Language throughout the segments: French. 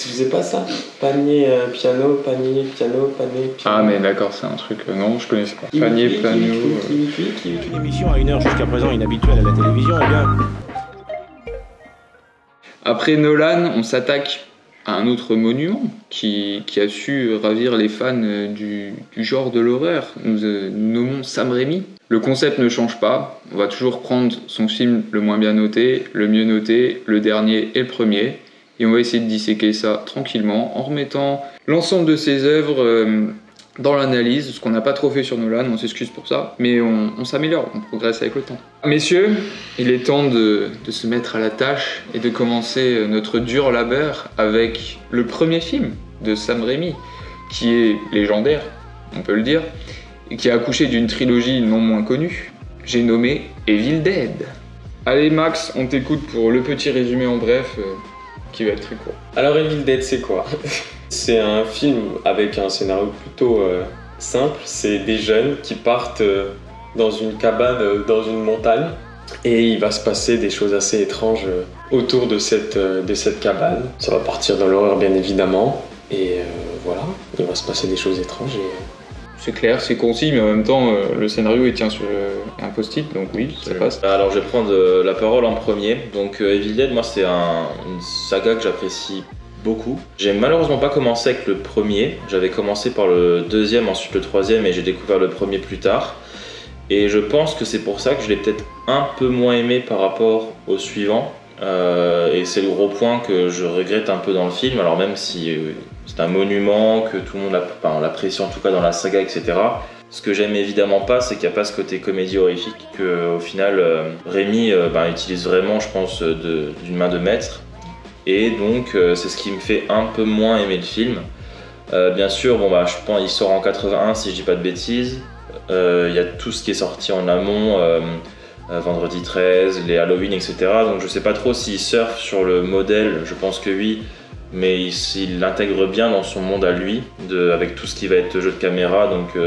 Tu faisais pas ça? Panier, piano, panier, piano, panier, piano. Ah mais d'accord, c'est un truc, non, je connaissais pas. Panier, piano... Une émission à 1h jusqu'à présent inhabituelle à la télévision, eh bien... Après Nolan, on s'attaque à un autre monument qui a su ravir les fans du genre de l'horreur. Nous nommons Sam Raimi. Le concept ne change pas, on va toujours prendre son film le moins bien noté, le mieux noté, le dernier et le premier, et on va essayer de disséquer ça tranquillement en remettant l'ensemble de ses œuvres dans l'analyse, ce qu'on n'a pas trop fait sur Nolan, on s'excuse pour ça, mais on s'améliore, on progresse avec le temps. Messieurs, il est temps de se mettre à la tâche et de commencer notre dur labeur avec le premier film de Sam Raimi, qui est légendaire, on peut le dire, et qui a accouché d'une trilogie non moins connue, j'ai nommé Evil Dead. Allez Max, on t'écoute pour le petit résumé en bref, qui va être très court. Alors Evil Dead, c'est quoi? C'est un film avec un scénario plutôt simple. C'est des jeunes qui partent dans une cabane dans une montagne et il va se passer des choses assez étranges autour de cette cabane. Ça va partir dans l'horreur bien évidemment et voilà, il va se passer des choses étranges. C'est clair, c'est concis, mais en même temps, le scénario il tient sur un post-it, donc oui, ça passe. Alors je vais prendre la parole en premier. Donc Evil Dead, moi c'est une saga que j'apprécie beaucoup. J'ai malheureusement pas commencé avec le premier, j'avais commencé par le deuxième, ensuite le troisième et j'ai découvert le premier plus tard. Et je pense que c'est pour ça que je l'ai peut-être un peu moins aimé par rapport au suivant. Et c'est le gros point que je regrette un peu dans le film, alors même si c'est un monument, que tout le monde l'apprécie en tout cas dans la saga, etc. Ce que j'aime évidemment pas, c'est qu'il n'y a pas ce côté comédie horrifique, qu'au final Raimi utilise vraiment, je pense, d'une main de maître. Et donc c'est ce qui me fait un peu moins aimer le film. Bien sûr, je pense qu'il sort en 81 si je dis pas de bêtises. Il y a tout ce qui est sorti en amont, Vendredi 13, les Halloween, etc. Donc je sais pas trop s'il surfe sur le modèle, je pense que oui, mais il l'intègre bien dans son monde à lui, avec tout ce qui va être jeu de caméra, donc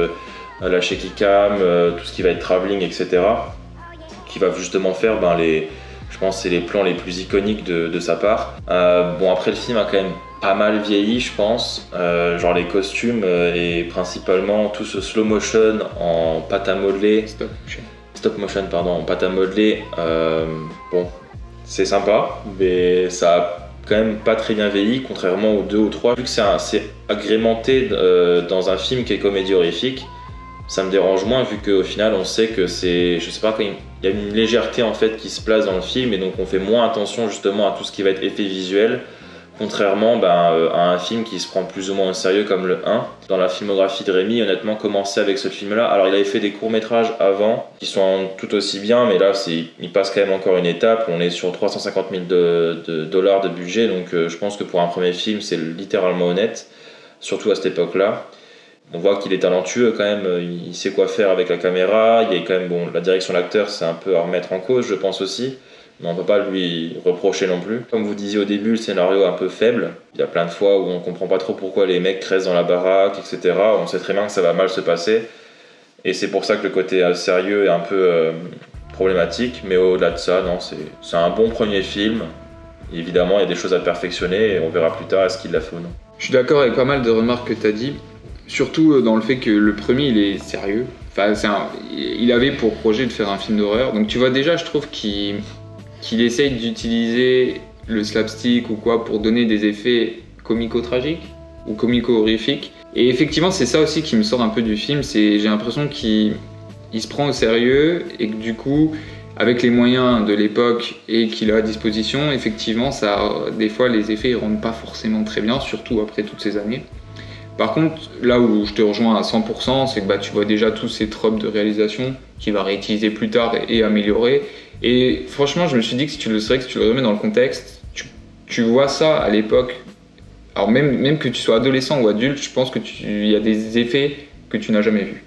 la shaky cam, tout ce qui va être travelling, etc. Qui va justement faire je pense que c'est les plans les plus iconiques de sa part. Après le film a quand même pas mal vieilli, je pense, genre les costumes et principalement tout ce slow motion en pâte à modeler. Stop motion, pardon, en pâte à modeler. C'est sympa, mais ça a quand même pas très bien vieilli, contrairement aux 2 ou 3. Vu que c'est agrémenté dans un film qui est comédie horrifique, ça me dérange moins vu qu'au final on sait que c'est, je sais pas, il y a une légèreté en fait qui se place dans le film et donc on fait moins attention justement à tout ce qui va être effet visuel, contrairement à un film qui se prend plus ou moins au sérieux comme le 1. Dans la filmographie de Raimi, honnêtement, commencer avec ce film-là, alors il avait fait des courts-métrages avant qui sont tout aussi bien, mais là il passe quand même encore une étape, on est sur 350 000 dollars de budget, donc je pense que pour un premier film c'est littéralement honnête, surtout à cette époque-là. On voit qu'il est talentueux quand même, il sait quoi faire avec la caméra, il y a quand même, la direction de l'acteur c'est un peu à remettre en cause je pense aussi, mais on peut pas lui reprocher non plus. Comme vous disiez au début, le scénario est un peu faible, il y a plein de fois où on comprend pas trop pourquoi les mecs restent dans la baraque, etc. On sait très bien que ça va mal se passer, et c'est pour ça que le côté sérieux est un peu problématique, mais au-delà de ça, non, c'est un bon premier film. Évidemment il y a des choses à perfectionner et on verra plus tard est-ce qu'il l'a fait ou non. Je suis d'accord avec pas mal de remarques que tu as dit. Surtout dans le fait que le premier il est sérieux, il avait pour projet de faire un film d'horreur, donc tu vois déjà je trouve qu'il essaye d'utiliser le slapstick ou quoi pour donner des effets comico-tragiques ou comico-horrifiques, et effectivement c'est ça aussi qui me sort un peu du film, j'ai l'impression qu'il se prend au sérieux et que du coup avec les moyens de l'époque et qu'il a à disposition, effectivement des fois les effets ils rendent pas forcément très bien, surtout après toutes ces années. Par contre, là où je te rejoins à 100%, c'est que tu vois déjà tous ces tropes de réalisation qu'il va réutiliser plus tard et améliorer. Et franchement, je me suis dit que si tu le remets dans le contexte, tu vois ça à l'époque. Alors même que tu sois adolescent ou adulte, je pense qu'il y a des effets que tu n'as jamais vus.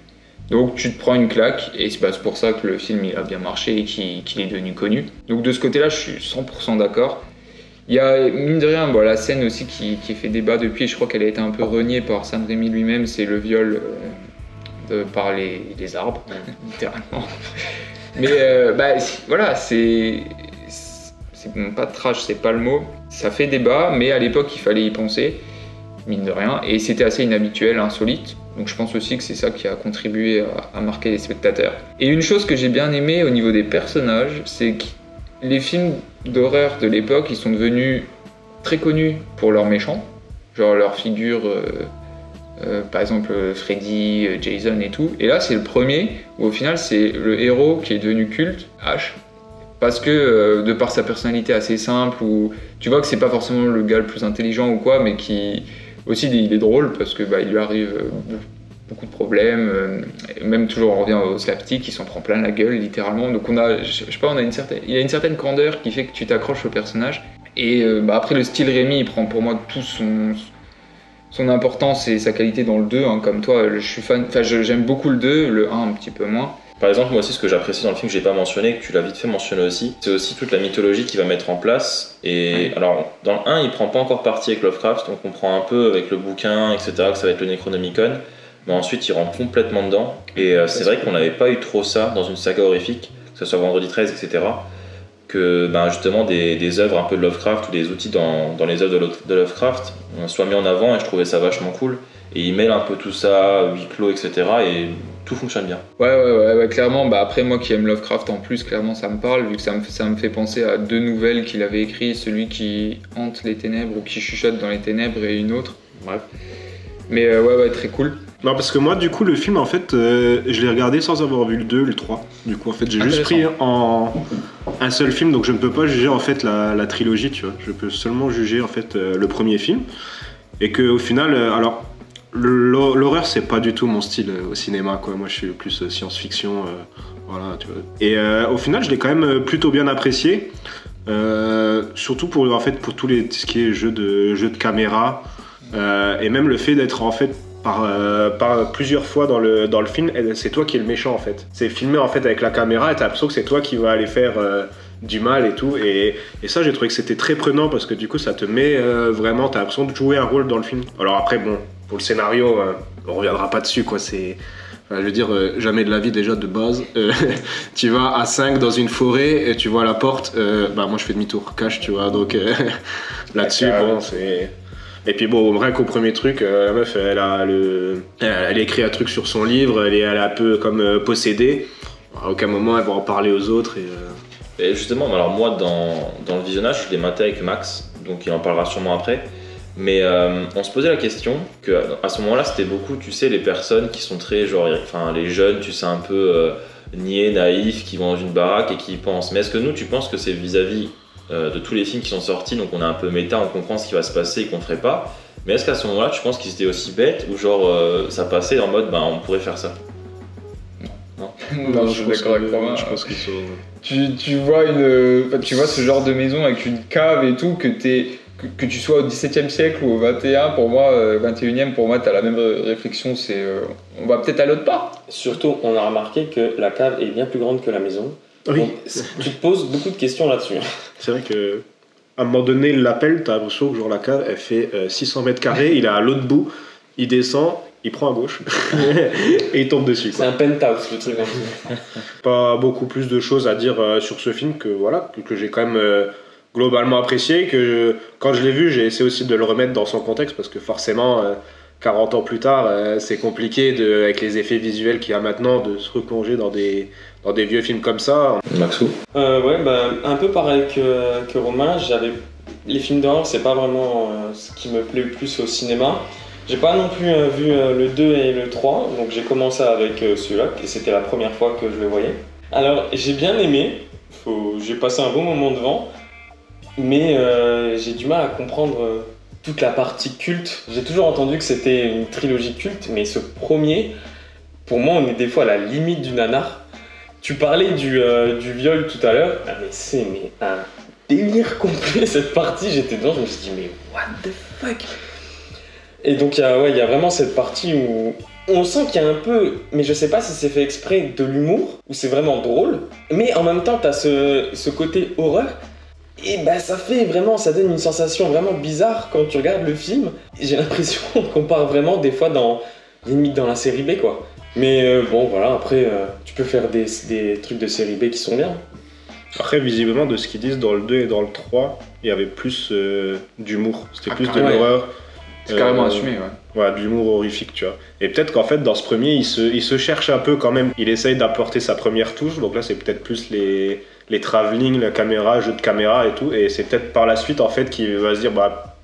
Donc tu te prends une claque et c'est pour ça que le film il a bien marché et qu'il est devenu connu. Donc de ce côté-là, je suis 100% d'accord. Il y a, mine de rien, la scène aussi qui fait débat depuis, je crois qu'elle a été un peu reniée par Sam Raimi lui-même, c'est le viol par les arbres, littéralement. Mais voilà, c'est pas trash, c'est pas le mot. ça fait débat, mais à l'époque, il fallait y penser, mine de rien, et c'était assez inhabituel, insolite. Donc je pense aussi que c'est ça qui a contribué à marquer les spectateurs. Et une chose que j'ai bien aimé au niveau des personnages, c'est que les films d'horreur de l'époque, ils sont devenus très connus pour leurs méchants, genre leurs figures, par exemple Freddy, Jason et tout. Et là, c'est le premier où au final, c'est le héros qui est devenu culte, Ash, parce que de par sa personnalité assez simple, où tu vois que c'est pas forcément le gars le plus intelligent ou quoi, mais qui aussi il est drôle parce que il lui arrive beaucoup de problèmes, même toujours on revient au slapstick, il s'en prend plein la gueule littéralement. Donc il a une certaine candeur qui fait que tu t'accroches au personnage. Et après le style Rémi, il prend pour moi tout son importance et sa qualité dans le 2, hein, comme toi, je suis fan, j'aime beaucoup le 2, le 1 un petit peu moins. Par exemple, moi aussi, ce que j'apprécie dans le film que j'ai pas mentionné, que tu l'as vite fait mentionner aussi, c'est aussi toute la mythologie qu'il va mettre en place. Et alors, dans le 1, il prend pas encore parti avec Lovecraft, on comprend un peu avec le bouquin, etc., que ça va être le Necronomicon. Mais ensuite, il rentre complètement dedans. Et c'est vrai qu'on n'avait pas eu trop ça dans une saga horrifique, que ce soit Vendredi 13, etc., que justement des œuvres un peu de Lovecraft ou des outils dans les œuvres de Lovecraft soient mis en avant, et je trouvais ça vachement cool. Et il mêle un peu tout ça, huis clos, etc., et tout fonctionne bien. Ouais, clairement. Après, moi qui aime Lovecraft en plus, clairement ça me parle, vu que ça me fait penser à 2 nouvelles qu'il avait écrites, celui qui hante les ténèbres ou qui chuchote dans les ténèbres et une autre. Bref. Mais ouais, très cool. Non, parce que moi, du coup, le film, en fait, je l'ai regardé sans avoir vu le 2, le 3. Du coup, en fait, j'ai juste pris un seul film, donc je ne peux pas juger, en fait, la trilogie, tu vois. Je peux seulement juger, en fait, le premier film. Et qu'au final, alors, l'horreur, c'est pas du tout mon style au cinéma, quoi. Moi, je suis plus science-fiction, voilà, tu vois. Et au final, je l'ai quand même plutôt bien apprécié. Surtout pour tout ce qui est jeu de caméra. Et même le fait d'être, en fait, par plusieurs fois dans le film, c'est toi qui es le méchant en fait. C'est filmé en fait avec la caméra et t'as l'impression que c'est toi qui vas aller faire du mal et tout. Et ça, j'ai trouvé que c'était très prenant parce que du coup, ça te met vraiment, t'as l'impression de jouer un rôle dans le film. Alors après, bon, pour le scénario, on reviendra pas dessus quoi. Je veux dire, jamais de la vie déjà de base. Tu vas à 5 dans une forêt et tu vois la porte. Moi, je fais demi-tour, cache, tu vois. Donc là-dessus, bon, c'est. Et puis bon, rien qu'au premier truc, la meuf, elle écrit un truc sur son livre, elle est un peu comme possédée. À aucun moment, elle va en parler aux autres. Et justement, alors moi, dans le visionnage, je l'ai maté avec Max, donc il en parlera sûrement après. Mais on se posait la question qu'à ce moment-là, c'était beaucoup, tu sais, les personnes qui sont très, les jeunes, tu sais, un peu niais, naïfs, qui vont dans une baraque et qui y pensent. Mais est-ce que nous, tu penses que c'est vis-à-vis de tous les films qui sont sortis, donc on est un peu méta, on comprend ce qui va se passer et qu'on ferait pas, mais est-ce qu'à ce moment-là tu penses qu'ils étaient aussi bêtes ou ça passait en mode on pourrait faire ça? Non, je suis d'accord avec Romain. Je pense qu'ils sont... tu vois ce genre de maison avec une cave et tout, que tu sois au XVIIe siècle ou au XXI, pour moi, 21e, pour moi, t'as la même réflexion, c'est on va peut-être à l'autre part. Surtout, on a remarqué que la cave est bien plus grande que la maison. Oui. Donc, tu te poses beaucoup de questions là-dessus. C'est vrai que à un moment donné, il l'appelle, t'as l'impression que genre la cave, elle fait 600 mètres carrés, il est à l'autre bout, il descend, il prend à gauche et il tombe dessus. Quoi. C'est un penthouse le truc. Pas beaucoup plus de choses à dire sur ce film que j'ai quand même globalement apprécié, que quand je l'ai vu, j'ai essayé aussi de le remettre dans son contexte parce que forcément 40 ans plus tard, c'est compliqué avec les effets visuels qu'il y a maintenant de se replonger dans des vieux films comme ça. Maxou? Un peu pareil que Romain, les films d'horreur, c'est pas vraiment ce qui me plaît le plus au cinéma. J'ai pas non plus vu le 2 et le 3, donc j'ai commencé avec celui-là, et c'était la première fois que je le voyais. Alors j'ai bien aimé, j'ai passé un bon moment devant, mais j'ai du mal à comprendre toute la partie culte. J'ai toujours entendu que c'était une trilogie culte, mais ce premier, pour moi, on est des fois à la limite du nanar. Tu parlais du viol tout à l'heure, c'est un délire complet cette partie. J'étais dedans, je me suis dit, mais what the fuck? Et donc il y a vraiment cette partie où on sent qu'il y a un peu, mais je sais pas si c'est fait exprès, de l'humour, ou c'est vraiment drôle, mais en même temps t'as ce côté horreur. Et ça donne une sensation vraiment bizarre quand tu regardes le film. J'ai l'impression qu'on part vraiment des fois limite dans la série B quoi. Mais après tu peux faire des trucs de série B qui sont bien. Après, visiblement, de ce qu'ils disent dans le 2 et dans le 3, il y avait plus d'humour. C'était plus de ouais. l'horreur. C'est carrément assumé, ouais. Ouais, de l'humour horrifique, tu vois. Et peut-être qu'en fait, dans ce premier, il se cherche un peu quand même. Il essaye d'apporter sa première touche. Donc là, c'est peut-être plus les travelling, la caméra, jeu de caméra et tout. Et c'est peut-être par la suite, en fait, qu'il va se dire, bah,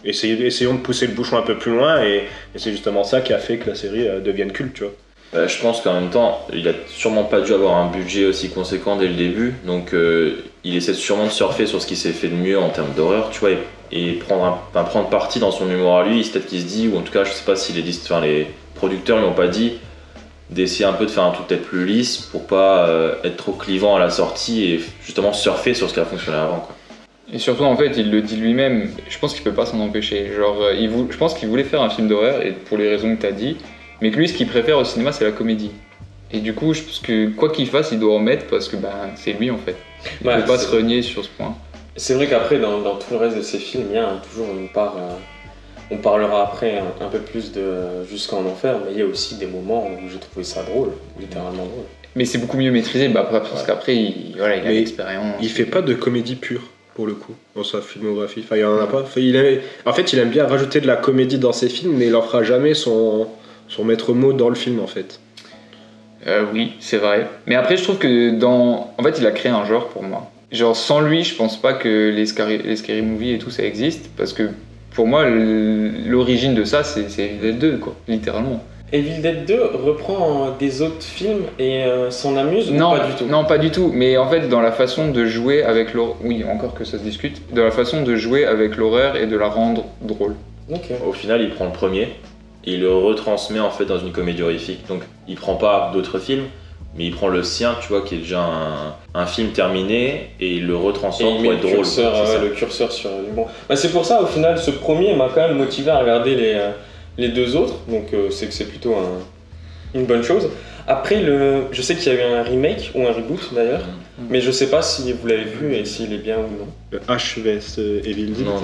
essayons de pousser le bouchon un peu plus loin. Et c'est justement ça qui a fait que la série devienne culte, tu vois. Je pense qu'en même temps, il a sûrement pas dû avoir un budget aussi conséquent dès le début, donc il essaie sûrement de surfer sur ce qui s'est fait de mieux en termes d'horreur, tu vois, et prendre parti dans son humour à lui. Peut-être qu'il se dit, ou en tout cas, je sais pas si les producteurs lui ont pas dit, d'essayer un peu de faire un truc peut-être plus lisse pour pas être trop clivant à la sortie et justement surfer sur ce qui a fonctionné avant, quoi. Et surtout, en fait, il le dit lui-même, je pense qu'il peut pas s'en empêcher. Genre, je pense qu'il voulait faire un film d'horreur, et pour les raisons que t'as dit. Mais que lui, ce qu'il préfère au cinéma, c'est la comédie. Et du coup, je pense que quoi qu'il fasse, il doit en mettre parce que c'est lui en fait. Il ne peut pas se renier sur ce point. C'est vrai qu'après, dans tout le reste de ses films, il y a toujours une part. On parlera après un peu plus de Jusqu'en Enfer, mais il y a aussi des moments où j'ai trouvé ça drôle, littéralement drôle. Mais c'est beaucoup mieux maîtrisé parce qu'après, il a l'expérience. Il fait pas de comédie pure. Pour le coup, dans sa filmographie. Enfin, il en a pas. Enfin, il aime bien rajouter de la comédie dans ses films, mais il en fera jamais son maître mot dans le film, en fait. Oui, c'est vrai. Mais après, je trouve que en fait, il a créé un genre pour moi. Genre, sans lui, je pense pas que les scary movies et tout, ça existe. Parce que, pour moi, l'origine de ça, c'est Evil Dead 2, quoi, littéralement. Evil Dead 2 reprend des autres films et s'en amuse ou pas du tout? Non, pas du tout. Mais en fait, dans la façon de jouer avec l'horreur... Oui, encore que ça se discute. Dans la façon de jouer avec l'horreur et de la rendre drôle. Okay. Au final, il prend le premier et il le retransmet en fait dans une comédie horrifique. Donc, il prend pas d'autres films, mais il prend le sien, tu vois, qui est déjà un film terminé, et il le retransforme pour être drôle. Le curseur sur l'humour. C'est pour ça, au final, ce premier m'a quand même motivé à regarder les deux autres, donc c'est que c'est plutôt une bonne chose. Après, je sais qu'il y a eu un remake ou un reboot d'ailleurs, mais je sais pas si vous l'avez vu et s'il est bien ou non. Le H vs Evil Dead. Non,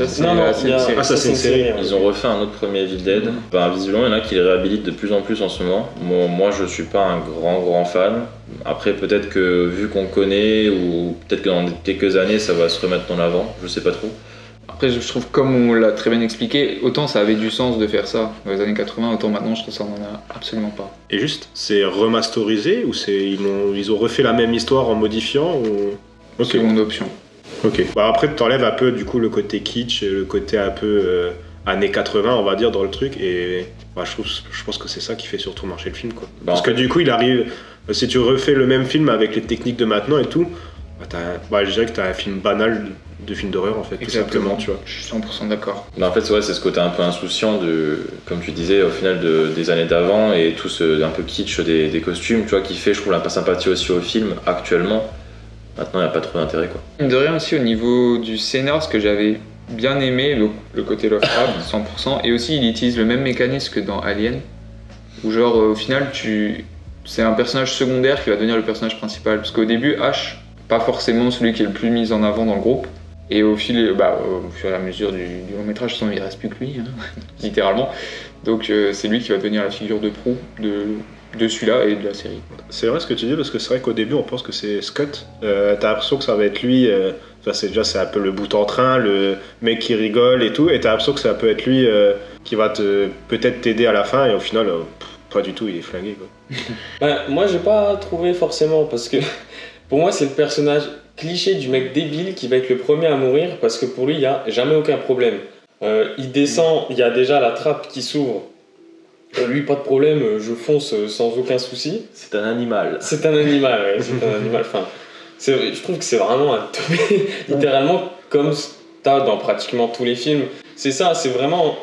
ça c'est une série. Ils ont refait un autre premier Evil Dead. Visiblement, il y en a qui les réhabilitent de plus en plus en ce moment. Moi, je suis pas un grand fan. Après, peut-être que vu qu'on connaît, ou peut-être que dans quelques années, ça va se remettre en avant. Je sais pas trop. Après, je trouve, comme on l'a très bien expliqué, autant ça avait du sens de faire ça dans les années 80, autant maintenant, je trouve ça n'en a absolument pas. Et juste, c'est remasterisé ou ils ont refait la même histoire en modifiant ou... Okay. Seconde option. Ok. Après, t'enlèves un peu du coup le côté kitsch, le côté un peu années 80, on va dire, dans le truc. Et je pense que c'est ça qui fait surtout marcher le film, quoi. Parce que du coup, il arrive... Si tu refais le même film avec les techniques de maintenant et tout, je dirais que t'as un film banal de film d'horreur en fait. Exactement. Tout simplement, tu vois. Je suis 100% d'accord. En fait, c'est ce côté un peu insouciant comme tu disais, au final des années d'avant, et tout ce un peu kitsch des costumes, tu vois, qui fait, je trouve, la sympathie aussi au film actuellement. Maintenant, il n'y a pas trop d'intérêt, quoi. De rien aussi au niveau du scénar, ce que j'avais bien aimé, le côté Lovecraft, 100%, et aussi il utilise le même mécanisme que dans Alien, où genre au final c'est un personnage secondaire qui va devenir le personnage principal, parce qu'au début Ash, pas forcément celui qui est le plus mis en avant dans le groupe, et au fur et à mesure du long métrage, il reste plus que lui, littéralement, donc c'est lui qui va devenir la figure de proue de celui-là et de la série. C'est vrai ce que tu dis, parce que c'est vrai qu'au début on pense que c'est Scott, t'as l'impression que ça va être lui, c'est un peu le bout en train, le mec qui rigole et tout, et t'as l'impression que ça peut être lui qui va peut-être t'aider à la fin, et au final pas du tout, il est flingué, quoi. Moi j'ai pas trouvé forcément, parce que pour moi c'est le personnage cliché du mec débile qui va être le premier à mourir, parce que pour lui il n'y a jamais aucun problème. Il descend, il y a déjà la trappe qui s'ouvre. Lui, pas de problème, je fonce sans aucun souci. C'est un animal. C'est un animal, ouais, c'est un animal. Enfin, je trouve que c'est vraiment un teubé, littéralement, comme t'as dans pratiquement tous les films. C'est ça, c'est vraiment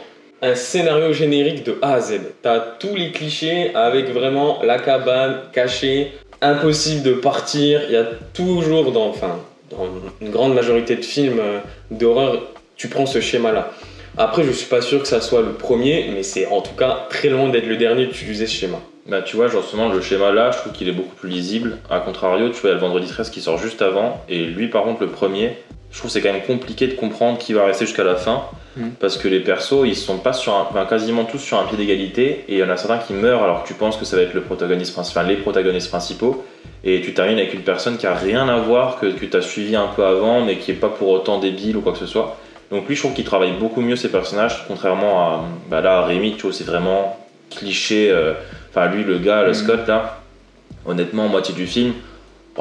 un scénario générique de A à Z. T'as tous les clichés avec vraiment la cabane cachée, impossible de partir. Il y a toujours, dans une grande majorité de films d'horreur, tu prends ce schéma-là. Après, je suis pas sûr que ça soit le premier, mais c'est en tout cas très loin d'être le dernier d'utiliser ce schéma. Tu vois, justement, le schéma là, je trouve qu'il est beaucoup plus lisible. A contrario, tu vois, il y a le Vendredi 13 qui sort juste avant, et lui, par contre, le premier, je trouve que c'est quand même compliqué de comprendre qui va rester jusqu'à la fin, parce que les persos, ils sont pas quasiment tous sur un pied d'égalité, et il y en a certains qui meurent alors que tu penses que ça va être les protagonistes principaux, et tu termines avec une personne qui a rien à voir, que tu as suivi un peu avant, mais qui est pas pour autant débile ou quoi que ce soit. Donc lui, je trouve qu'il travaille beaucoup mieux ses personnages, contrairement à là, Rémi, tu vois, c'est vraiment cliché. Enfin, lui, le gars, le Scott, là, honnêtement, moitié du film,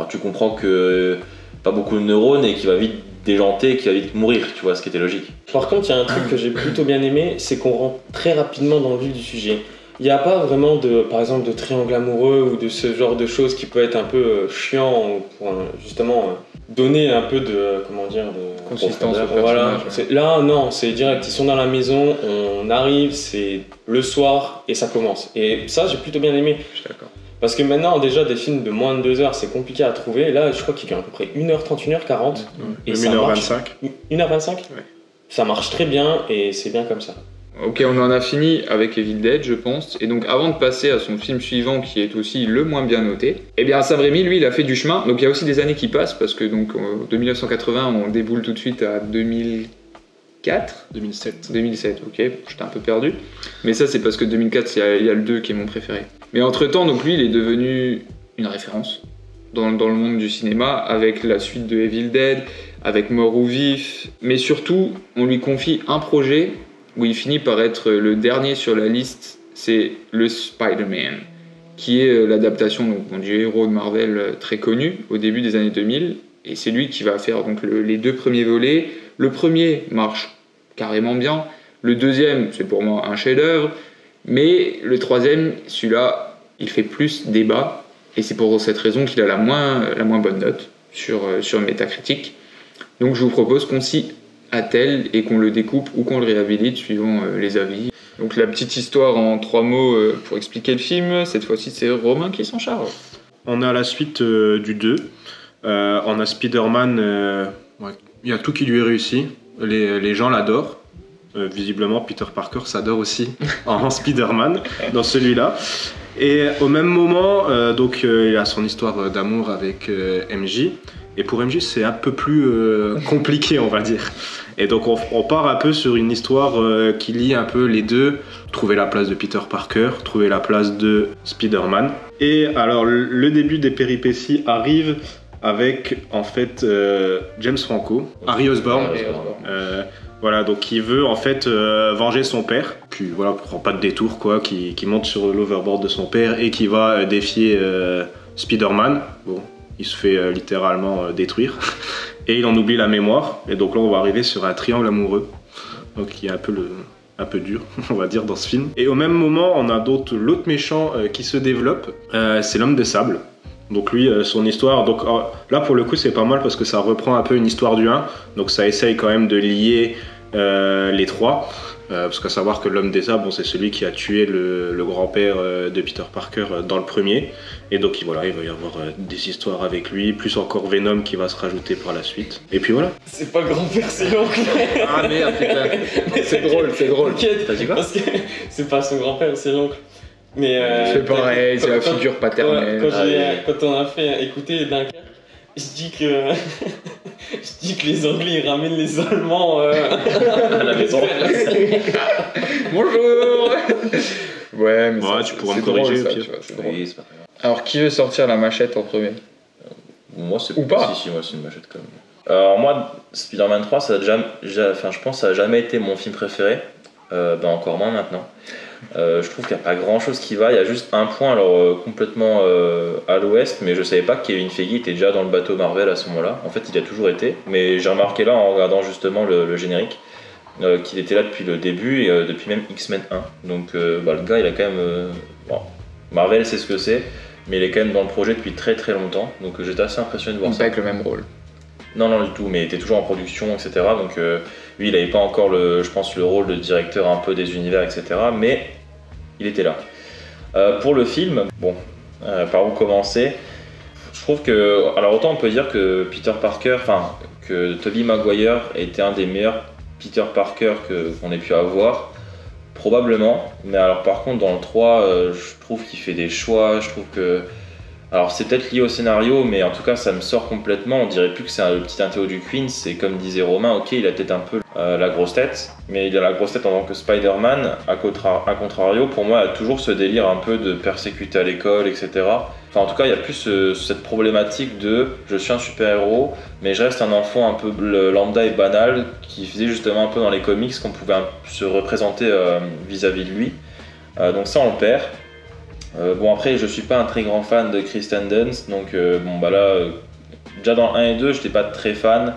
tu comprends que pas beaucoup de neurones et qu'il va vite déjanter et qu'il va vite mourir, tu vois, ce qui était logique. Par contre, il y a un truc que j'ai plutôt bien aimé, c'est qu'on rentre très rapidement dans le vif du sujet. Il n'y a pas vraiment par exemple, de triangle amoureux ou de ce genre de choses qui peut être un peu chiant pour justement donner un peu de, de consistance au voilà. personnage. Là, non, c'est direct. Ils sont dans la maison, on arrive, c'est le soir et ça commence. Et ça, j'ai plutôt bien aimé. Je suis d'accord. Parce que maintenant, déjà, des films de moins de 2 heures, c'est compliqué à trouver. Là, je crois qu'il y a à peu près 1h30, 1h40. Et 1h25. 1h25 Ouais. Ça marche très bien et c'est bien comme ça. Ok, on en a fini avec Evil Dead, je pense. Et donc, avant de passer à son film suivant, qui est aussi le moins bien noté, eh bien, Sam Raimi, lui, il a fait du chemin. Donc, il y a aussi des années qui passent, parce que donc, de 1980, on déboule tout de suite à 2004 2007. 2007, ok, j'étais un peu perdu. Mais ça, c'est parce que 2004, il y a le 2 qui est mon préféré. Mais entre-temps, donc lui, il est devenu une référence dans le monde du cinéma, avec la suite de Evil Dead, avec Mort ou Vif. Mais surtout, on lui confie un projet où il finit par être le dernier sur la liste, c'est le Spider-Man, qui est l'adaptation du héros de Marvel très connu au début des années 2000. Et c'est lui qui va faire donc, les 2 premiers volets. Le premier marche carrément bien. Le deuxième, c'est pour moi un chef-d'œuvre. Mais le troisième, celui-là, il fait plus débat. Et c'est pour cette raison qu'il a la moins bonne note sur Metacritic. Donc je vous propose qu'on s'y attelle et qu'on le découpe ou qu'on le réhabilite suivant les avis. Donc la petite histoire en 3 mots pour expliquer le film. Cette fois-ci, c'est Romain qui s'en charge. On a la suite du 2. On a Spider-Man. Il y a tout qui lui est réussi. Les gens l'adorent. Visiblement, Peter Parker s'adore aussi en Spider-Man dans celui-là. Et au même moment, il a son histoire d'amour avec MJ. Et pour MJ, c'est un peu plus compliqué, on va dire. Et donc, on part un peu sur une histoire qui lie un peu les deux. Trouver la place de Peter Parker, trouver la place de Spider-Man. Et alors, le début des péripéties arrive avec, en fait, James Franco, Harry Osborn. Voilà, donc il veut en fait venger son père, qui prend pas de détour quoi, qui monte sur l'overboard de son père et qui va défier Spider-Man. Bon, il se fait littéralement détruire et il en oublie la mémoire. Et donc là, on va arriver sur un triangle amoureux, donc qui est un peu dur, on va dire, dans ce film. Et au même moment, on a l'autre méchant qui se développe, c'est l'homme de sable. Donc lui, son histoire, donc là pour le coup c'est pas mal parce que ça reprend un peu une histoire du 1, donc ça essaye quand même de lier les 3, parce qu'à savoir que l'homme des sables, c'est celui qui a tué le grand-père de Peter Parker dans le premier, et donc il va y avoir des histoires avec lui, plus encore Venom qui va se rajouter par la suite, et puis voilà. C'est pas le grand-père, c'est l'oncle. Ah merde, putain, c'est drôle. T'as dit quoi? Parce que c'est pas son grand-père, c'est l'oncle. Mais c'est pareil, c'est la figure paternelle. Quand on a fait écouter Dunkerque, je dis que les Anglais ils ramènent les Allemands à la maison. Bonjour. Ouais, mais tu pourras me corriger au pire. Oui, c'est pas grave. Alors, qui veut sortir la machette en premier? Moi, c'est ou pas. Si, moi, c'est une machette quand même. Alors moi, Spider-Man 3, je pense que ça a jamais été mon film préféré. Encore moins maintenant. Je trouve qu'il n'y a pas grand chose qui va. Il y a juste un point, alors complètement à l'ouest, mais je savais pas que Kevin Feige était déjà dans le bateau Marvel à ce moment-là. En fait, il a toujours été, mais j'ai remarqué là en regardant justement le générique qu'il était là depuis le début et depuis même X-Men 1. Donc le gars, il a quand même. Marvel, c'est ce que c'est, mais il est quand même dans le projet depuis très très longtemps. Donc j'étais assez impressionné de voir ça. Pas avec le même rôle. Non, du tout, mais il était toujours en production, etc. Donc lui, il n'avait pas encore, je pense, le rôle de directeur un peu des univers, etc. Mais il était là. Pour le film, par où commencer? Je trouve que, alors autant on peut dire que que Tobey Maguire était un des meilleurs Peter Parker qu'on ait pu avoir, probablement. Mais alors par contre, dans le 3, je trouve qu'il fait des choix, je trouve que Alors c'est peut-être lié au scénario, mais en tout cas ça me sort complètement. On dirait plus que c'est le petit intéo du Queen. C'est comme disait Romain, ok, il a peut-être un peu la grosse tête, mais il a la grosse tête en tant que Spider-Man. À contrario, pour moi, il y a toujours ce délire un peu de persécuter à l'école, etc. Enfin, en tout cas, il y a plus cette problématique de je suis un super-héros, mais je reste un enfant un peu lambda et banal qui faisait justement un peu dans les comics qu'on pouvait se représenter vis-à-vis de lui. Donc ça, on le perd. Bon, après, je suis pas un très grand fan de Kristen Dunst, donc bon, bah là, déjà dans le 1 et 2, j'étais pas très fan.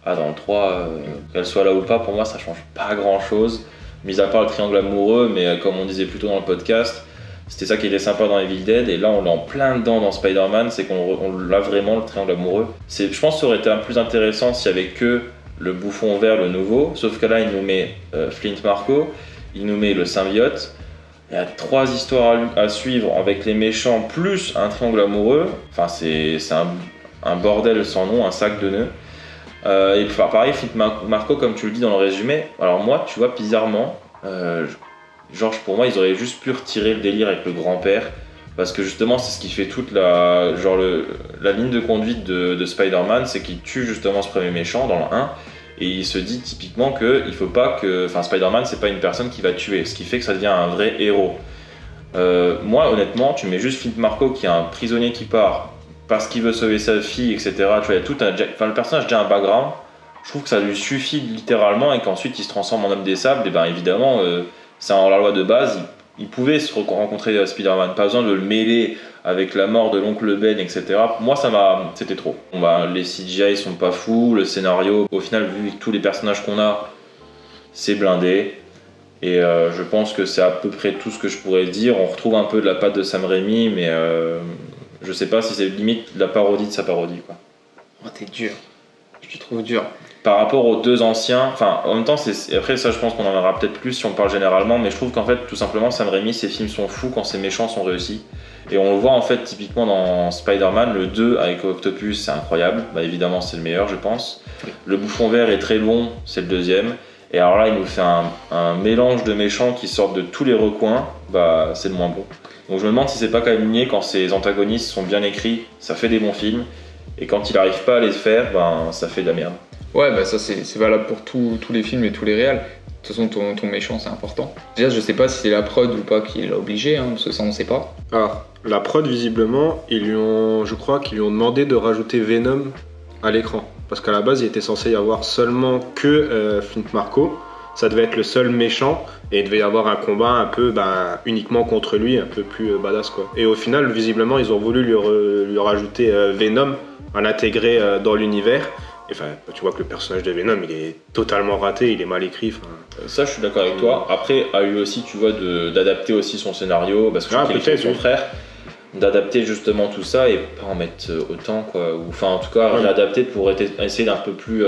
Ah, dans le 3, qu'elle soit là ou pas, pour moi, ça change pas grand chose, mis à part le triangle amoureux, mais comme on disait plus tôt dans le podcast, c'était ça qui était sympa dans Evil Dead, et là, on l'a en plein dedans dans Spider-Man, c'est qu'on l'a vraiment, le triangle amoureux. Je pense que ça aurait été un plus intéressant s'il y avait que le bouffon vert, le nouveau, sauf que là, il nous met Flint Marko, il nous met le symbiote. Il y a 3 histoires à suivre avec les méchants plus un triangle amoureux. Enfin, c'est un bordel sans nom, un sac de nœuds. Et pareil, Flint Marko, comme tu le dis dans le résumé. Alors moi, tu vois, bizarrement, pour moi, ils auraient juste pu retirer le délire avec le grand-père. Parce que justement, c'est ce qui fait toute la ligne de conduite de Spider-Man, c'est qu'il tue justement ce premier méchant dans le 1. Et il se dit typiquement qu'il faut pas que... Enfin, Spider-Man, c'est pas une personne qui va tuer, ce qui fait que ça devient un vrai héros. Moi, honnêtement, tu mets juste Flint Marko qui est un prisonnier qui part parce qu'il veut sauver sa fille, etc. Tu vois, le personnage a déjà un background. Je trouve que ça lui suffit littéralement et qu'ensuite il se transforme en homme des sables. Et bien évidemment, c'est en la loi de base. Il pouvait se rencontrer Spider-Man, pas besoin de le mêler avec la mort de l'oncle Ben, etc. Moi, c'était trop. Bon, bah, les CGI sont pas fous, le scénario, au final, vu tous les personnages qu'on a, c'est blindé. Et je pense que c'est à peu près tout ce que je pourrais dire. On retrouve un peu de la patte de Sam Raimi, mais je sais pas si c'est limite la parodie de sa parodie, quoi. Oh, t'es dur. Je te trouve dur. Par rapport aux 2 anciens, enfin en même temps, après ça je pense qu'on en aura peut-être plus si on parle généralement, mais je trouve qu'en fait tout simplement Sam Raimi, ses films sont fous quand ses méchants sont réussis. Et on le voit en fait typiquement dans Spider-Man, le 2 avec Octopus, c'est incroyable, bah évidemment c'est le meilleur je pense. Le bouffon vert est très long, c'est le 2e. Et alors là il nous fait un mélange de méchants qui sortent de tous les recoins, bah c'est le moins bon. Donc je me demande si c'est pas quand même mieux quand ces antagonistes sont bien écrits, ça fait des bons films. Et quand il n'arrive pas à les faire, ben ça fait de la merde. Ouais, bah ça c'est valable pour tous les films et tous les réals. De toute façon, ton méchant c'est important. Déjà, je sais pas si c'est la prod ou pas qui l'a obligé, parce que ça on sait pas. Alors, la prod, visiblement, je crois qu'ils lui ont demandé de rajouter Venom à l'écran. Parce qu'à la base, il était censé y avoir seulement que Flint Marko. Ça devait être le seul méchant et il devait y avoir un combat un peu uniquement contre lui, un peu plus badass quoi. Et au final, visiblement, ils ont voulu lui rajouter Venom, à l'intégrer dans l'univers. Enfin, tu vois que le personnage de Venom, il est totalement raté, il est mal écrit. Ça, je suis d'accord avec toi. Après, a eu aussi, tu vois, d'adapter aussi son scénario, parce que je crois qu'il est son frère, d'adapter justement tout ça et pas en mettre autant, quoi. Enfin, en tout cas, réadapter pour essayer d'un peu plus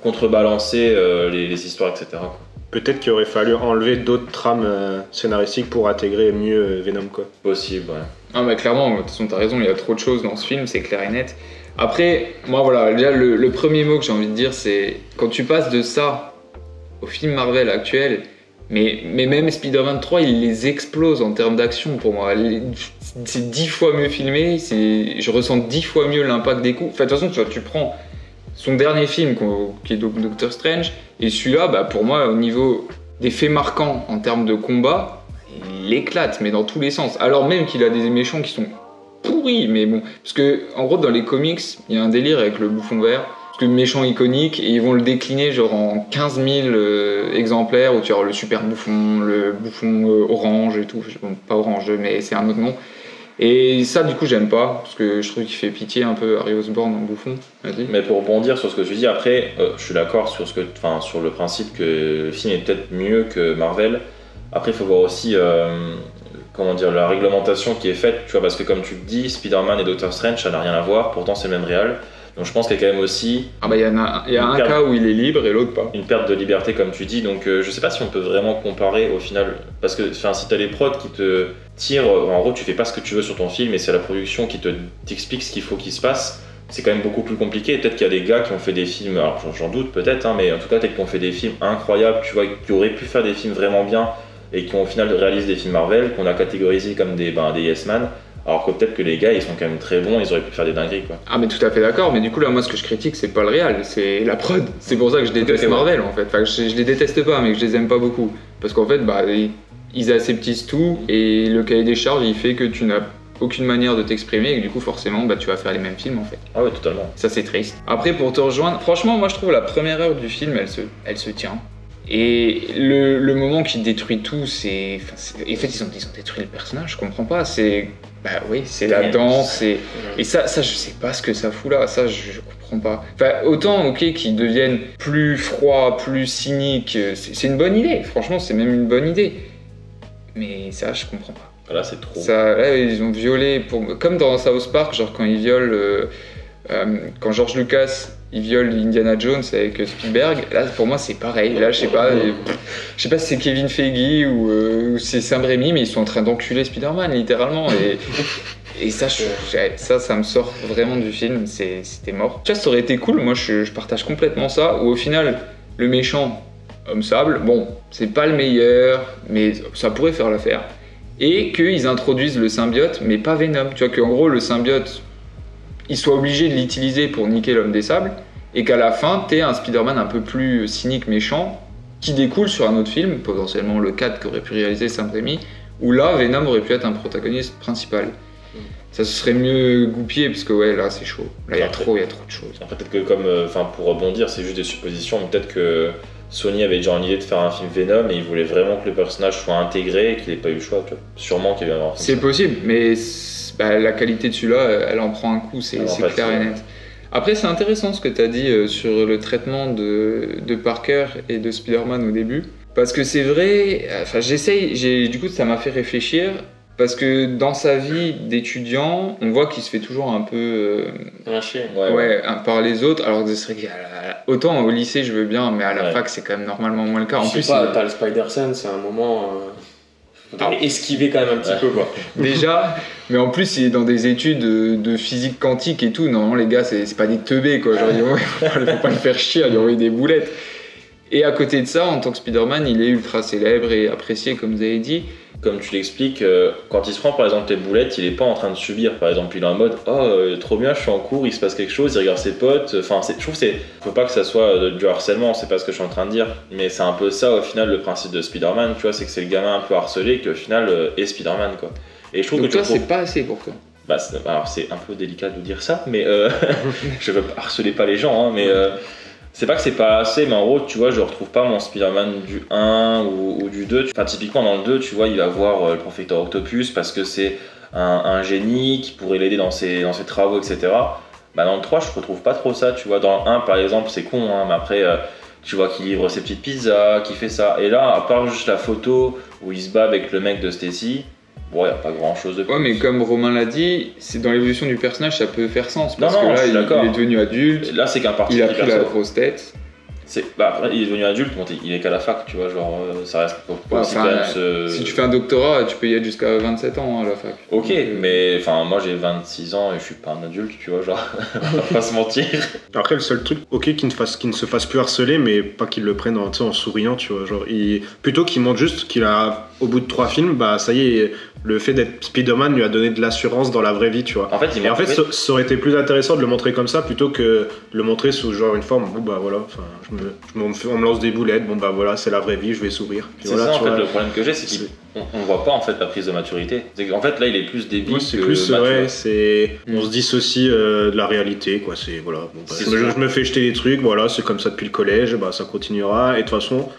contrebalancer les histoires, etc. quoi. Peut-être qu'il aurait fallu enlever d'autres trames scénaristiques pour intégrer mieux Venom, quoi. Possible, ouais. Ah, mais clairement, de toute façon, t'as raison, il y a trop de choses dans ce film, c'est clair et net. Après, moi voilà, déjà le premier mot que j'ai envie de dire, c'est quand tu passes de ça au film Marvel actuel, mais même Spider-Man 3, il les explose en termes d'action pour moi. C'est 10 fois mieux filmé, je ressens 10 fois mieux l'impact des coups. Enfin, de toute façon, tu prends son dernier film qui est Doctor Strange, et celui-là, pour moi, au niveau des faits marquants en termes de combat, il éclate, mais dans tous les sens. Alors même qu'il a des méchants qui sont pourri, mais bon, parce que en gros dans les comics il y a un délire avec le bouffon vert, parce que le méchant iconique, et ils vont le décliner genre en 15 000 exemplaires où tu as le super bouffon, le bouffon orange et tout, bon, pas orange mais c'est un autre nom, et ça du coup j'aime pas parce que je trouve qu'il fait pitié un peu Harry Osborn en bouffon. Vas-y. Mais pour rebondir sur ce que tu dis, après je suis d'accord sur sur le principe que le film est peut-être mieux que Marvel. Après il faut voir aussi la réglementation qui est faite, tu vois, parce que comme tu le dis, Spider-Man et Doctor Strange, ça n'a rien à voir, pourtant c'est le même réal. Donc je pense qu'il y a quand même aussi... il y a un cas où il est libre et l'autre pas. Une perte de liberté comme tu dis, donc je sais pas si on peut vraiment comparer au final, parce que si t'as les prods qui te tirent, en gros tu fais pas ce que tu veux sur ton film et c'est la production qui t'explique ce qu'il faut qu'il se passe, c'est quand même beaucoup plus compliqué. Peut-être qu'il y a des gars qui ont fait des films, alors j'en doute peut-être, mais en tout cas peut-être qu'ils ont fait des films incroyables, tu vois, qui auraient pu faire des films vraiment bien, et qui au final réalisent des films Marvel qu'on a catégorisés comme des Yes Man, Alors que peut-être que les gars, ils sont quand même très bons, ils auraient pu faire des dingueries, quoi. Ah mais tout à fait d'accord, mais du coup là moi ce que je critique c'est pas le réal, c'est la prod. C'est pour ça que je déteste Marvel en fait. Enfin je les déteste pas mais que je les aime pas beaucoup. Parce qu'en fait ils aseptissent tout et le cahier des charges il fait que tu n'as aucune manière de t'exprimer et que du coup forcément tu vas faire les mêmes films en fait. Ah ouais, totalement. Ça c'est triste. Après pour te rejoindre, franchement moi je trouve la première heure du film elle se tient. Et le moment qui détruit tout, en fait ils ont détruit le personnage, je comprends pas, c'est la danse, et ça je sais pas ce que ça fout là, ça je comprends pas. Enfin autant ok qu'ils deviennent plus froids, plus cyniques, c'est une bonne idée, franchement c'est même une bonne idée. Mais ça je comprends pas. Là c'est trop. Ça, là ils ont violé, comme dans South Park, genre quand ils violent, quand George Lucas il viole Indiana Jones avec Spielberg, là pour moi c'est pareil, là je sais pas si c'est Kevin Feige ou c'est Sam Raimi, mais ils sont en train d'enculer Spider-Man littéralement, et ça me sort vraiment du film, c'était mort. Tu vois, ça aurait été cool, moi je partage complètement ça, où au final le méchant, Homme Sable, bon c'est pas le meilleur, mais ça pourrait faire l'affaire, et qu'ils introduisent le symbiote, mais pas Venom, tu vois qu'en gros le symbiote il soit obligé de l'utiliser pour niquer l'Homme des Sables, et qu'à la fin, t'aies un Spider-Man un peu plus cynique, méchant, qui découle sur un autre film, potentiellement le 4 qu'aurait pu réaliser Sam Raimi, où là, Venom aurait pu être un protagoniste principal. Ça se serait mieux goupillé, parce que ouais, là c'est chaud. Là, il y a trop de choses. Après, peut-être que pour rebondir, c'est juste des suppositions, mais peut-être que Sony avait déjà l'idée de faire un film Venom, et il voulait vraiment que le personnage soit intégré, et qu'il n'ait pas eu le choix, tu vois. Sûrement qu'il y avait un... C'est possible, mais... la qualité de celui-là, elle en prend un coup, c'est clair et net. Après, c'est intéressant ce que tu as dit sur le traitement de Parker et de Spider-Man au début. Parce que c'est vrai, du coup, ça m'a fait réfléchir. Parce que dans sa vie d'étudiant, on voit qu'il se fait toujours un peu lyncher. Par les autres. Alors que c'est vrai autant au lycée, je veux bien, mais à la fac, c'est quand même normalement moins le cas. En plus, t'as le Spider-Sense, c'est un moment. Esquiver quand même un petit peu quoi. Déjà, mais en plus il est dans des études de physique quantique et tout. Normalement les gars c'est pas des teubés quoi. Genre faut pas le faire chier, il envoyer des boulettes. Et à côté de ça, en tant que Spider-Man, il est ultra célèbre et apprécié comme vous avez dit. Comme tu l'expliques, quand il se prend par exemple les boulettes, il est pas en train de subir. Par exemple, il est en mode trop bien, je suis en cours, il se passe quelque chose, il regarde ses potes. Enfin, je trouve que faut pas que ça soit du harcèlement, c'est pas ce que je suis en train de dire. Mais c'est un peu ça au final le principe de Spider-Man, tu vois, c'est que c'est le gamin un peu harcelé qui au final est Spider-Man quoi. Et je trouve donc que toi, c'est pas assez pour toi. Alors c'est un peu délicat de dire ça, mais je veux harceler pas les gens, hein, mais. C'est pas que c'est pas assez, mais en gros, tu vois, je retrouve pas mon Spider-Man du 1 ou du 2. Enfin, typiquement, dans le 2, tu vois, il va voir le professeur Octopus parce que c'est un génie qui pourrait l'aider dans ses travaux, etc. Dans le 3, je retrouve pas trop ça, tu vois. Dans le 1, par exemple, c'est con, hein, mais après, tu vois qu'il livre ses petites pizzas, qu'il fait ça. Et là, à part juste la photo où il se bat avec le mec de Stacy, bon, y a pas grand chose de plus. Ouais, mais comme Romain l'a dit, c'est dans l'évolution du personnage, ça peut faire sens. Parce que là, il est devenu adulte. Là, c'est qu'un parti. Il a pris la grosse tête. Après, il est devenu adulte, bon, il est qu'à la fac, tu vois, genre, ça reste pas aussi quand même Si tu fais un doctorat, tu peux y être jusqu'à 27 ans à la fac. Ok, mais enfin, moi j'ai 26 ans et je suis pas un adulte, tu vois, genre, on va pas se mentir. Après, le seul truc, ok, qu'il ne se fasse plus harceler, mais pas qu'il le prenne en souriant, tu vois, genre, plutôt qu'il montre juste qu'il a, au bout de 3 films, ça y est, le fait d'être Spider-Man lui a donné de l'assurance dans la vraie vie, tu vois. En fait, ça aurait été plus intéressant de le montrer comme ça plutôt que de le montrer sous genre une forme, voilà, on me lance des boulettes, voilà, c'est la vraie vie, je vais sourire. Puis c'est ça, en fait, le problème que j'ai, c'est qu'on voit pas en fait la prise de maturité. En fait, là, il est plus débile c'est que plus, mature. On se dissocie de la réalité, quoi. C'est voilà. Je me fais jeter des trucs, voilà, c'est comme ça depuis le collège, ça continuera. Et de toute façon,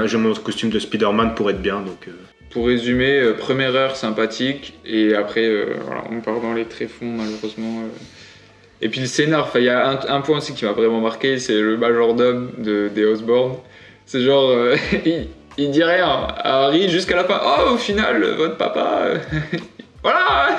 j'ai mon costume de Spider-Man pour être bien, donc. Pour résumer, première heure sympathique, et après, on part dans les tréfonds, malheureusement. Et puis le scénar, il y a un point aussi qui m'a vraiment marqué, c'est le majordome des Osborn. C'est genre, il dit rien à Harry jusqu'à la fin. Oh, au final, votre papa... voilà,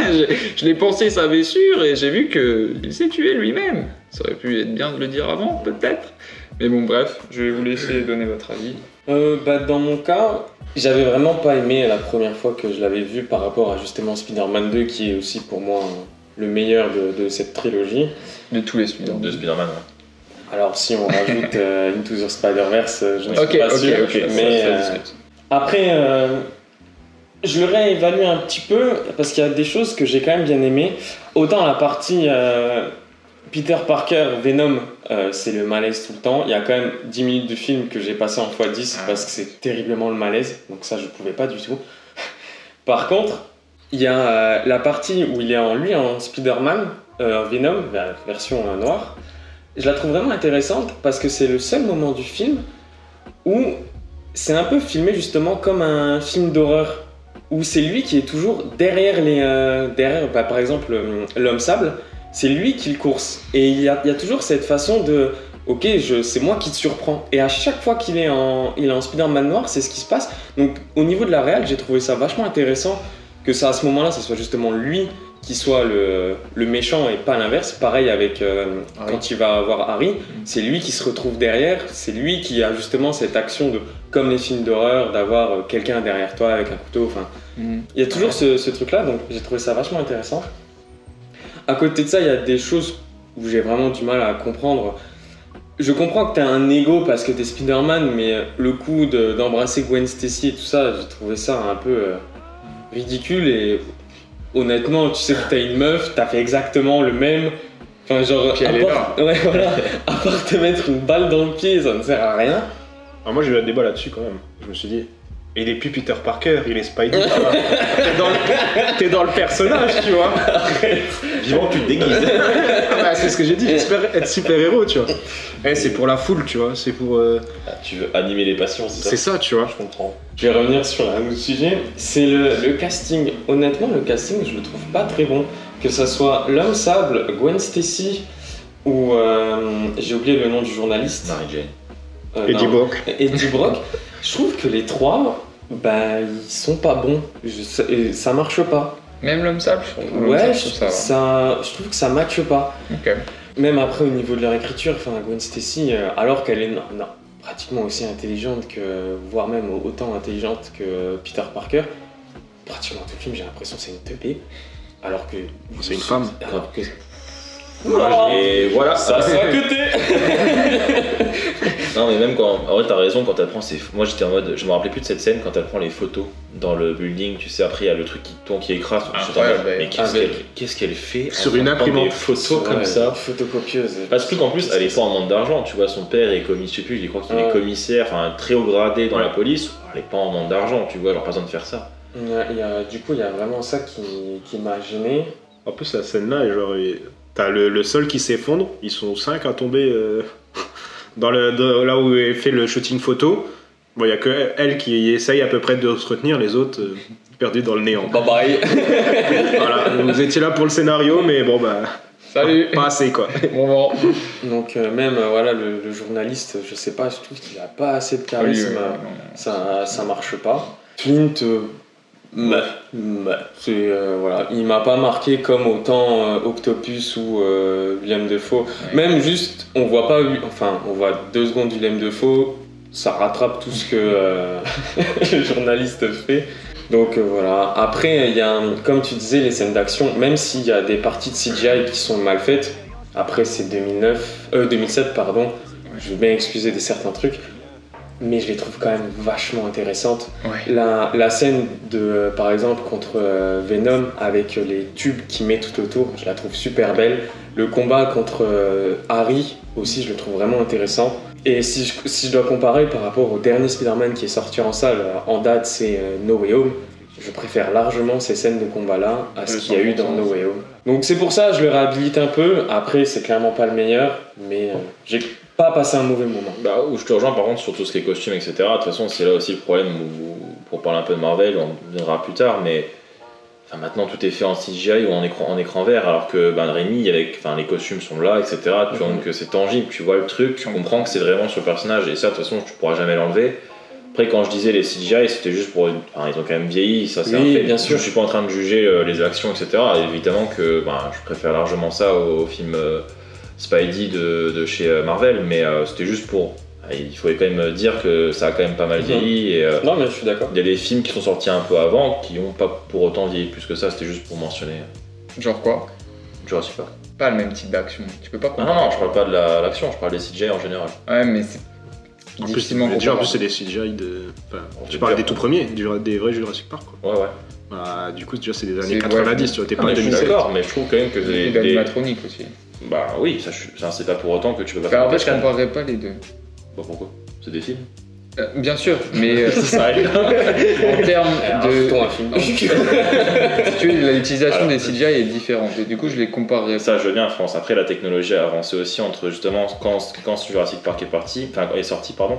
je l'ai pensé, ça avait sûr, et j'ai vu qu'il s'est tué lui-même. Ça aurait pu être bien de le dire avant, peut-être. Mais bon, bref, je vais vous laisser donner votre avis. Dans mon cas, j'avais vraiment pas aimé la première fois que je l'avais vu par rapport à justement Spider-Man 2, qui est aussi pour moi le meilleur de cette trilogie. De tous les Spider-Man. De Spider-Man, ouais. Alors si on rajoute Into the Spider-Verse, je ne suis pas sûr. Okay, mais après, Je le réévalue un petit peu parce qu'il y a des choses que j'ai quand même bien aimées. Autant la partie Peter Parker, Venom, c'est le malaise tout le temps. Il y a quand même 10 minutes de film que j'ai passé en x10 parce que c'est terriblement le malaise. Donc ça, je pouvais pas du tout. Par contre, il y a la partie où il est en Spider-Man, Venom, la version noire. Je la trouve vraiment intéressante parce que c'est le seul moment du film où c'est un peu filmé justement comme un film d'horreur. Où c'est lui qui est toujours derrière par exemple, l'homme sable, c'est lui qui le course. Et il y a toujours cette façon de, ok, c'est moi qui te surprends. Et à chaque fois qu'il est en Spider-Man noir, c'est ce qui se passe. Donc au niveau de la réal, j'ai trouvé ça vachement intéressant que ça, à ce moment-là, ça soit justement lui qui soit le méchant et pas l'inverse. Pareil avec quand il va voir Harry, c'est lui qui se retrouve derrière, c'est lui qui a justement cette action de, comme les films d'horreur, d'avoir quelqu'un derrière toi avec un couteau. Enfin, il y a toujours ce truc-là, donc j'ai trouvé ça vachement intéressant. À côté de ça, il y a des choses où j'ai vraiment du mal à comprendre. Je comprends que t'as un ego parce que t'es Spider-Man, mais le coup d'embrasser Gwen Stacy et tout ça, j'ai trouvé ça un peu ridicule et honnêtement, tu sais que t'as une meuf, t'as fait exactement le même. Enfin, genre, puis elle est là. Ouais, voilà. À part te mettre une balle dans le pied, ça ne sert à rien. Alors moi j'ai eu un débat là-dessus quand même. Je me suis dit, il est plus Peter Parker, il est Spidey. T'es dans le personnage, tu vois. Vivant, tu te déguises. Bah, c'est ce que j'ai dit, j'espère être super-héros, tu vois. Et c'est pour la foule, tu vois, c'est pour... Tu veux animer les passions, C'est ça, tu vois. Je comprends. Je vais revenir sur un autre sujet, c'est le casting. Honnêtement, le casting, je le trouve pas très bon. Que ça soit l'homme sable, Gwen Stacy ou j'ai oublié le nom du journaliste. Mary Jane. Eddie Brock. Eddie Brock. Je trouve que les trois, bah, ils sont pas bons. Ça marche pas. Même l'homme sable, je trouve. Ouais, je je trouve que ça matche pas. Ok. Même après, au niveau de leur écriture, enfin, Gwen Stacy, alors qu'elle est pratiquement aussi intelligente que, voire même autant intelligente que Peter Parker, pratiquement tout le film, j'ai l'impression que c'est une teubée. Alors que. C'est une femme. Alors que. Et voilà. Ça c'est à côté. Non mais même quand, en vrai t'as raison, quand elle prend ses, moi j'étais en mode, je me rappelais plus de cette scène quand elle prend les photos dans le building, tu sais, après il y a le truc qui tombe, qui écrase, mais qu'est-ce qu'elle fait sur une imprimante, des photos comme ça, photocopieuse. parce que en plus elle est pas en manque d'argent, tu vois, son père est commissaire, je sais plus, je crois qu'il est commissaire, enfin très haut gradé dans la police, elle est pas en manque d'argent, tu vois, elle a pas besoin de faire ça. Du coup il y a vraiment ça qui m'a gêné. En plus la scène là, genre, t'as le sol qui s'effondre, ils sont 5 à tomber là où est fait le shooting photo. Bon, il n'y a que elle qui essaye à peu près de se retenir, les autres perdus dans le néant. Bye bye. Voilà, vous étiez là pour le scénario, mais bon bah. Salut. Pas assez quoi. Bon. Donc même voilà le journaliste, je sais pas, je trouve qu'il a pas assez de charisme, ça marche pas. Clint, voilà, il m'a pas marqué comme autant Octopus ou Willem Dafoe. Même juste, on voit 2 secondes Willem Dafoe, ça rattrape tout ce que le journaliste fait. Donc voilà. Après, il y a, comme tu disais, les scènes d'action, même s'il y a des parties de CGI qui sont mal faites, après c'est 2007, pardon, je veux bien excuser certains trucs, mais je les trouve quand même vachement intéressantes. Ouais. La scène de, par exemple, contre Venom, avec les tubes qu'il met tout autour, je la trouve super belle. Le combat contre Harry aussi, je le trouve vraiment intéressant. Et si je dois comparer par rapport au dernier Spider-Man qui est sorti en salle en date, c'est No Way Home. Je préfère largement ces scènes de combat-là à ce qu'il y a eu dans No Way Home. Donc c'est pour ça que je le réhabilite un peu. Après, c'est clairement pas le meilleur, mais j'ai pas passé un mauvais moment. Bah, où je te rejoins par contre sur tout ce qui est costumes, etc. De toute façon, c'est là aussi le problème pour parler un peu de Marvel, on verra plus tard, mais enfin, maintenant tout est fait en CGI ou en écran vert, alors que Rémi, les costumes sont là, etc. Tu vois, donc c'est tangible, tu vois le truc, tu comprends que c'est vraiment sur le personnage, et ça de toute façon tu pourras jamais l'enlever. Après, quand je disais les CGI, c'était juste pour. Enfin, ils ont quand même vieilli, ça c'est un fait. Bien sûr. Je suis pas en train de juger les actions, etc. Et évidemment que je préfère largement ça au film Spidey de chez Marvel, mais c'était juste pour. Il faut quand même dire que ça a quand même pas mal vieilli. Et, non, mais je suis d'accord. Il y a des films qui sont sortis un peu avant qui n'ont pas pour autant vieilli plus que ça, c'était juste pour mentionner. Genre quoi? Jurassic Park. Pas le même type d'action. Tu peux pas comparer. Non, je parle pas de l'action, je parle des CGI en général. Ouais, mais En plus, difficilement déjà, en plus, comparable. c'est des CGI de. Enfin, tu parles des tout premiers, des vrais Jurassic Park, quoi. Ouais. Bah, du coup, déjà, c'est des années C'est- 90, tu vois, t'es Ah, pas mais je suis 2007. d'accord, mais je trouve quand même que Et les. l'animatronique aussi. Bah oui, ça, c'est pas pour autant que tu peux pas Enfin, faire en fait, je Pascal. comparerais pas les deux. Bah pourquoi? C'est des films. Bien sûr, mais Ça en termes de. Rajoutons un film. Tu vois, l'utilisation des CGI est différente. Et du coup, je les comparerais pas. Ça, je veux bien, France. Après, la technologie a avancé aussi entre justement quand Jurassic Park est sorti, pardon,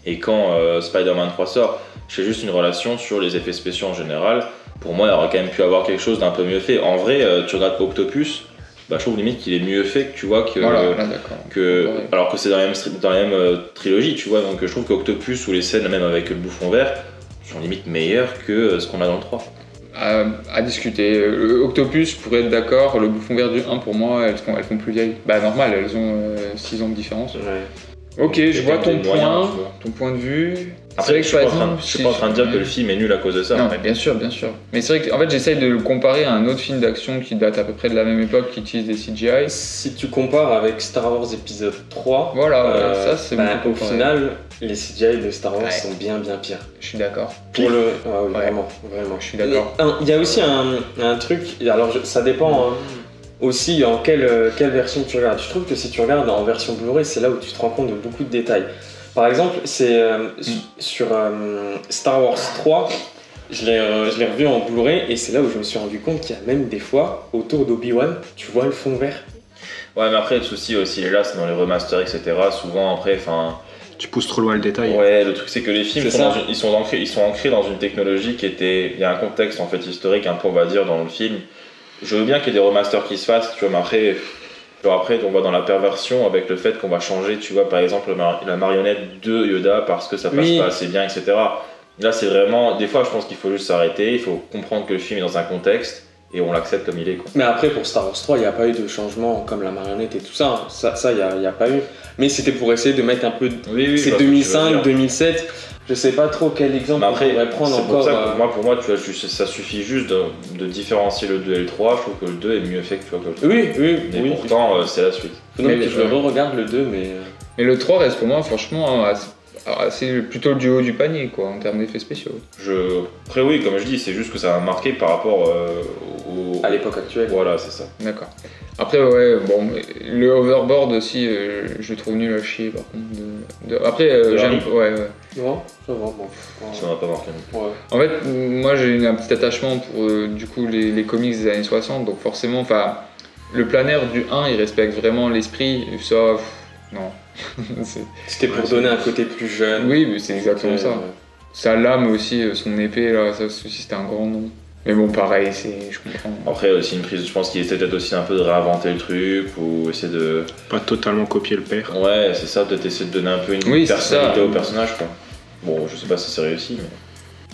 et quand Spider-Man 3 sort. Je fais juste une relation sur les effets spéciaux en général. Pour moi, il aurait quand même pu avoir quelque chose d'un peu mieux fait. En vrai, tu regardes Octopus, bah, je trouve limite qu'il est mieux fait que tu vois que. Voilà, là, d'accord. que alors que c'est dans la même trilogie, tu vois. Donc je trouve qu'Octopus ou les scènes même avec le bouffon vert sont limite meilleures que ce qu'on a dans le 3. À discuter. Octopus, pour être d'accord, le bouffon vert du 1 pour moi, elles font plus vieilles. Bah normal, elles ont 6 ans de différence. Ouais. Ok, je vois ton Des moyens, point, tu vois. ton point de vue. Après, je suis par pas en exemple, train de dire que le film est nul à cause de ça. Non, mais bien sûr. Mais c'est vrai que en fait, j'essaye de le comparer à un autre film d'action qui date à peu près de la même époque, qui utilise des CGI. Si tu compares avec Star Wars épisode 3, Voilà, ça c'est bah, mon au comparé. final, les CGI de Star Wars Ouais. sont bien pires. Je suis d'accord. Pour le... Ah oui, Ouais. vraiment. Je suis d'accord. Il y a aussi un truc, alors ça dépend hein, aussi en quelle version tu regardes. Je trouve que si tu regardes en version Blu-ray, c'est là où tu te rends compte de beaucoup de détails. Par exemple, c'est sur Star Wars 3, je l'ai revu en Blu-ray et c'est là où je me suis rendu compte qu'il y a même des fois, autour d'Obi-Wan, tu vois le fond vert. Ouais, mais après, le souci aussi, il est là, c'est dans les remasters, etc. Souvent, après, enfin. Tu pousses trop loin le détail. Ouais, le truc, c'est que les films, C'est sont ça. ils sont ancrés dans une technologie qui était. Il y a un contexte, en fait, historique, un peu, on va dire, dans le film. Je veux bien qu'il y ait des remasters qui se fassent, tu vois, mais après. Genre après, on va dans la perversion avec le fait qu'on va changer, tu vois, par exemple, la marionnette de Yoda parce que ça passe Oui. pas assez bien, etc. Là, c'est vraiment. Des fois, je pense qu'il faut juste s'arrêter, il faut comprendre que le film est dans un contexte et on l'accepte comme il est, quoi. Mais après, pour Star Wars 3, il n'y a pas eu de changement comme la marionnette et tout ça. Hein. Ça, il n'y a pas eu. Mais c'était pour essayer de mettre un peu. Oui, C'est je vois ce que tu veux 2005, dire. 2007. Je sais pas trop quel exemple Mais après, on pourrait prendre c'est pour encore. ça que pour moi, tu vois, ça suffit juste de différencier le 2 et le 3. Je trouve que le 2 est mieux fait que, tu vois, que le 3. Oui. Mais pourtant, c'est la suite. Faudrait Mais que je ouais. re-regarde le 2, mais. Mais le 3 reste pour moi, franchement, c'est plutôt le duo du panier, quoi, en termes d'effets spéciaux. Après, oui, comme je dis, c'est juste que ça m'a marqué par rapport au. À l'époque actuelle. Voilà, c'est ça. D'accord. Après, ouais, bon, le overboard aussi, je le trouve nul à chier, par contre. Après, De j'aime. Harry. Ouais. Non, ça va, bon. Ça m'a pas marqué. Ouais. En fait, moi j'ai un petit attachement pour du coup les comics des années 60, donc forcément, enfin, le planaire du 1 il respecte vraiment l'esprit, et ça, non. C'était pour donner un côté plus jeune. Oui, mais c'est exactement ça. Ouais. Sa lame aussi, son épée, là, ça aussi c'était un grand nom. Mais bon, pareil, je comprends. Après, aussi une prise, je pense qu'il essaie peut-être aussi un peu de réinventer le truc ou essayer de. Pas totalement copier le père. Ouais, c'est ça, peut-être essayer de donner un peu une Oui, c'est personnalité ça. au personnage, quoi. Bon, je sais pas si c'est réussi, mais.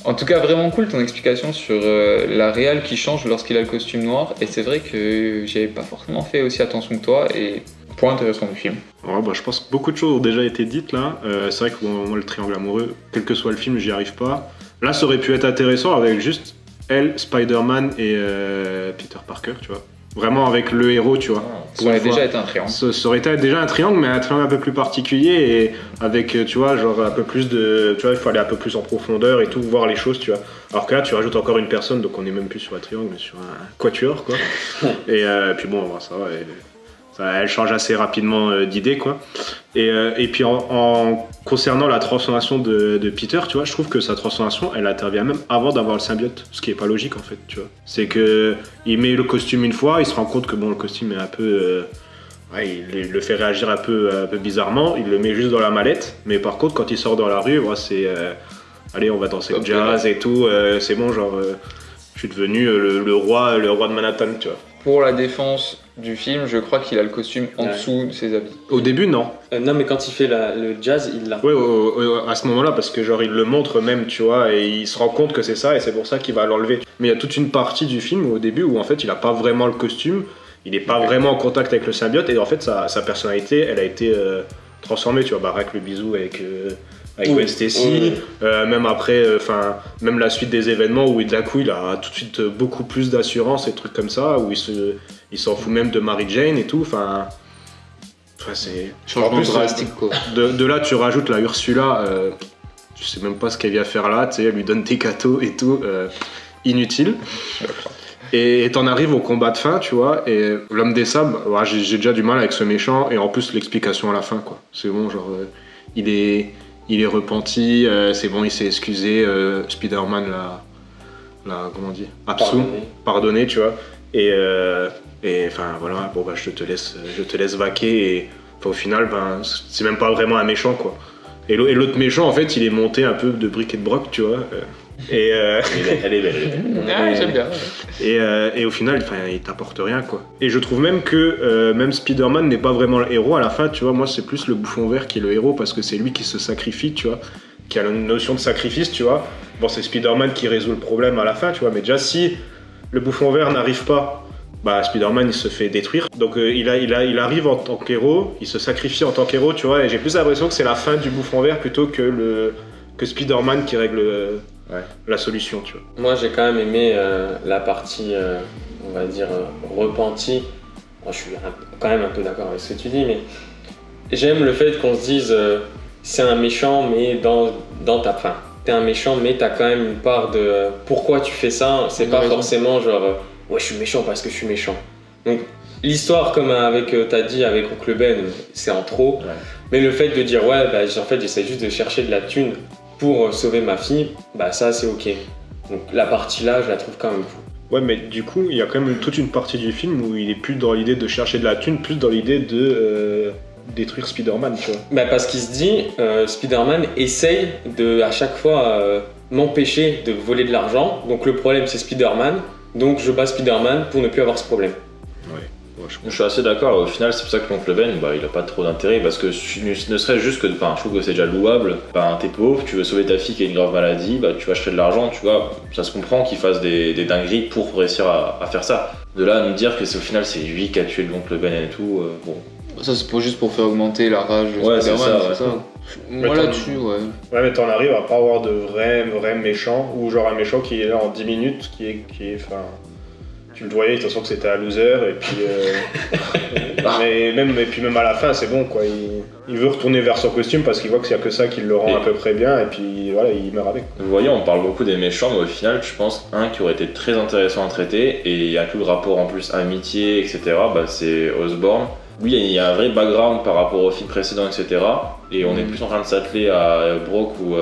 En tout cas, vraiment cool ton explication sur la réal qui change lorsqu'il a le costume noir, et c'est vrai que j'avais pas forcément fait aussi attention que toi, et point intéressant du film. Ouais, bah, je pense que beaucoup de choses ont déjà été dites là. C'est vrai que moi, le triangle amoureux, quel que soit le film, j'y arrive pas. Là, ça aurait pu être intéressant avec juste elle, Spider-Man et Peter Parker, tu vois. Vraiment avec le héros, tu vois. Ça aurait déjà été un triangle. Ça aurait été déjà un triangle, mais un triangle un peu plus particulier et avec, tu vois, genre un peu plus de. Tu vois, il faut aller un peu plus en profondeur et tout, voir les choses, tu vois. Alors que là, tu rajoutes encore une personne, donc on est même plus sur un triangle, mais sur un quatuor, quoi. Et puis bon, ça va. Elle change assez rapidement d'idée, quoi. Et puis en concernant la transformation de Peter, tu vois, je trouve que sa transformation, elle intervient même avant d'avoir le symbiote, ce qui est pas logique en fait, tu vois. C'est que il met le costume une fois, il se rend compte que bon, le costume est un peu, il le fait réagir un peu bizarrement, il le met juste dans la mallette, mais par contre quand il sort dans la rue, c'est, allez, on va danser le jazz et tout, c'est bon, genre, je suis devenu le roi de Manhattan, tu vois. Pour la défense du film, je crois qu'il a le costume en dessous de ses habits. Au début, non. Non, mais quand il fait le jazz, il l'a. Ouais, à ce moment-là, parce que genre il le montre même, tu vois, et il se rend compte que c'est ça, et c'est pour ça qu'il va l'enlever. Mais il y a toute une partie du film au début où en fait il a pas vraiment le costume, il n'est pas vraiment en contact avec le symbiote, et en fait sa personnalité, elle a été transformée, tu vois, bah avec le bisou avec Gwen Stacy, même après, même la suite des événements où d'un coup il a tout de suite beaucoup plus d'assurance et trucs comme ça, où il s'en fout même de Mary Jane et tout, Enfin, c'est. Changement drastique, quoi. De là, tu rajoutes la Ursula, je sais même pas ce qu'elle vient faire là, tu sais, elle lui donne des gâteaux et tout, inutile. Et t'en arrives au combat de fin, tu vois, et l'homme des sables, ouais, j'ai déjà du mal avec ce méchant, et en plus l'explication à la fin, quoi. C'est bon, genre, il est repenti, c'est bon, il s'est excusé, Spider-Man l'a comment on dit, pardonné, tu vois. Et enfin voilà, bon bah je te laisse vaquer, et enfin, au final, ben c'est même pas vraiment un méchant, quoi. Et l'autre méchant, en fait, il est monté un peu de bric et de broc, tu vois. Elle est belle. J'aime bien. Et au final, il t'apporte rien, quoi. Et je trouve même que même Spider-Man n'est pas vraiment le héros à la fin, tu vois. Moi, c'est plus le bouffon vert qui est le héros, parce que c'est lui qui se sacrifie, tu vois, qui a la notion de sacrifice, tu vois. Bon, c'est Spider-Man qui résout le problème à la fin, tu vois. Mais déjà, si le bouffon vert n'arrive pas, bah Spider-Man il se fait détruire. Donc il arrive en tant qu'héros, il se sacrifie en tant qu'héros, tu vois. Et j'ai plus l'impression que c'est la fin du bouffon vert plutôt que Spider-Man qui règle la solution, tu vois. Moi j'ai quand même aimé la partie, on va dire, repentie. Moi, je suis quand même un peu d'accord avec ce que tu dis, mais j'aime le fait qu'on se dise c'est un méchant, mais dans ta fin. T'es un méchant, mais t'as quand même une part de pourquoi tu fais ça. C'est pas forcément genre ouais, je suis méchant parce que je suis méchant. Donc l'histoire, comme t'as dit avec Oncle Ben, c'est en trop. Ouais. Mais le fait de dire ouais, bah, en fait j'essaie juste de chercher de la thune pour sauver ma fille, bah ça c'est ok. Donc la partie là, je la trouve quand même cool. Ouais, mais du coup, il y a quand même toute une partie du film où il est plus dans l'idée de chercher de la thune, plus dans l'idée de détruire Spider-Man, tu vois. Bah parce qu'il se dit, Spider-Man essaye de à chaque fois m'empêcher de voler de l'argent. Donc le problème c'est Spider-Man. Donc je bats Spider-Man pour ne plus avoir ce problème. Ouais, je suis assez d'accord. Au final, c'est pour ça que l'oncle Ben, bah, il a pas trop d'intérêt parce que ne serait juste que, je trouve que c'est déjà louable. Bah, t'es pauvre, tu veux sauver ta fille qui a une grave maladie, bah, tu vas acheter de l'argent, tu vois. Ça se comprend qu'il fasse des dingueries pour réussir à faire ça. De là à nous dire que au final c'est lui qui a tué l'oncle Ben et tout, bon. Ça c'est juste pour faire augmenter la rage de ouais, Spider-Man, c'est ça. Moi là-dessus, ouais. Ouais, mais t'en arrives à pas avoir de vrais méchants, ou genre un méchant qui est là en 10 minutes, qui est enfin... Tu le voyais, de toute façon que c'était un loser, et puis... et puis même à la fin, c'est bon, quoi. Il veut retourner vers son costume parce qu'il voit qu'il n'y a que ça qui le rend à peu près bien, et puis voilà, il meurt avec. Vous voyez, on parle beaucoup des méchants, mais au final, je pense, un qui aurait été très intéressant à traiter, et il y a tout le rapport en plus amitié, etc., bah, c'est Osborn. Oui, il y a un vrai background par rapport au film précédent, etc., et on est plus en train de s'atteler à Brock ou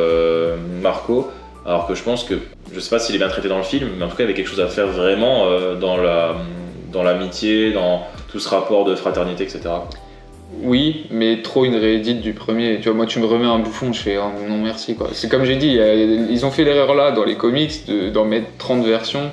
Marco, alors que je pense que, je sais pas s'il est bien traité dans le film, mais en tout cas il y avait quelque chose à faire vraiment dans l'amitié, dans tout ce rapport de fraternité, etc. Oui, mais trop une réédite du premier. Tu vois, moi tu me remets un bouffon, je fais oh, non merci, quoi. C'est comme j'ai dit, ils ont fait l'erreur là dans les comics d'en mettre 30 versions.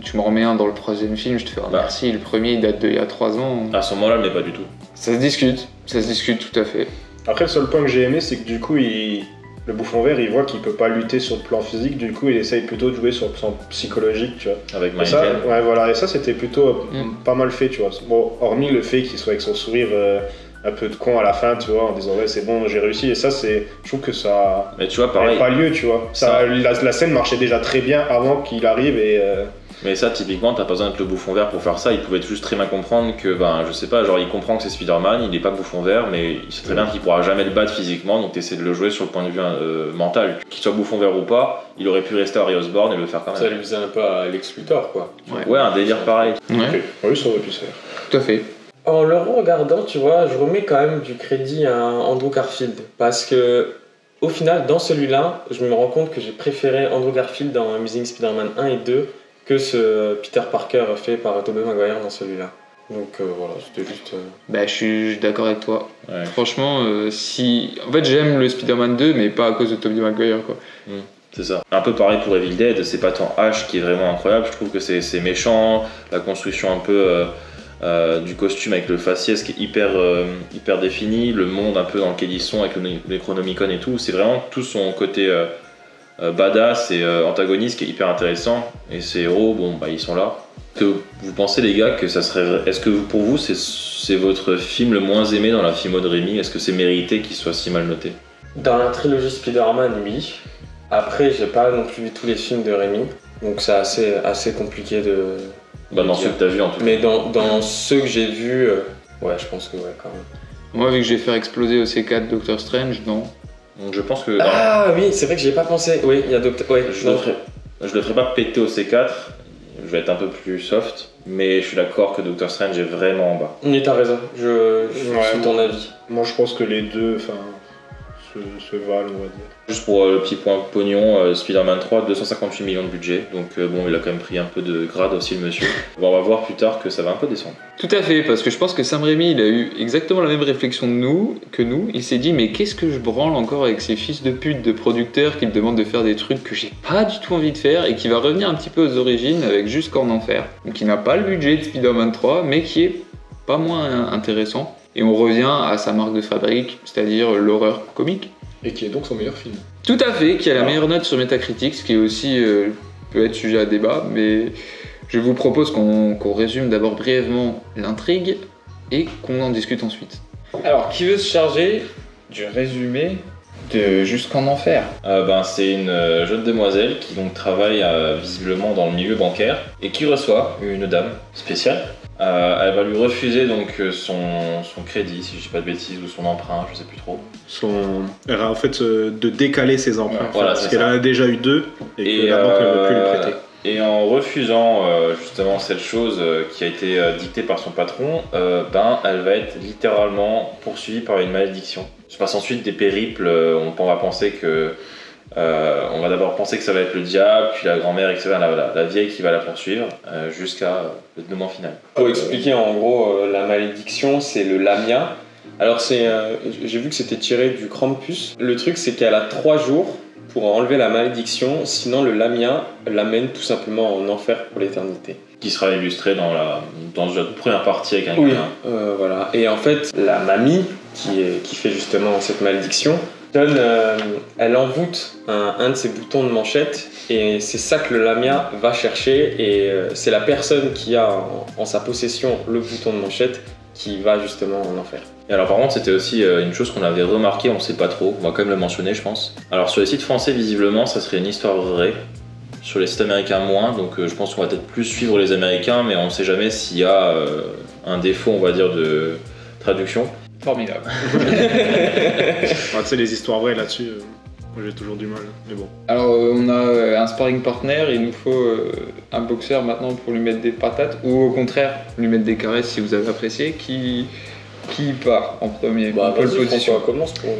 Tu me remets un dans le troisième film, je te fais oh, merci, le premier il date d'il y a 3 ans. À ce moment-là, mais pas du tout. Ça se discute tout à fait. Après, le seul point que j'ai aimé, c'est que du coup, le bouffon vert, il voit qu'il peut pas lutter sur le plan physique, du coup, il essaye plutôt de jouer sur le plan psychologique, tu vois. Avec Michael. Ouais, voilà, et ça, c'était plutôt pas mal fait, tu vois. Bon, hormis le fait qu'il soit avec son sourire un peu de con à la fin, tu vois, en disant ouais, c'est bon, j'ai réussi, et ça, je trouve que ça. Mais tu vois, pareil. Pas lieu, tu vois. La scène marchait déjà très bien avant qu'il arrive, et. Mais ça, typiquement, t'as pas besoin d'être le bouffon vert pour faire ça. Il pouvait juste très bien comprendre que, je sais pas, genre il comprend que c'est Spider-Man, il est pas bouffon vert, mais il sait très bien qu'il pourra jamais le battre physiquement, donc t'essaies de le jouer sur le point de vue mental. Qu'il soit bouffon vert ou pas, il aurait pu rester à Harry Osborn et le faire quand même. Ça lui faisait un peu à Lex Luthor, quoi. Ouais, un délire pareil. Ouais. Okay. Oui, ça aurait pu se faire. Tout à fait. En le regardant, tu vois, je remets quand même du crédit à Andrew Garfield, parce que au final, dans celui-là, je me rends compte que j'ai préféré Andrew Garfield dans Amazing Spider-Man 1 et 2 que ce Peter Parker fait par Tobey Maguire dans celui-là. Donc voilà, c'était juste... Bah, je suis d'accord avec toi. Ouais. Franchement, en fait, j'aime le Spider-Man 2, mais pas à cause de Tobey Maguire, quoi. C'est ça. Un peu pareil pour Evil Dead, c'est pas tant Ash qui est vraiment incroyable, je trouve que c'est méchant, la construction un peu du costume avec le faciès qui est hyper défini, le monde un peu dans lequel ils sont avec le Necronomicon et tout, c'est vraiment tout son côté... badass et antagoniste qui est hyper intéressant, et ces héros, ils sont là. Est-ce que vous pensez, les gars, que ça serait... Est-ce que pour vous c'est votre film le moins aimé dans la filmo de Raimi? Est-ce que c'est mérité qu'il soit si mal noté? Dans la trilogie Spider-Man, oui. Après, j'ai pas non plus vu tous les films de Raimi, donc c'est assez compliqué de... dans ceux que t'as vu en tout cas. Mais dans ceux que j'ai vus, ouais, je pense que ouais, quand même. Moi, vu que je vais faire exploser OC4 Doctor Strange, non. Donc je pense que... Ah oui, c'est vrai que j'y ai pas pensé. Oui, il y a Doctor... Ouais, Je le ferai pas péter au C4, je vais être un peu plus soft, mais je suis d'accord que Doctor Strange est vraiment en bas. Mais t'as raison, je suis ton avis. Moi, je pense que les deux se valent, on va dire. Juste pour le petit point pognon, Spider-Man 3, 258 millions de budget, donc bon, il a quand même pris un peu de grade aussi le monsieur. Bon, on va voir plus tard que ça va un peu descendre. Tout à fait, parce que je pense que Sam Raimi, il a eu exactement la même réflexion que nous. Il s'est dit, mais qu'est-ce que je branle encore avec ces fils de pute de producteurs qui me demandent de faire des trucs que j'ai pas du tout envie de faire et qui va revenir un petit peu aux origines avec Jusqu'en Enfer, qui n'a pas le budget de Spider-Man 3, mais qui est pas moins intéressant. Et on revient à sa marque de fabrique, c'est-à-dire l'horreur comique. Et qui est donc son meilleur film. Tout à fait, qui a la meilleure note sur Metacritic, ce qui est aussi peut être sujet à débat, mais je vous propose qu'on résume d'abord brièvement l'intrigue et qu'on en discute ensuite. Alors, qui veut se charger du résumé de Jusqu'en Enfer? C'est une jeune demoiselle qui donc travaille visiblement dans le milieu bancaire et qui reçoit une dame spéciale. Elle va lui refuser donc son crédit, si je dis pas de bêtises, ou son emprunt, je sais plus trop. Elle a en fait de décaler ses emprunts, voilà, parce qu'elle en a déjà eu 2 et que la banque ne veut plus lui prêter. Et en refusant justement cette chose qui a été dictée par son patron, elle va être littéralement poursuivie par une malédiction. Se passe ensuite des périples, on va penser que... on va d'abord penser que ça va être le diable, puis la grand-mère, etc., la vieille qui va la poursuivre, jusqu'à le dénouement final. Pour expliquer en gros la malédiction, c'est le Lamia. Alors j'ai vu que c'était tiré du Krampus. Le truc c'est qu'elle a 3 jours pour enlever la malédiction, sinon le Lamia l'amène tout simplement en enfer pour l'éternité. Qui sera illustré dans la première partie avec un Oui, gars. voilà. Et en fait, la mamie qui fait justement cette malédiction, elle envoûte un de ses boutons de manchette et c'est ça que le Lamia va chercher et c'est la personne qui a en sa possession le bouton de manchette qui va justement en enfer. Et alors par contre c'était aussi une chose qu'on avait remarqué, on sait pas trop, on va quand même le mentionner je pense. Alors sur les sites français visiblement ça serait une histoire vraie, sur les sites américains moins, donc je pense qu'on va peut-être plus suivre les Américains mais on sait jamais s'il y a un défaut on va dire de traduction. Formidable. Tu sais, les histoires vraies là-dessus, moi j'ai toujours du mal, mais bon. Alors on a un sparring partner, il nous faut un boxeur maintenant pour lui mettre des patates, ou au contraire lui mettre des caresses si vous avez apprécié, qui part en premier. On peut le position. Commence pour...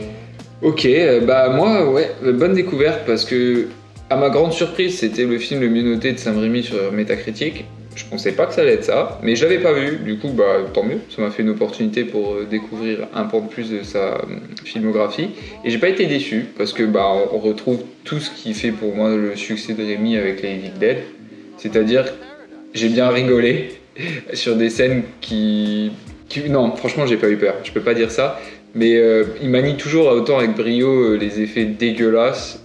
Ok, moi ouais, bonne découverte parce que à ma grande surprise c'était le film le mieux noté de Sam Raimi sur Metacritic. Je pensais pas que ça allait être ça, mais je l'avais pas vu, du coup tant mieux, ça m'a fait une opportunité pour découvrir un pan de plus de sa filmographie, et j'ai pas été déçu, parce que on retrouve tout ce qui fait pour moi le succès de Raimi avec les Evil Dead, c'est-à-dire j'ai bien rigolé sur des scènes non, franchement j'ai pas eu peur, je peux pas dire ça, mais il manie toujours autant avec brio les effets dégueulasses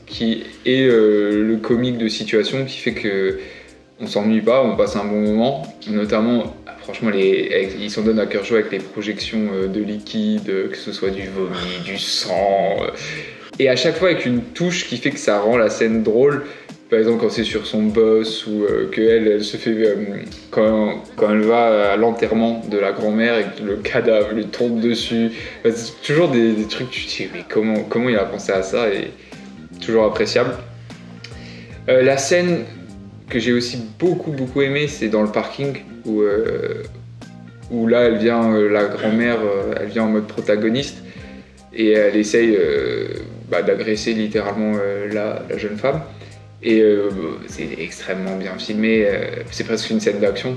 et le comique de situation qui fait que on s'ennuie pas, on passe un bon moment, notamment, franchement, ils s'en donnent à cœur joie avec les projections de liquide, que ce soit du vomi, du sang, et à chaque fois avec une touche qui fait que ça rend la scène drôle, par exemple quand c'est sur son boss, ou qu'elle se fait, quand elle va à l'enterrement de la grand-mère et que le cadavre lui tombe dessus, c'est toujours des trucs, tu te dis, mais comment il a pensé à ça, et toujours appréciable. La scène que j'ai aussi beaucoup aimé, c'est dans le parking où là elle vient, la grand-mère, elle vient en mode protagoniste et elle essaye d'agresser littéralement la jeune femme et c'est extrêmement bien filmé, c'est presque une scène d'action.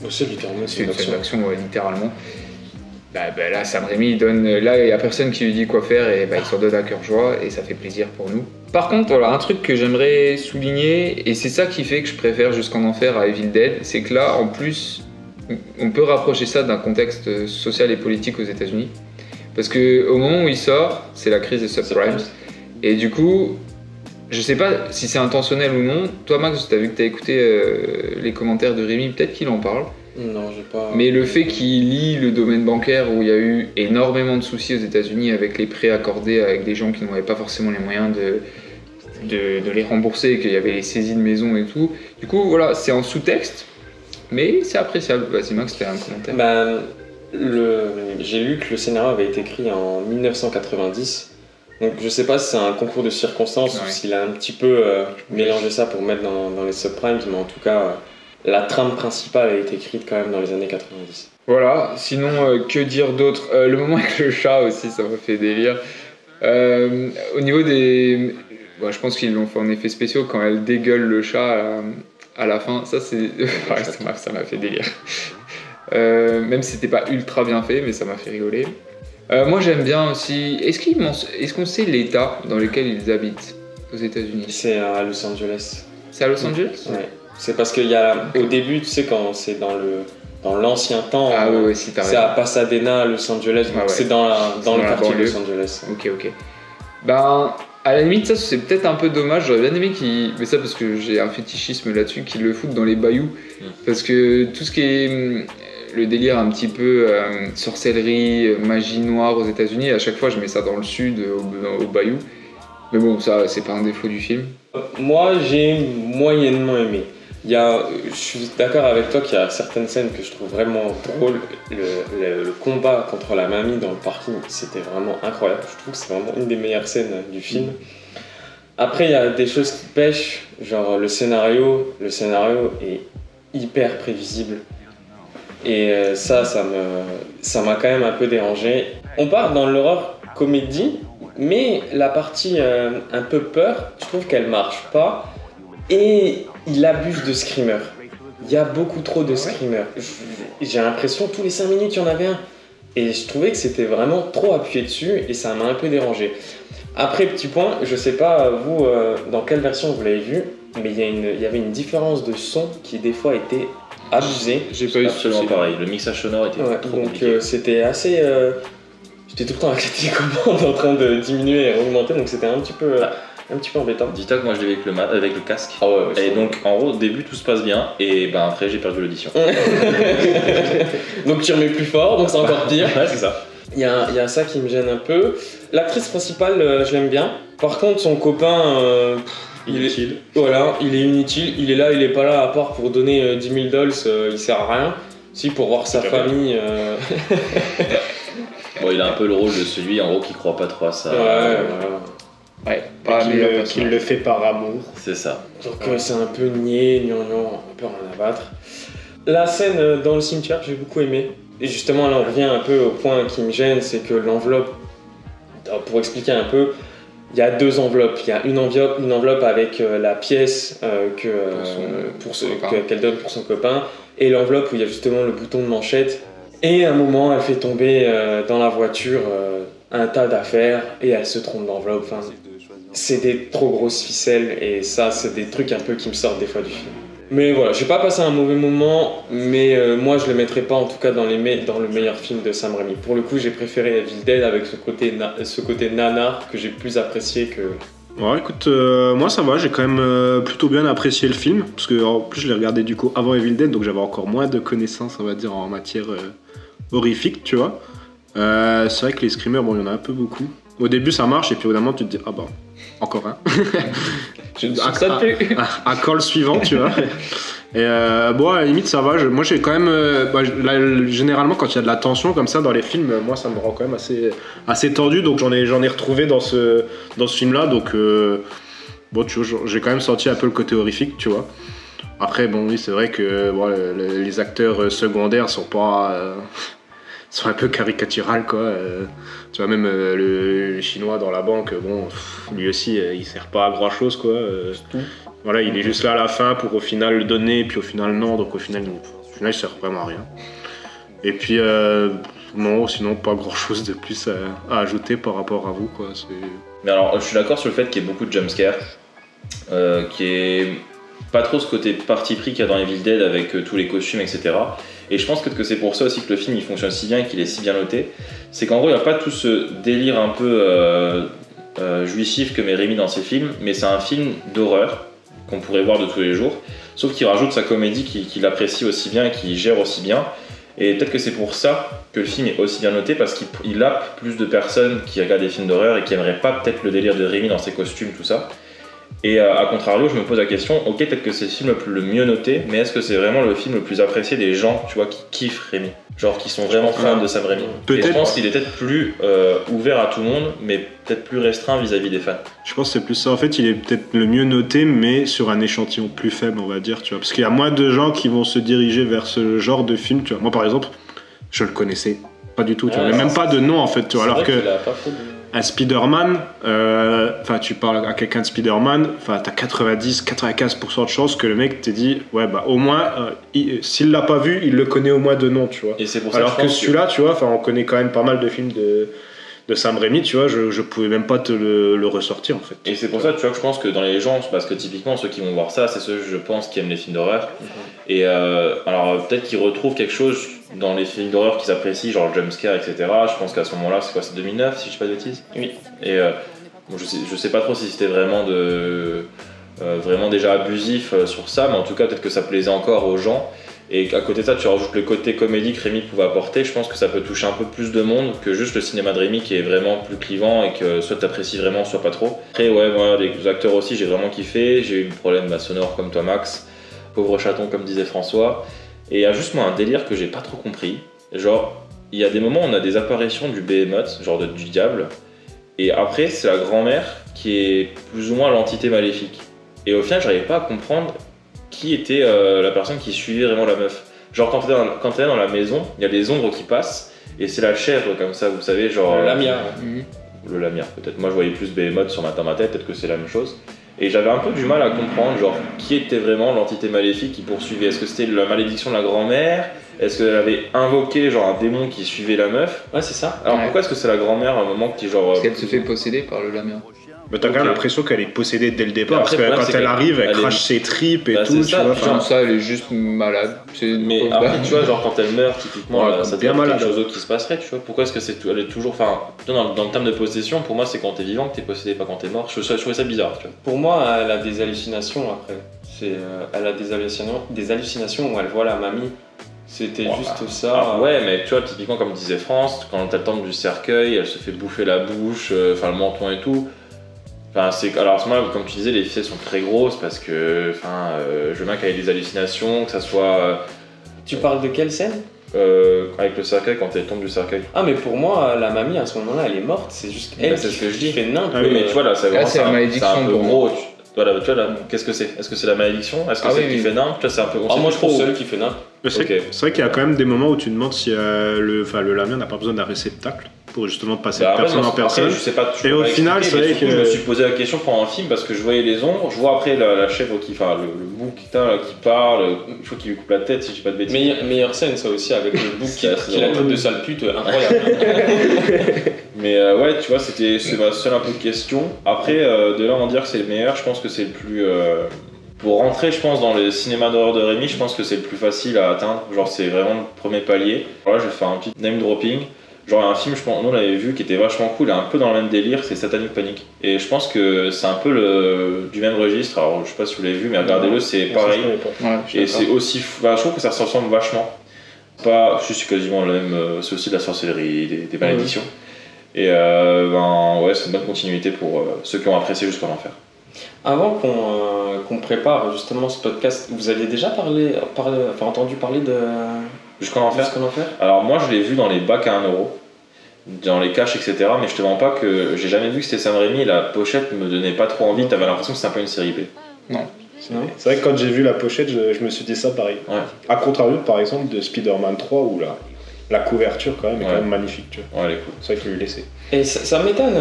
C'est littéralement c'est une scène d'action littéralement. Là Sam Raimi il donne, là il n'y a personne qui lui dit quoi faire et il s'en donne à cœur joie et ça fait plaisir pour nous. Par contre, voilà, un truc que j'aimerais souligner, et c'est ça qui fait que je préfère Jusqu'en Enfer à Evil Dead, c'est que là, en plus, on peut rapprocher ça d'un contexte social et politique aux États-Unis. Parce qu'au moment où il sort, c'est la crise des subprimes. Et du coup, je sais pas si c'est intentionnel ou non. Toi, Max, t'as vu que t'as écouté les commentaires de Rémi, peut-être qu'il en parle. Non, j'ai pas. Mais le fait qu'il lie le domaine bancaire où il y a eu énormément de soucis aux États-Unis avec les prêts accordés avec des gens qui n'avaient pas forcément les moyens de les rembourser, qu'il y avait les saisies de maison et tout. Du coup, voilà, c'est en sous-texte, mais c'est appréciable. Vas-y, Max, t'as un commentaire. J'ai lu que le scénario avait été écrit en 1990. Donc je sais pas si c'est un concours de circonstances ou s'il a un petit peu mélangé ça pour mettre dans les subprimes, mais en tout cas, la trame principale a été écrite quand même dans les années 90. Voilà, sinon, que dire d'autre? Le moment avec le chat aussi, ça m'a fait délire. Au niveau des... Bon, je pense qu'ils l'ont fait en effet spéciaux quand elle dégueule le chat à la fin. Ça, c'est... ouais, ça m'a fait délire. Même si c'était pas ultra bien fait, mais ça m'a fait rigoler. Moi, j'aime bien aussi... Est-ce qu'on sait l'état dans lequel ils habitent aux États-Unis? C'est à Los Angeles. C'est à Los Angeles? Ouais. C'est parce qu'il y a... Au début, tu sais, quand c'est dans l'ancien temps, oui, si, c'est à Pasadena, à Los Angeles, donc c'est dans le quartier de Los Angeles. Ok. Ben, à la limite, ça c'est peut-être un peu dommage. J'aurais bien aimé mais ça parce que j'ai un fétichisme là-dessus, qu'ils le foutent dans les bayous. Parce que tout ce qui est le délire un petit peu sorcellerie, magie noire aux États-Unis, à chaque fois je mets ça dans le sud, au bayou. Mais bon, ça c'est pas un défaut du film. Moi, j'ai moyennement aimé. Je suis d'accord avec toi qu'il y a certaines scènes que je trouve vraiment drôles. Le combat contre la mamie dans le parking, c'était vraiment incroyable. Je trouve que c'est vraiment une des meilleures scènes du film. Après, il y a des choses qui pêchent, genre le scénario est hyper prévisible. Et ça m'a quand même un peu dérangé. On part dans l'horreur comédie, mais la partie un peu peur, je trouve qu'elle marche pas. Et il abuse de screamers. Il y a beaucoup trop de screamers. J'ai l'impression tous les 5 minutes il y en avait un. Et je trouvais que c'était vraiment trop appuyé dessus et ça m'a un peu dérangé. Après, petit point, je sais pas vous dans quelle version vous l'avez vu, mais il y avait une différence de son qui des fois était abusée. J'ai pas eu absolument pareil. Le mixage sonore était trop compliqué. Donc c'était assez... J'étais tout le temps avec les télécommandes en train de diminuer et augmenter, donc c'était un petit peu embêtant. Dis-toi que moi je l'ai avec le casque. Ah ouais, et donc en gros au début tout se passe bien et ben après j'ai perdu l'audition. Donc tu remets plus fort, donc c'est encore pire. Ouais, c'est ça. Il y a ça qui me gêne un peu. L'actrice principale, je l'aime bien. Par contre son copain, Inutile. Voilà, il est inutile. Il est là, il est pas là à part pour donner 10 000 $, il sert à rien. Si, pour voir sa famille. Bon, il a un peu le rôle de celui en gros qui croit pas trop à ça. Ouais, pas qu'il le fait par amour. C'est ça. Donc c'est un peu gnangnan, un peu rien à battre. La scène dans le cimetière, j'ai beaucoup aimé. Et justement, là on revient un peu au point qui me gêne, c'est que l'enveloppe, pour expliquer un peu, il y a 2 enveloppes. Il y a une enveloppe avec la pièce qu'elle donne pour son copain, et l'enveloppe où il y a justement le bouton de manchette. Et à un moment, elle fait tomber dans la voiture un tas d'affaires et elle se trompe d'enveloppe. Enfin, c'est des trop grosses ficelles et ça, c'est des trucs un peu qui me sortent des fois du film. Mais voilà, j'ai pas passé un mauvais moment, mais moi je le mettrais pas en tout cas dans le meilleur film de Sam Raimi. Pour le coup, j'ai préféré Evil Dead avec ce côté nanar que j'ai plus apprécié que... Ouais, écoute, moi ça va, j'ai quand même plutôt bien apprécié le film, parce que en plus je l'ai regardé du coup avant Evil Dead, donc j'avais encore moins de connaissances, on va dire, en matière horrifique, tu vois. C'est vrai que les screamers, bon, il y en a un peu beaucoup. Au début ça marche, et puis au bout d'un moment tu te dis, ah bah, encore un. À call suivant, tu vois. Et bon, à la limite ça va, moi j'ai quand même... généralement quand il y a de la tension comme ça dans les films, moi ça me rend quand même assez tendu, donc j'en ai retrouvé dans ce film là, donc bon, tu vois, j'ai quand même senti un peu le côté horrifique, tu vois. Après bon, oui, c'est vrai que bon, les acteurs secondaires sont pas... sont un peu caricaturales, quoi. Tu vois, même le chinois dans la banque, bon, lui aussi il sert pas à grand chose, quoi. Voilà, il est juste là à la fin pour au final le donner, et puis au final non, donc au final il sert vraiment à rien. Et puis non, sinon pas grand chose de plus à ajouter par rapport à vous, quoi. Mais alors je suis d'accord sur le fait qu'il y ait beaucoup de jumpscares, qui est pas trop ce côté parti pris qu'il y a dans Evil Dead avec tous les costumes, etc. Et je pense que c'est pour ça aussi que le film il fonctionne si bien et qu'il est si bien noté. C'est qu'en gros il n'y a pas tout ce délire un peu jouissif que met Raimi dans ses films, mais c'est un film d'horreur qu'on pourrait voir de tous les jours, sauf qu'il rajoute sa comédie qu'il apprécie aussi bien et qu'il gère aussi bien. Et peut-être que c'est pour ça que le film est aussi bien noté, parce qu'il happe plus de personnes qui regardent des films d'horreur et qui n'aimeraient pas peut-être le délire de Raimi dans ses costumes, tout ça. Et à contrario, je me pose la question, ok, peut-être que c'est le film le mieux noté, mais est-ce que c'est vraiment le film le plus apprécié des gens, tu vois, qui kiffent Rémi, genre qui sont vraiment fans de Sam Raimi. Et je pense qu'il est peut-être plus ouvert à tout le monde, mais peut-être plus restreint vis-à-vis des fans. Je pense que c'est plus ça. En fait, il est peut-être le mieux noté, mais sur un échantillon plus faible, on va dire, tu vois. Parce qu'il y a moins de gens qui vont se diriger vers ce genre de film, tu vois. Moi, par exemple, je le connaissais pas du tout, tu vois. Mais même pas de nom, en fait, tu vois. Alors que un Spider-Man, tu parles à quelqu'un de Spider-Man, t'as 90-95% de chances que le mec t'ait dit, ouais, bah au moins, s'il l'a pas vu, il le connaît au moins de nom, tu vois. Et c'est pour ça alors que celui-là, tu vois, on connaît quand même pas mal de films de Sam Raimi, tu vois, je pouvais même pas te le ressortir en fait. Et c'est pour ça, tu vois, que je pense que dans les gens, parce que typiquement ceux qui vont voir ça, c'est ceux, je pense, qui aiment les films d'horreur. Et alors peut-être qu'ils retrouvent quelque chose dans les films d'horreur qu'ils apprécient, genre le jumpscare, etc. Je pense qu'à ce moment-là, c'est 2009, si je dis pas de bêtises. Oui. Et bon, je sais pas trop si c'était vraiment vraiment déjà abusif sur ça, mais en tout cas peut-être que ça plaisait encore aux gens. Et à côté de ça, tu rajoutes le côté comédie que Rémi pouvait apporter. Je pense que ça peut toucher un peu plus de monde que juste le cinéma de Rémi qui est vraiment plus clivant et que soit t'apprécies vraiment, soit pas trop. Après, ouais, voilà, les acteurs aussi, j'ai vraiment kiffé. J'ai eu des problèmes sonores comme toi, Max. Pauvre chaton, comme disait François. Et il y a juste moi un délire que j'ai pas trop compris. Genre, il y a des moments où on a des apparitions du Behemoth, genre du diable. Et après, c'est la grand-mère qui est plus ou moins l'entité maléfique. Et au final, j'arrivais pas à comprendre qui était la personne qui suivait vraiment la meuf. Genre quand elle est dans la maison, il y a des ombres qui passent et c'est la chèvre comme ça, vous savez, genre... Le Lamia. Le Lamia peut-être. Moi je voyais plus Behemoth dans ma tête, peut-être que c'est la même chose. Et j'avais un peu du mal à comprendre genre qui était vraiment l'entité maléfique qui poursuivait. Est-ce que c'était la malédiction de la grand-mère? Est-ce qu'elle avait invoqué genre un démon qui suivait la meuf? Ouais, c'est ça. Alors pourquoi est-ce que c'est la grand-mère à un moment qui genre... Parce qu'elle se fait posséder par le Lamia. Mais t'as quand même l'impression qu'elle est possédée dès le départ, après, parce que quand elle arrive, elle crache ses tripes et tout, tu vois. Genre ça, elle est juste malade. Mais après, tu vois, genre quand elle meurt, typiquement, ouais, ça devient quelque chose d'autre qui se passerait, tu vois. Pourquoi est-ce que elle est toujours... Enfin, dans le terme de possession, pour moi, c'est quand t'es vivant que t'es possédé, pas quand t'es mort. Je trouvais ça bizarre, tu vois. Pour moi, elle a des hallucinations après. Elle a des hallucinations où elle voit la mamie. C'était juste ça. Ah, ouais, mais tu vois, typiquement, comme disait France, quand elle tombe du cercueil, elle se fait bouffer la bouche, le menton et tout. Enfin, alors à ce moment-là, comme tu disais, les ficelles sont très grosses parce que, je veux bien qu'elle ait des hallucinations, que ça soit... Tu parles de quelle scène? Avec le cercueil, quand elle tombe du cercueil. Ah, mais pour moi, la mamie à ce moment-là, elle est morte, c'est juste elle c'est ce que je dis. fait n'importe quoi. Oui, mais tu vois, là, c'est la malédiction un peu pour gros. Tu vois, là, qu'est-ce que c'est? Est-ce que c'est la malédiction? Est-ce que c'est qui fait n'importe? C'est un peu... moi, je trouve celle qui fait n'importe. C'est vrai qu'il y a quand même des moments où tu te demandes si le Lamia n'a pas besoin d'un réceptacle pour justement passer de personne en personne. Je sais pas, et au final, c'est vrai que je me suis posé la question pendant un film parce que je voyais les ombres, je vois après la chèvre le bouc qui parle, je crois qu'il lui coupe la tête si je dis pas de bêtises. Meilleure scène ça aussi avec le bouc qui la traite de sale pute, incroyable. Mais ouais, tu vois, c'est ma seule un peu de question. Après, de là en dire que c'est le meilleur, je pense que c'est le plus... Pour rentrer, je pense, dans le cinéma d'horreur de Rémi, je pense que c'est le plus facile à atteindre. Genre, c'est vraiment le premier palier. Alors là, je vais faire un petit name dropping. Genre, il y a un film, je pense, nous on l'avait vu, qui était vachement cool et un peu dans le même délire, c'est Satanic Panic. Et je pense que c'est un peu du même registre. Alors, je sais pas si vous l'avez vu, mais regardez-le, c'est pareil. Et c'est aussi. Je trouve que ça se ressemble vachement. Pas, c'est quasiment le même. C'est aussi de la sorcellerie, des malédictions. Et ouais, c'est une bonne continuité pour ceux qui ont apprécié Jusqu'en Enfer. Avant qu'on prépare justement ce podcast, vous aviez déjà entendu parler de Jusqu'en Enfer. Alors moi je l'ai vu dans les bacs à 1€, dans les caches, etc. Mais je te mens pas que j'ai jamais vu que c'était Sam Raimi et la pochette me donnait pas trop envie. T'avais l'impression que c'était un peu une série B. Non. C'est vrai que quand j'ai vu la pochette, je me suis dit ça pareil. Ouais. A contrario par exemple de Spider-Man 3 où la couverture quand même est quand même magnifique. Tu vois. Ouais, elle est cool. Ça il faut lui laisser. Et ça m'étonne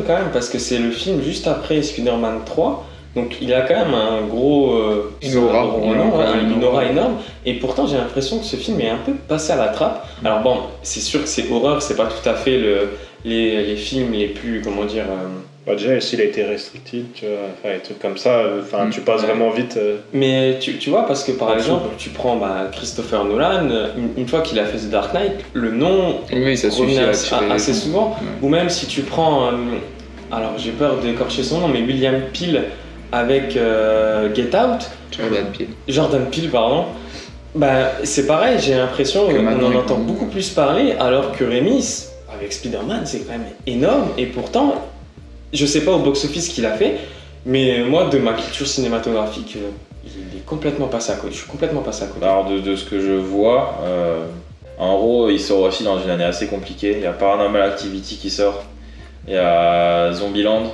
quand même parce que c'est le film juste après Spider-Man 3. Donc il a quand même un gros... une aura énorme. Et pourtant j'ai l'impression que ce film est un peu passé à la trappe. Alors bon, c'est sûr que c'est horreur, c'est pas tout à fait les films les plus... Comment dire... déjà s'il a été restricted, tu vois, des trucs comme ça, tu passes vraiment vite. Mais tu vois, parce que par exemple, tu prends Christopher Nolan, une fois qu'il a fait The Dark Knight, le nom revient assez souvent. Ou même si tu prends... alors j'ai peur d'écorcher son nom, mais William Peele avec Get Out. Jordan Peele, pardon. C'est pareil, j'ai l'impression qu'on en entend beaucoup plus parler, alors que Rémi, avec Spider-Man, c'est quand même énorme. Et pourtant, je sais pas au box-office qu'il a fait, Mais moi, de ma culture cinématographique, il est complètement passé à côté. Je suis complètement passé à côté. Alors de ce que je vois, en gros, il sort aussi dans une année assez compliquée. Il y a Paranormal Activity qui sort, il y a Zombieland,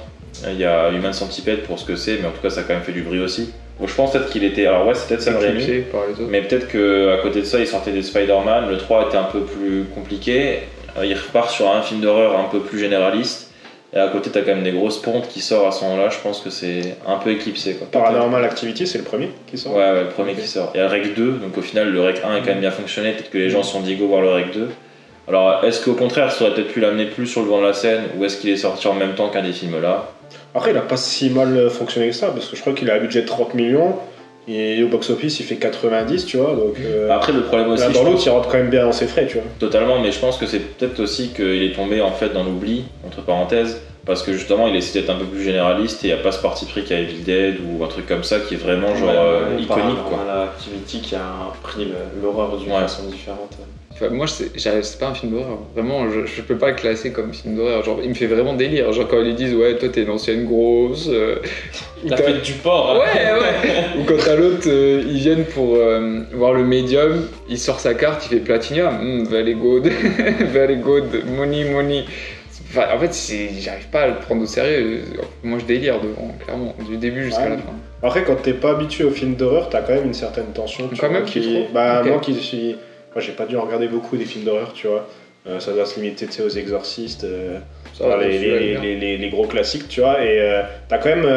il y a Human Centipede pour ce que c'est, mais en tout cas ça a quand même fait du bruit aussi. Donc je pense peut-être qu'il était... Alors ouais, c'est peut-être Sam Raimi, par les autres. mais peut-être qu'à côté de ça, il sortait des Spider-Man. Le 3 était un peu plus compliqué. Il repart sur un film d'horreur un peu plus généraliste. Et à côté, t'as quand même des grosses pontes qui sortent à ce moment-là. Je pense que c'est un peu éclipsé, quoi. Paranormal Activity, c'est le premier qui sort. Ouais, le premier qui sort. Il y a le Rec 2, donc au final, le Rec 1 est quand même bien fonctionné. Peut-être que les gens se sont dit go voir le Rec 2. Alors, est-ce qu'au contraire, ça aurait peut-être pu l'amener plus sur le devant de la scène, ou est-ce qu'il est sorti en même temps qu'un des films là? Après, il a pas si mal fonctionné que ça, parce que je crois qu'il a un budget de 30 millions. Et au box-office, il fait 90, tu vois. Donc, après, le problème aussi. Là, dans l'autre, il rentre quand même bien dans ses frais, tu vois. Totalement, mais je pense que c'est peut-être aussi qu'il est tombé en fait dans l'oubli, entre parenthèses, parce que justement, il essaie d'être un peu plus généraliste et il n'y a pas ce parti pris qu'il y a Evil Dead ou un truc comme ça qui est vraiment genre iconique, quoi. Activity qui a pris l'horreur d'une façon différente. Enfin, moi, c'est pas un film d'horreur. Vraiment, je peux pas le classer comme film d'horreur. Genre, il me fait vraiment délire. Genre, quand ils disent, ouais, toi, t'es une ancienne grosse. T'as fait du porc. Ouais. Ou quand t'as l'autre, ils viennent pour voir le médium, il sort sa carte, il fait Platinum. Very good. Very good. Money. Enfin, en fait, j'arrive pas à le prendre au sérieux. Moi, je délire devant, clairement, du début jusqu'à la fin. Après, quand t'es pas habitué aux films d'horreur, t'as quand même une certaine tension. Quand même, Moi, j'ai pas dû en regarder beaucoup des films d'horreur, tu vois. Ça doit se limiter aux exorcistes, les gros classiques, tu vois. Et t'as quand même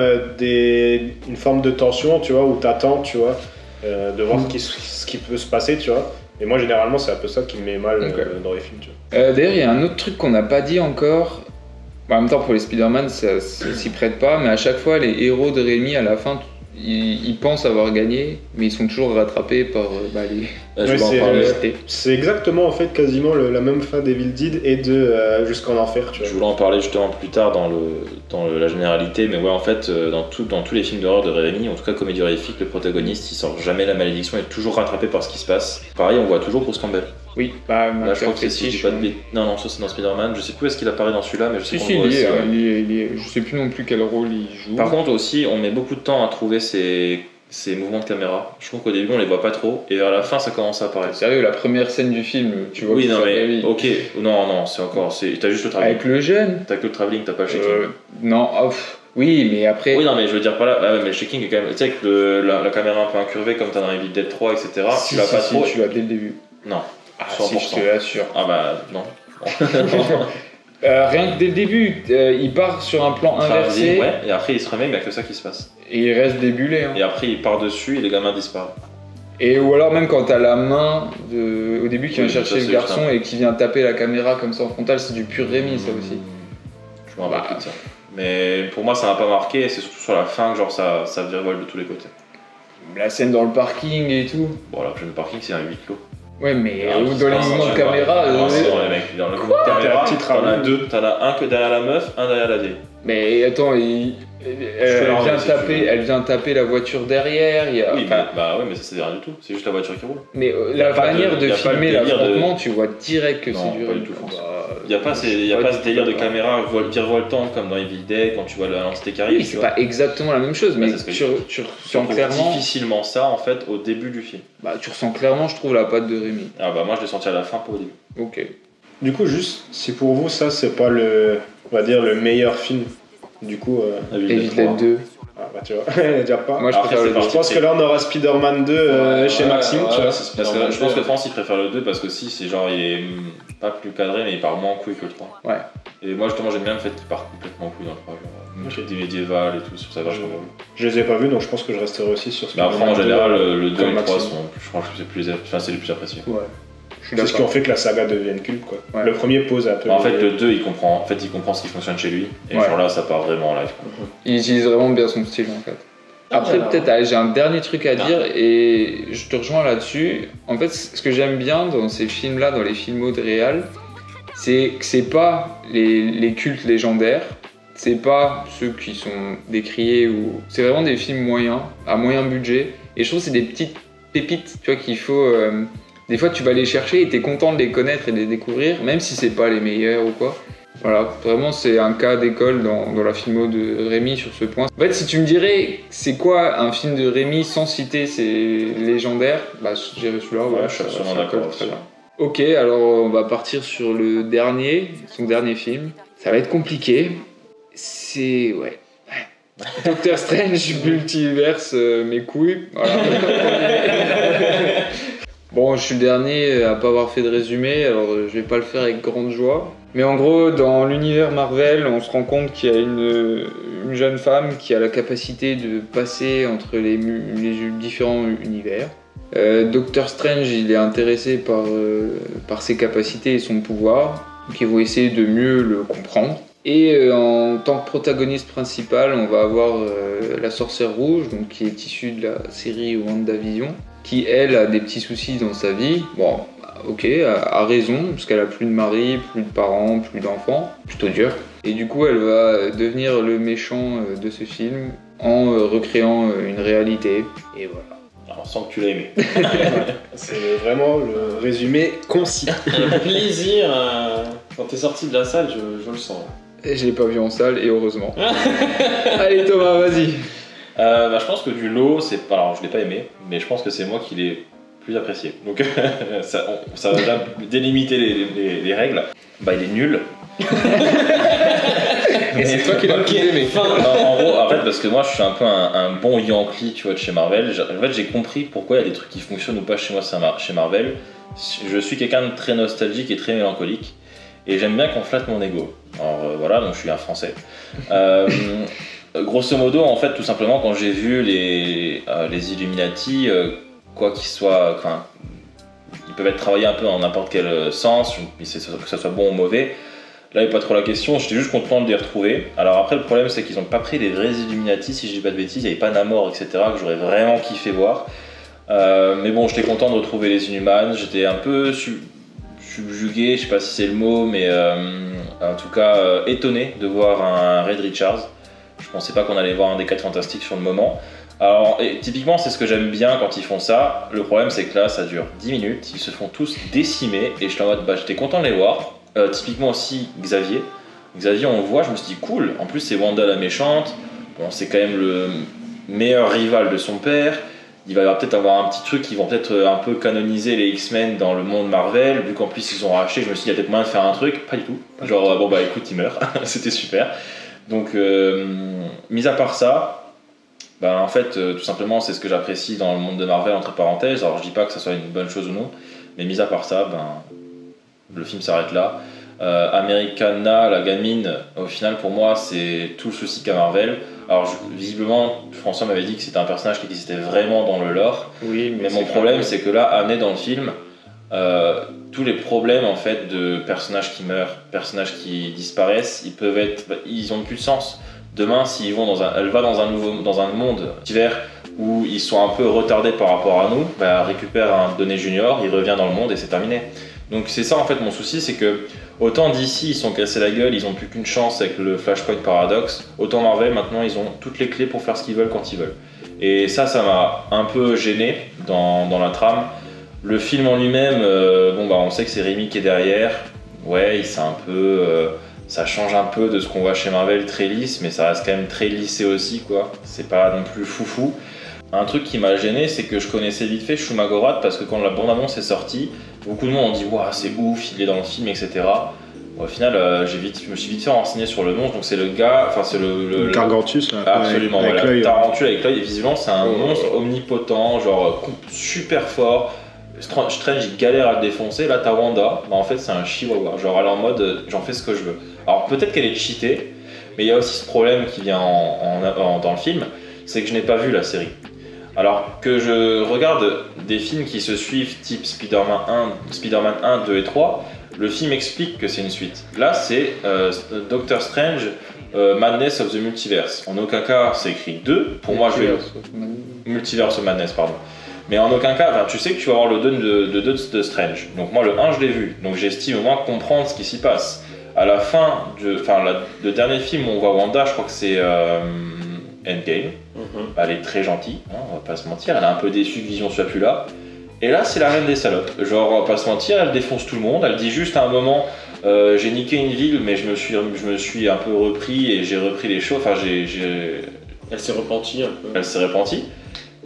une forme de tension, tu vois, où t'attends, tu vois, de voir ce qui peut se passer, tu vois. Et moi, généralement, c'est un peu ça qui me met mal dans les films, tu vois. D'ailleurs, il y a un autre truc qu'on n'a pas dit encore. En même temps, pour les Spider-Man, ça s'y prête pas, mais à chaque fois, les héros de Raimi, à la fin, ils pensent avoir gagné, mais ils sont toujours rattrapés par c'est exactement en fait quasiment la même fin d'Evil Dead et de Jusqu'en Enfer, tu vois. Je voulais en parler justement plus tard dans la généralité, mais ouais, en fait, dans tous les films d'horreur de Raimi, en tout cas comédie horrifique, le protagoniste il sort jamais la malédiction, il est toujours rattrapé par ce qui se passe. Pareil, on voit toujours Bruce Campbell. Oui, là je crois que c'est pas de non, ça c'est dans Spider-Man, je sais plus est-ce qu'il apparaît dans celui-là, mais je sais qu'on voit aussi. Je sais plus non plus quel rôle il joue. Par contre aussi, on met beaucoup de temps à trouver ces mouvements de caméra. Je trouve qu'au début on les voit pas trop, et vers la fin ça commence à apparaître. Sérieux, la première scène du film, tu vois. Oui, non mais ok, non, c'est encore, t'as juste le travelling. Avec le jeune. T'as que le travelling, t'as pas le shaking. Non, oui, mais après. Oui, non, mais je veux dire pas là. Mais le shaking est quand même. Tu sais, avec la caméra un peu incurvée, comme t'as dans Evil Dead 3, etc. Tu l'as pas trop. Tu l'as dès le début. Non. Si, je te l'assure. Ah bah, non. Rien que dès le début, il part sur un plan inversé. Ouais, et après il se remet, mais il n'y a que ça qui se passe. Et il reste débulé. Et après il part dessus et les gamins disparaissent. Et ou alors même quand t'as la main au début qui vient chercher le garçon et qui vient taper la caméra comme ça en frontal, c'est du pur Raimi ça aussi. Je me rappelle plus de ça. Mais pour moi ça m'a pas marqué, et c'est surtout sur la fin que genre ça virevolte de tous les côtés. La scène dans le parking et tout. Bon alors le parking c'est un huis clos. Ouais, mais dans les mouvements de caméra. Non, les mecs, dans le mouvement de caméra, t'en as deux. T'en as un que derrière la meuf, un derrière la vieille. Mais attends, elle vient taper la voiture derrière. Oui, bah ouais, mais ça c'est rien du tout. C'est juste la voiture qui roule. Mais la manière de filmer l'affrontement, tu vois direct que c'est du. Pas du tout. Il n'y a pas ce délire de caméra virevoltante comme dans Evil Dead quand tu vois l'entité qui arrive. Oui, c'est pas exactement la même chose, mais tu ressens clairement. Difficilement ça en fait au début du film. Bah, tu ressens clairement, je trouve, la patte de Raimi. Ah bah moi je l'ai senti à la fin, pas au début. Ok. Du coup, juste, si pour vous ça c'est pas on va dire le meilleur film, du coup. Evil Dead 2. Ah bah tu vois, dire pas. Moi je préfère le 2. Je pense que là on aura Spider-Man 2 chez Maxime, tu vois. Parce que je pense que France il préfère le 2 parce que si c'est genre il est pas plus cadré mais il part moins en couille que le 3. Ouais. Et moi justement j'aime bien le fait qu'il part complètement en couille dans le 3, genre des médiévales et tout, sur ça vachement bien. Je les ai pas vus donc je pense que je resterai aussi sur Spider-Man. Mais après en général le 2 et le 3 sont, je pense que c'est les plus appréciés. Ouais. C'est ce qui ont fait que la saga devienne culte, quoi. Ouais. Le premier pose un peu. En fait, le 2, il comprend ce qui fonctionne chez lui, et genre là, ça part vraiment en live. Il utilise vraiment bien son style, en fait. Après, peut-être, j'ai un dernier truc à dire, et je te rejoins là-dessus. En fait, ce que j'aime bien dans ces films-là, dans les films de réal, c'est que c'est pas les cultes légendaires, c'est pas ceux qui sont décriés, ou c'est vraiment des films moyens, à moyen budget, et je trouve que c'est des petites pépites, tu vois, qu'il faut... Des fois, tu vas les chercher et t'es content de les connaître et de les découvrir, même si c'est pas les meilleurs ou quoi. Voilà, vraiment c'est un cas d'école dans la filmo de Rémi sur ce point. En fait, si tu me dirais c'est quoi un film de Rémi sans citer ses légendaires, bah je dirais celui-là. Ouais, je suis absolument d'accord. Très bien. Ok, alors on va partir sur son dernier film. Ça va être compliqué. C'est... ouais. Doctor Strange, Multiverse, mes couilles. Voilà. Bon, je suis le dernier à pas avoir fait de résumé, alors je vais pas le faire avec grande joie. Mais en gros, dans l'univers Marvel, on se rend compte qu'il y a une jeune femme qui a la capacité de passer entre les différents univers. Doctor Strange, il est intéressé par ses capacités et son pouvoir, donc ils vont essayer de mieux le comprendre. Et en tant que protagoniste principal, on va avoir la sorcière rouge, donc qui est issue de la série WandaVision, qui elle a des petits soucis dans sa vie. Bon, ok, a raison, parce qu'elle a plus de mari, plus de parents, plus d'enfants, plutôt dur. Et du coup, elle va devenir le méchant de ce film en recréant une réalité. Et voilà. Alors, on sent que tu l'as aimé. C'est vraiment le résumé concis. Le plaisir, quand t'es sorti de la salle, je le sens. Et je l'ai pas vu en salle, et heureusement. Allez Thomas, vas-y. Je pense que du lot, alors je l'ai pas aimé, mais je pense que c'est moi qui l'ai plus apprécié. Donc ça va déjà délimiter les règles. Bah il est nul. Et c'est toi qui l'as plus aimé. En gros, en fait, parce que moi je suis un peu un bon Yankee, tu vois, de chez Marvel. En fait, j'ai compris pourquoi il y a des trucs qui fonctionnent ou pas chez moi chez Marvel. Je suis quelqu'un de très nostalgique et très mélancolique. Et j'aime bien qu'on flatte mon ego. Alors voilà, donc je suis un Français. Grosso modo, en fait, tout simplement, quand j'ai vu les Illuminati, quoi qu'ils soient, ils peuvent être travaillés un peu dans n'importe quel sens, que ça soit bon ou mauvais. Là, il n'y a pas trop la question, j'étais juste content de les retrouver. Alors après, le problème, c'est qu'ils n'ont pas pris les vrais Illuminati, si je dis pas de bêtises, il n'y avait pas Namor, etc., que j'aurais vraiment kiffé voir. Mais bon, j'étais content de retrouver les Inhumans, j'étais un peu subjugué, je sais pas si c'est le mot, mais en tout cas étonné de voir un Reed Richards. Je pensais pas qu'on allait voir un des 4 Fantastiques sur le moment. Alors, typiquement, c'est ce que j'aime bien quand ils font ça. Le problème, c'est que là, ça dure 10 minutes, ils se font tous décimer, et je suis en mode, j'étais content de les voir. Typiquement aussi Xavier, on le voit, je me suis dit cool. En plus, c'est Wanda la méchante. Bon, c'est quand même le meilleur rival de son père. Il va peut-être avoir un petit truc qui vont peut-être un peu canoniser les X-Men dans le monde Marvel, vu qu'en plus ils ont racheté, je me suis dit il y a peut-être moyen de faire un truc, pas du tout. Genre bon bah écoute il meurt, c'était super. Donc mis à part ça, en fait tout simplement c'est ce que j'apprécie dans le monde de Marvel entre parenthèses. Alors je dis pas que ça soit une bonne chose ou non, mais mis à part ça, le film s'arrête là. Americana, la gamine, au final pour moi c'est tout le souci qu'a Marvel. Alors visiblement François m'avait dit que c'était un personnage qui existait vraiment dans le lore. Oui, mais mon problème c'est que là amené dans le film, tous les problèmes en fait de personnages qui meurent, personnages qui disparaissent, ils ont plus de sens. Demain elle va dans un monde divers où ils sont un peu retardés par rapport à nous, récupère un Downey Junior, il revient dans le monde et c'est terminé. Donc c'est ça en fait mon souci, c'est que autant d'ici ils sont cassés la gueule, ils ont plus qu'une chance avec le Flashpoint Paradox, autant Marvel maintenant ils ont toutes les clés pour faire ce qu'ils veulent quand ils veulent. Et ça m'a un peu gêné dans la trame. Le film en lui-même, on sait que c'est Rémi qui est derrière, ouais c'est un peu... ça change un peu de ce qu'on voit chez Marvel, très lisse, mais ça reste quand même très lissé aussi quoi, c'est pas non plus foufou. Un truc qui m'a gêné, c'est que je connaissais vite fait Shumagorat parce que quand la bande-annonce est sortie, beaucoup de monde ont dit waouh c'est ouf, il est dans le film, etc. Au final, je me suis vite fait renseigner sur le monstre, donc c'est le gars, c'est le Gargantus là, absolument, avec l'œil. Tarentule avec l'œil, et visiblement c'est un monstre omnipotent, genre super fort. Strange il galère à le défoncer, là t'as Wanda, en fait c'est un chihuahua, genre elle est en mode j'en fais ce que je veux. Alors peut-être qu'elle est cheatée, mais il y a aussi ce problème qui vient dans le film, c'est que je n'ai pas vu la série. Alors que je regarde des films qui se suivent, type Spider-Man 1, 2 et 3, le film explique que c'est une suite. Là, c'est Doctor Strange, Madness of the Multiverse. En aucun cas, c'est écrit 2. Pour moi, je vais... Multiverse of Madness, pardon. Mais en aucun cas, tu sais que tu vas avoir le 2 de Strange. Donc moi, le 1, je l'ai vu. Donc j'estime au moins comprendre ce qui s'y passe. À la fin, le dernier film où on voit Wanda, je crois que c'est... Endgame, elle est très gentille, on va pas se mentir, elle est un peu déçue que Vision soit plus là, Et là, c'est la reine des salopes. Genre, on va pas se mentir, elle défonce tout le monde. Elle dit juste à un moment, j'ai niqué une ville, mais je me suis un peu repris et j'ai repris les choses. Enfin, Elle s'est repentie un peu. Elle s'est repentie.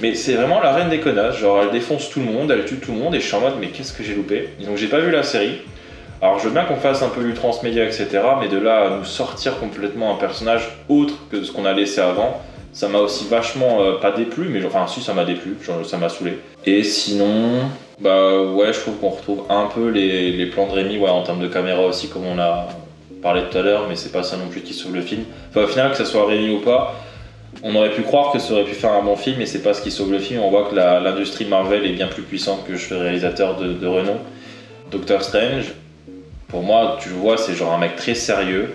Mais c'est vraiment la reine des connasses. Genre, elle défonce tout le monde, elle tue tout le monde, et je suis en mode, mais qu'est-ce que j'ai loupé? Donc, j'ai pas vu la série. Alors, je veux bien qu'on fasse un peu du transmédia, etc. Mais de là à nous sortir complètement un personnage autre que ce qu'on a laissé avant, ça m'a aussi vachement pas déplu, mais enfin si, ça m'a déplu, genre, ça m'a saoulé. Et sinon, bah ouais, je trouve qu'on retrouve un peu les plans de Rémi, ouais, en termes de caméra aussi, comme on a parlé tout à l'heure, mais c'est pas ça non plus qui sauve le film. Enfin, au final, que ça soit Rémi ou pas, on aurait pu croire que ça aurait pu faire un bon film, et c'est pas ce qui sauve le film. On voit que l'industrie Marvel est bien plus puissante que le réalisateur de renom. Doctor Strange, pour moi, tu le vois, c'est genre un mec très sérieux.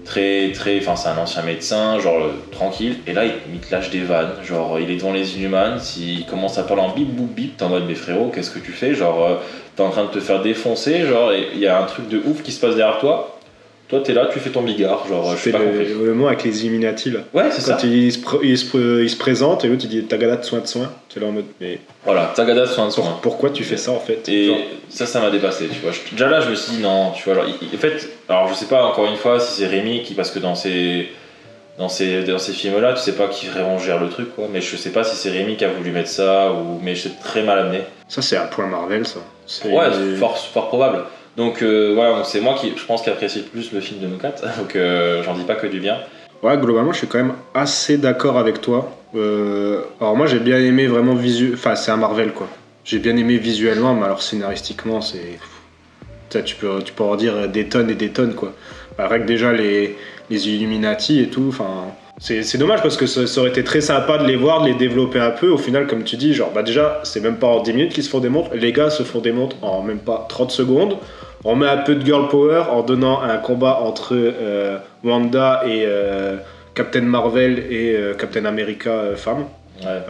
Enfin c'est un ancien médecin, genre tranquille, et là il te lâche des vannes, genre il est devant les Inhumans, s'il commence à parler en bip boum bip, t'es en mode mais frérot, qu'est-ce que tu fais, genre t'es en train de te faire défoncer, genre il y a un truc de ouf qui se passe derrière toi t'es là, tu fais ton bigard, genre je sais pas compris. Le moment avec les Illuminati là. Ouais, c'est quand ça. il se présente et l'autre il dit Tagada de soin, tu es là en mode mais. Voilà, Tagada de soin de soin. Pourquoi tu fais ça en fait? Et genre... ça m'a dépassé, tu vois. Déjà là, je me suis dit non, tu vois. Genre, en fait, alors je sais pas encore une fois si c'est Rémi qui, parce que dans ces films-là, tu sais pas qui vraiment gère le truc, quoi. Mais je sais pas si c'est Rémi qui a voulu mettre ça mais c'est très mal amené. Ça, c'est un point Marvel, ça. Ouais, fort probable. Donc voilà, c'est moi qui, je pense, qui apprécie le plus le film de nous quatre. Donc j'en dis pas que du bien. Ouais, globalement, je suis quand même assez d'accord avec toi. Alors moi, j'ai bien aimé vraiment enfin, c'est un Marvel, quoi. J'ai bien aimé visuellement, mais alors scénaristiquement, c'est... Tu peux en dire des tonnes et des tonnes, quoi. Avec déjà les Illuminati et tout, enfin... C'est dommage parce que ça aurait été très sympa de les voir, de les développer un peu. Au final, comme tu dis, genre, bah déjà, c'est même pas en 10 minutes qu'ils se font des montres. Les gars se font des montres en même pas 30 secondes. On met un peu de girl power en donnant un combat entre Wanda et Captain Marvel et Captain America femme. Ouais.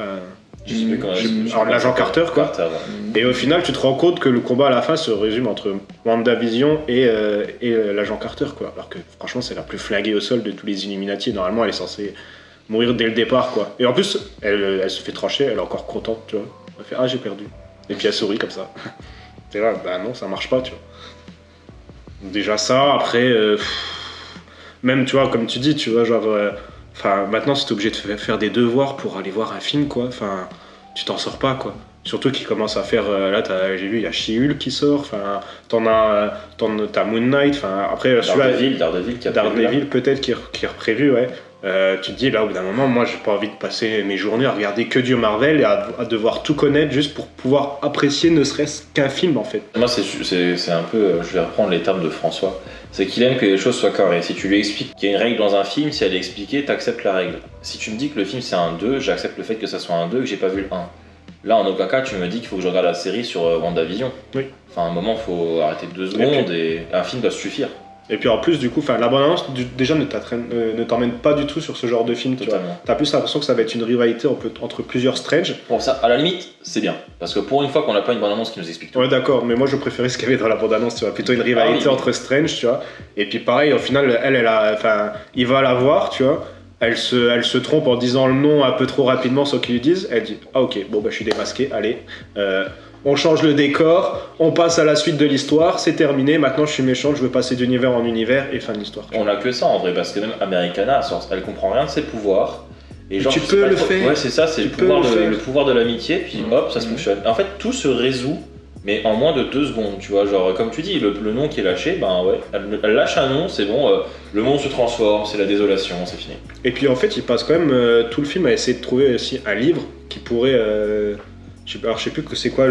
Je sais plus genre l'agent Carter, quoi. Carter, ouais. Et au final, tu te rends compte que le combat à la fin se résume entre WandaVision et l'agent Carter, quoi. Alors que franchement, c'est la plus flinguée au sol de tous les Illuminati. Normalement, elle est censée mourir dès le départ, quoi. Et en plus, elle se fait trancher, elle est encore contente, tu vois. Elle fait ah, j'ai perdu. Et puis elle sourit comme ça. Et là, bah non, ça marche pas, tu vois. Déjà ça, après, même tu vois, comme tu dis, tu vois, genre. Enfin, maintenant, si t'es obligé de faire des devoirs pour aller voir un film, quoi. Enfin, tu t'en sors pas, quoi. Surtout qu'ils commencent à faire. Là, j'ai vu, il y a She-Hulk qui sort. Enfin, t'as Moon Knight. Enfin, après, Daredevil peut-être qui est prévu, ouais. Tu te dis, là, au bout d'un moment, moi, j'ai pas envie de passer mes journées à regarder que du Marvel et à devoir tout connaître juste pour pouvoir apprécier ne serait-ce qu'un film, en fait. Moi, c'est un peu. Je vais reprendre les termes de François. C'est qu'il aime que les choses soient carrées. Si tu lui expliques qu'il y a une règle dans un film, si elle est expliquée, t'acceptes la règle. Si tu me dis que le film c'est un 2, j'accepte le fait que ça soit un 2 et que j'ai pas vu le 1. Là, en aucun cas, tu me dis qu'il faut que je regarde la série sur WandaVision. Oui. Enfin, à un moment, faut arrêter 2 secondes et un film doit suffire. Et puis en plus, du coup, la bande-annonce déjà ne t'emmène pas du tout sur ce genre de film. Tu vois. T'as plus l'impression que ça va être une rivalité entre plusieurs Strange. Bon, ça, à la limite, c'est bien. Parce que pour une fois qu'on n'a pas une bande-annonce qui nous explique tout. Ouais, d'accord, mais moi je préférais ce qu'il y avait dans la bande-annonce, tu vois. Plutôt une rivalité entre Strange, tu vois. Et puis pareil, au final, il va la voir, tu vois. Elle se trompe en disant le nom un peu trop rapidement sans qu'ils lui disent. Elle dit ah, ok, bon, bah je suis démasqué, allez. On change le décor, on passe à la suite de l'histoire, c'est terminé, maintenant je suis méchante, je veux passer d'univers en univers et fin de l'histoire. On a que ça en vrai, parce que même Americana, elle comprend rien de ses pouvoirs. Et genre, tu peux le faire. Ouais, c'est ça, c'est le pouvoir de l'amitié, puis hop, ça se fonctionne. En fait, tout se résout, mais en moins de 2 secondes, tu vois. Genre, comme tu dis, le nom qui est lâché, ben ouais, elle lâche un nom, c'est bon, le monde se transforme, c'est la désolation, c'est fini. Et puis en fait, il passe quand même tout le film à essayer de trouver aussi un livre qui pourrait. Alors je sais plus que c'est quoi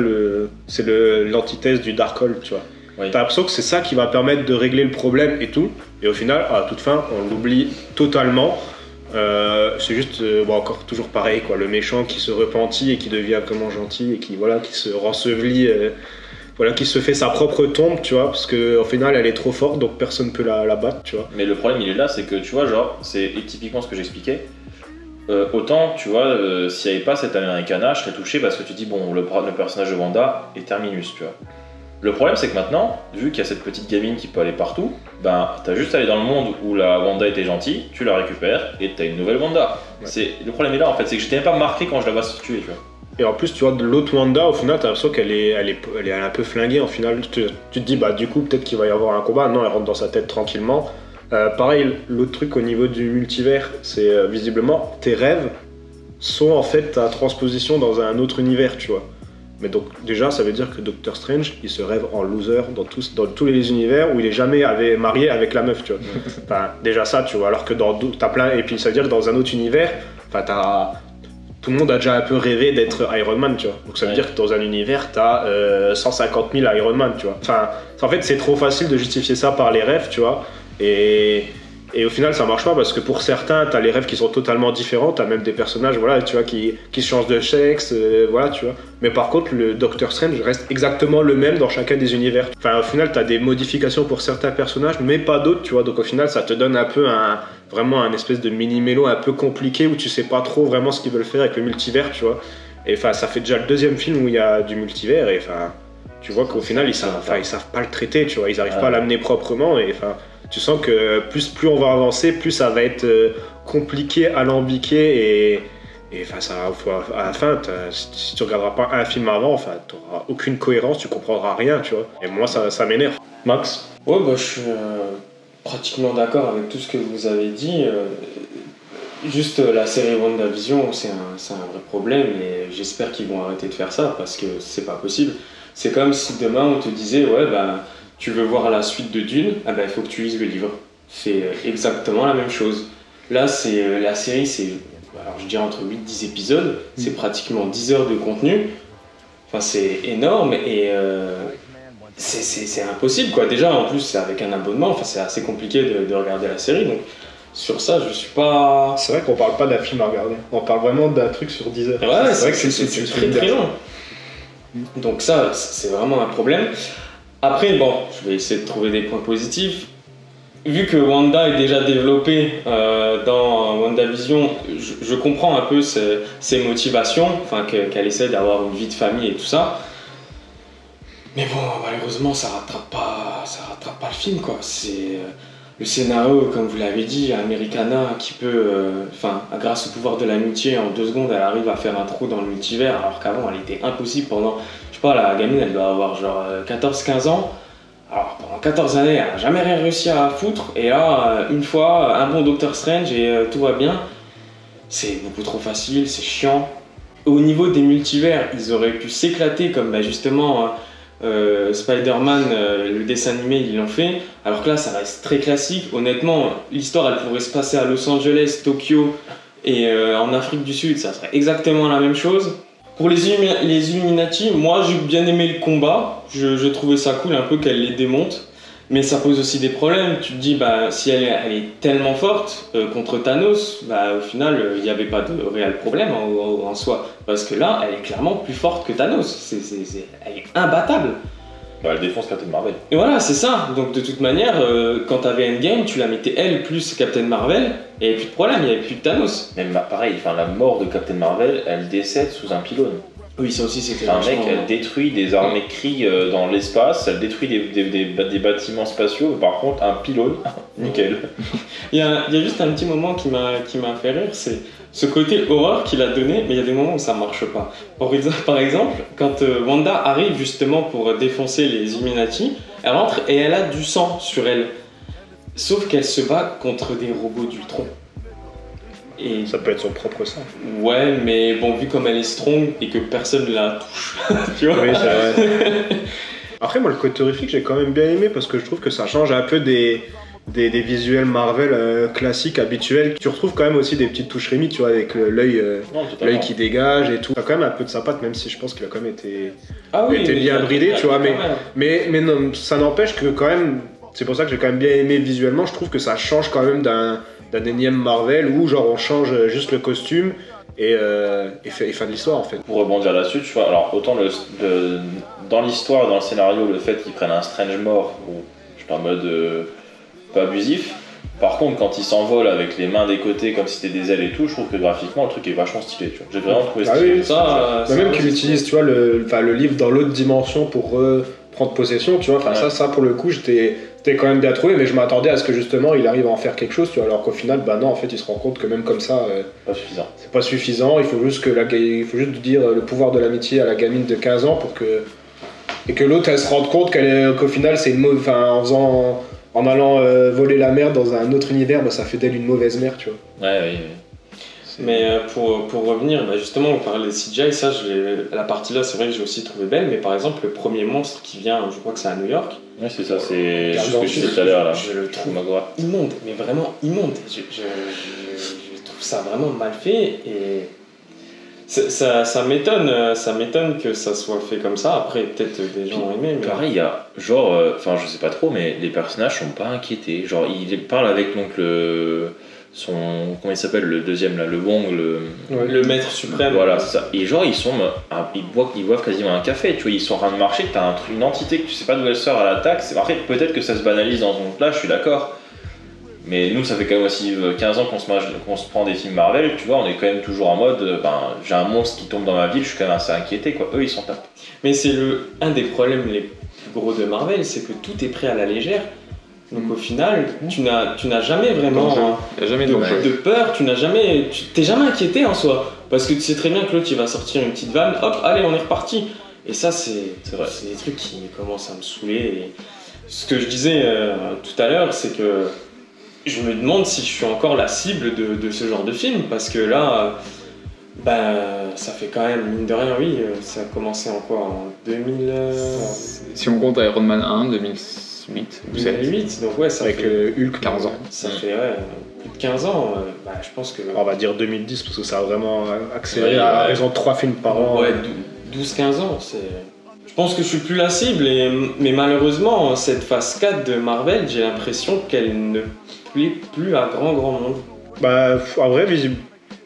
c'est l'antithèse du Darkhold, tu vois. Oui. T'as l'impression que c'est ça qui va permettre de régler le problème et tout, et au final, à toute fin, on l'oublie totalement. C'est juste, encore toujours pareil, quoi. Le méchant qui se repentit et qui devient comment gentil et qui se rensevelit, qui se fait sa propre tombe, tu vois, parce qu'au final, elle est trop forte, donc personne ne peut la battre, tu vois. Mais le problème, il est là, c'est que tu vois, genre, c'est typiquement ce que j'expliquais. Autant, tu vois, s'il n'y avait pas cet Americana, je serais touché parce que tu dis, bon, le personnage de Wanda est terminus, tu vois. Le problème, c'est que maintenant, vu qu'il y a cette petite gamine qui peut aller partout, ben, t'as juste à aller dans le monde où la Wanda était gentille, tu la récupères et t'as une nouvelle Wanda. Ouais. Le problème est là, en fait, c'est que j'étais même pas marqué quand je la vois se tuer, tu vois. Et en plus, tu vois, de l'autre Wanda, au final, t'as l'impression qu'elle est un peu flinguée. En final, tu te dis, bah du coup, peut-être qu'il va y avoir un combat. Non, elle rentre dans sa tête tranquillement. Pareil, l'autre truc au niveau du multivers, c'est visiblement tes rêves sont en fait ta transposition dans un autre univers, tu vois. Mais donc déjà, ça veut dire que Doctor Strange, il se rêve en loser dans tous les univers où il est jamais marié avec la meuf, tu vois. Enfin, déjà ça, tu vois. Alors que t'as plein, et puis ça veut dire que dans un autre univers, enfin, tout le monde a déjà un peu rêvé d'être Iron Man, tu vois. Donc ça veut dire que dans un univers, t'as 150 000 Iron Man, tu vois. Enfin, en fait, c'est trop facile de justifier ça par les rêves, tu vois. Et au final, ça marche pas parce que pour certains, t'as les rêves qui sont totalement différents. T'as même des personnages, voilà, tu vois, qui changent de sexe, voilà, tu vois. Mais par contre, le Doctor Strange reste exactement le même dans chacun des univers. Enfin, au final, t'as des modifications pour certains personnages, mais pas d'autres, tu vois. Donc au final, ça te donne un peu vraiment un espèce de mini-mélo un peu compliqué où tu sais pas trop vraiment ce qu'ils veulent faire avec le multivers, tu vois. Et enfin, ça fait déjà le deuxième film où il y a du multivers et enfin, tu vois qu'au final, ils savent pas le traiter, tu vois. Ils arrivent pas à l'amener proprement et enfin. Tu sens que plus on va avancer, plus ça va être compliqué, alambiqué et enfin, à la fin, si tu regarderas pas un film avant, enfin, tu n'auras aucune cohérence, tu comprendras rien, tu vois. Et moi, ça m'énerve. Max ? Ouais, bah, je suis pratiquement d'accord avec tout ce que vous avez dit. Juste la série WandaVision, c'est un vrai problème et j'espère qu'ils vont arrêter de faire ça parce que c'est pas possible. C'est comme si demain on te disait, ouais, bah. Tu veux voir la suite de Dune, ah ben, il faut que tu lises le livre. C'est exactement la même chose. Là, la série, c'est alors, je dirais entre 8-10 épisodes, c'est pratiquement 10 heures de contenu. Enfin, c'est énorme et c'est impossible, quoi. Déjà, en plus, c'est avec un abonnement, enfin, c'est assez compliqué de regarder la série. Donc, sur ça, je suis pas... C'est vrai qu'on parle pas d'un film à regarder. On parle vraiment d'un truc sur 10 heures. Ouais, c'est vrai que c'est très très long. Donc ça, c'est vraiment un problème. Après, bon, je vais essayer de trouver des points positifs. Vu que Wanda est déjà développée dans WandaVision, je comprends un peu ses motivations, enfin qu'elle essaie d'avoir une vie de famille et tout ça. Mais bon, malheureusement, ça rattrape pas le film, quoi. C'est le scénario, comme vous l'avez dit, Americana qui peut, grâce au pouvoir de l'amitié, en 2 secondes, elle arrive à faire un trou dans le multivers, alors qu'avant, elle était impossible pendant... Je sais pas, la gamine, elle doit avoir genre 14-15 ans. Alors, pendant 14 années, elle n'a jamais rien réussi à foutre. Et là, une fois, un bon Doctor Strange et tout va bien. C'est beaucoup trop facile, c'est chiant. Au niveau des multivers, ils auraient pu s'éclater comme justement Spider-Man, le dessin animé, ils l'ont fait. Alors que là, ça reste très classique. Honnêtement, l'histoire, elle pourrait se passer à Los Angeles, Tokyo et en Afrique du Sud. Ça serait exactement la même chose. Pour les Illuminati, moi j'ai bien aimé le combat, je trouvais ça cool un peu qu'elle les démonte, mais ça pose aussi des problèmes. Tu te dis, si elle est tellement forte contre Thanos, au final il n'y avait pas de réel problème en soi, parce que là elle est clairement plus forte que Thanos, elle est imbattable. Elle défonce Captain Marvel. Et voilà, c'est ça. Donc de toute manière, quand t'avais Endgame, tu la mettais elle plus Captain Marvel, et il n'y avait plus de problème, il n'y avait plus de Thanos. Même pareil, la mort de Captain Marvel, elle décède sous un pylône. Oui, ça aussi c'était un mec, elle détruit des armées Kree dans l'espace, elle détruit des bâtiments spatiaux, par contre un pylône, nickel. Il y a juste un petit moment qui m'a fait rire, c'est ce côté horreur qu'il a donné, mais il y a des moments où ça marche pas. Par exemple, quand Wanda arrive justement pour défoncer les Illuminati, elle rentre et elle a du sang sur elle. Sauf qu'elle se bat contre des robots d'Ultron. Et ça peut être son propre sang. Ouais, mais bon, vu comme elle est strong et que personne la touche, tu vois. Oui, c'est vrai. Après, moi, le côté horrifique, j'ai quand même bien aimé parce que je trouve que ça change un peu des visuels Marvel classiques, habituels. Tu retrouves quand même aussi des petites touches Rémi, tu vois, avec l'œil qui dégage et tout. T'as quand même un peu de sa patte, même si je pense qu'il a quand même été bien bridé, tu vois. Mais non, ça n'empêche que quand même, c'est pour ça que j'ai quand même bien aimé visuellement. Je trouve que ça change quand même d'un énième Marvel où genre on change juste le costume et fin de l'histoire en fait. Pour rebondir là-dessus, tu vois, alors autant dans l'histoire, dans le scénario, le fait qu'ils prennent un Strange mort, je suis en mode pas abusif. Par contre, quand il s'envole avec les mains des côtés comme si c'était des ailes et tout, je trouve que graphiquement le truc est vachement stylé. Tu vois. J'ai vraiment trouvé stylé. Oui, même qu'il utilise, tu vois, le livre dans l'autre dimension pour prendre possession, tu vois. Enfin, ça pour le coup, c'était quand même bien trouvé, mais je m'attendais à ce que justement il arrive à en faire quelque chose, tu vois. Alors qu'au final, bah non, en fait, il se rend compte que même comme ça, Pas suffisant. c'est pas suffisant. Il faut juste dire le pouvoir de l'amitié à la gamine de 15 ans et que l'autre elle se rende compte qu'au final c'est une mauvaise. Enfin, en allant voler la merde dans un autre univers, bah, ça fait d'elle une mauvaise mère, tu vois. Ouais, oui. Mais pour revenir, bah justement, on parlait de CGI, ça, la partie là, c'est vrai que j'ai aussi trouvé belle, mais par exemple, le premier monstre qui vient, je crois que c'est à New York. Ouais, c'est ça, c'est juste ce que je disais tout à l'heure là. Je le trouve immonde, mais vraiment immonde. Je trouve ça vraiment mal fait et ça m'étonne que ça soit fait comme ça. Après, peut-être des gens ont aimé. Mais... Pareil, il y a genre, enfin, je sais pas trop, mais les personnages sont pas inquiétés. Genre, il parle avec donc comment il s'appelle le deuxième là, le Wong, le maître suprême. Voilà, c'est ça. Et genre ils boivent quasiment un café, tu vois, ils sont en train de marcher, t'as une entité que tu sais pas d'où elle sort à l'attaque. Après peut-être que ça se banalise dans ce monde-là, je suis d'accord. Mais nous ça fait quand même aussi 15 ans qu'on se prend des films Marvel, tu vois, on est quand même toujours en mode j'ai un monstre qui tombe dans ma ville, je suis quand même assez inquiété quoi. Eux ils s'en tapent. Mais c'est un des problèmes les plus gros de Marvel, c'est que tout est pris à la légère. Donc au final, tu n'as jamais vraiment de peur, t'es jamais inquiété en soi, parce que tu sais très bien que l'autre il va sortir une petite vanne, hop, allez on est reparti. Et ça c'est des trucs qui commencent à me saouler. Et ce que je disais tout à l'heure, c'est que je me demande si je suis encore la cible de ce genre de film, parce que là, ça fait quand même, mine de rien, oui, ça a commencé en quoi, en 2000... Si on compte Iron Man 1, 2008 ou 7. 2008, donc ouais, ça avec fait... Hulk, 15 ans. Ça fait plus de 15 ans, je pense que... On va dire 2010, parce que ça a vraiment accéléré à raison de 3 films par an. Ouais, 12-15 ans, c'est... Je pense que je suis plus la cible, mais malheureusement, cette phase 4 de Marvel, j'ai l'impression qu'elle ne plaît plus à grand monde. En vrai,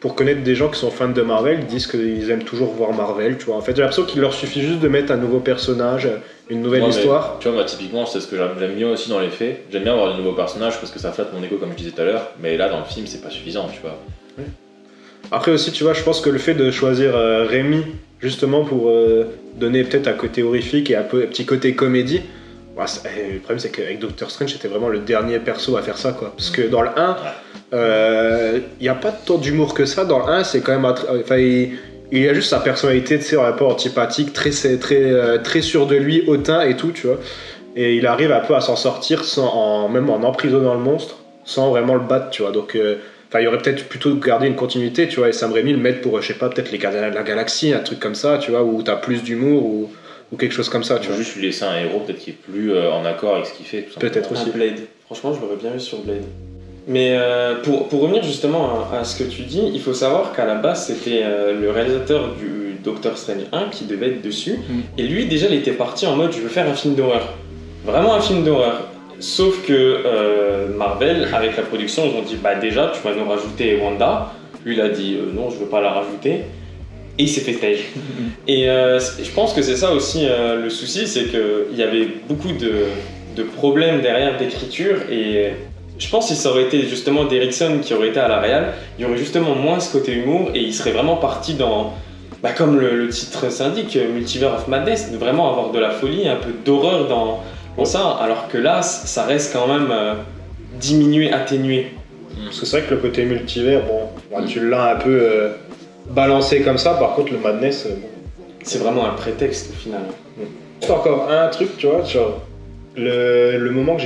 pour connaître des gens qui sont fans de Marvel, ils disent qu'ils aiment toujours voir Marvel, tu vois. En fait, j'ai l'impression qu'il leur suffit juste de mettre un nouveau personnage, une nouvelle histoire. Tu vois, moi, typiquement, c'est ce que j'aime bien aussi dans les faits. J'aime bien avoir de nouveaux personnages parce que ça flatte mon ego, comme je disais tout à l'heure. Mais là, dans le film, c'est pas suffisant, tu vois. Oui. Après aussi, tu vois, je pense que le fait de choisir Rémi, justement, pour donner peut-être un côté horrifique et un petit côté comédie, le problème, c'est qu'avec Doctor Strange, c'était vraiment le dernier perso à faire ça, quoi. Parce que dans le 1... il n'y a pas tant d'humour que ça. Dans le 1, c'est quand même. Il a juste sa personnalité, tu sais, un peu antipathique, très sûr de lui, hautain et tout, tu vois. Et il arrive un peu à s'en sortir même en emprisonnant le monstre, sans vraiment le battre, tu vois. Donc, il y aurait peut-être plutôt gardé une continuité, tu vois. Et Sam Raimi le mettre pour, je sais pas, peut-être les Gardiens de la Galaxie, un truc comme ça, tu vois, où t'as plus d'humour ou quelque chose comme ça, tu vois. Juste lui laisser un héros peut-être qui est plus en accord avec ce qu'il fait, tout simplement. Peut-être aussi. Blade. Franchement, je l'aurais bien vu sur Blade. Mais pour revenir justement à ce que tu dis, il faut savoir qu'à la base c'était le réalisateur du Doctor Strange 1 qui devait être dessus. Et lui déjà il était parti en mode je veux faire un film d'horreur. Vraiment un film d'horreur. Sauf que Marvel avec la production ils ont dit déjà tu vas nous rajouter Wanda. Lui il a dit non je veux pas la rajouter. Et il s'est fait stage. Et je pense que c'est ça aussi le souci, c'est qu'il y avait beaucoup de problèmes derrière d'écriture et... Je pense que si ça aurait été justement Derrickson qui aurait été à la réal, il y aurait justement moins ce côté humour et il serait vraiment parti dans, comme le titre s'indique, Multiverse of Madness, de vraiment avoir de la folie, un peu d'horreur dans ça, alors que là, ça reste quand même diminué, atténué. Parce que c'est vrai que le côté multivers, tu l'as un peu balancé comme ça, par contre le Madness... C'est vraiment un prétexte au final. C'est encore un truc, tu vois, genre... Le moment que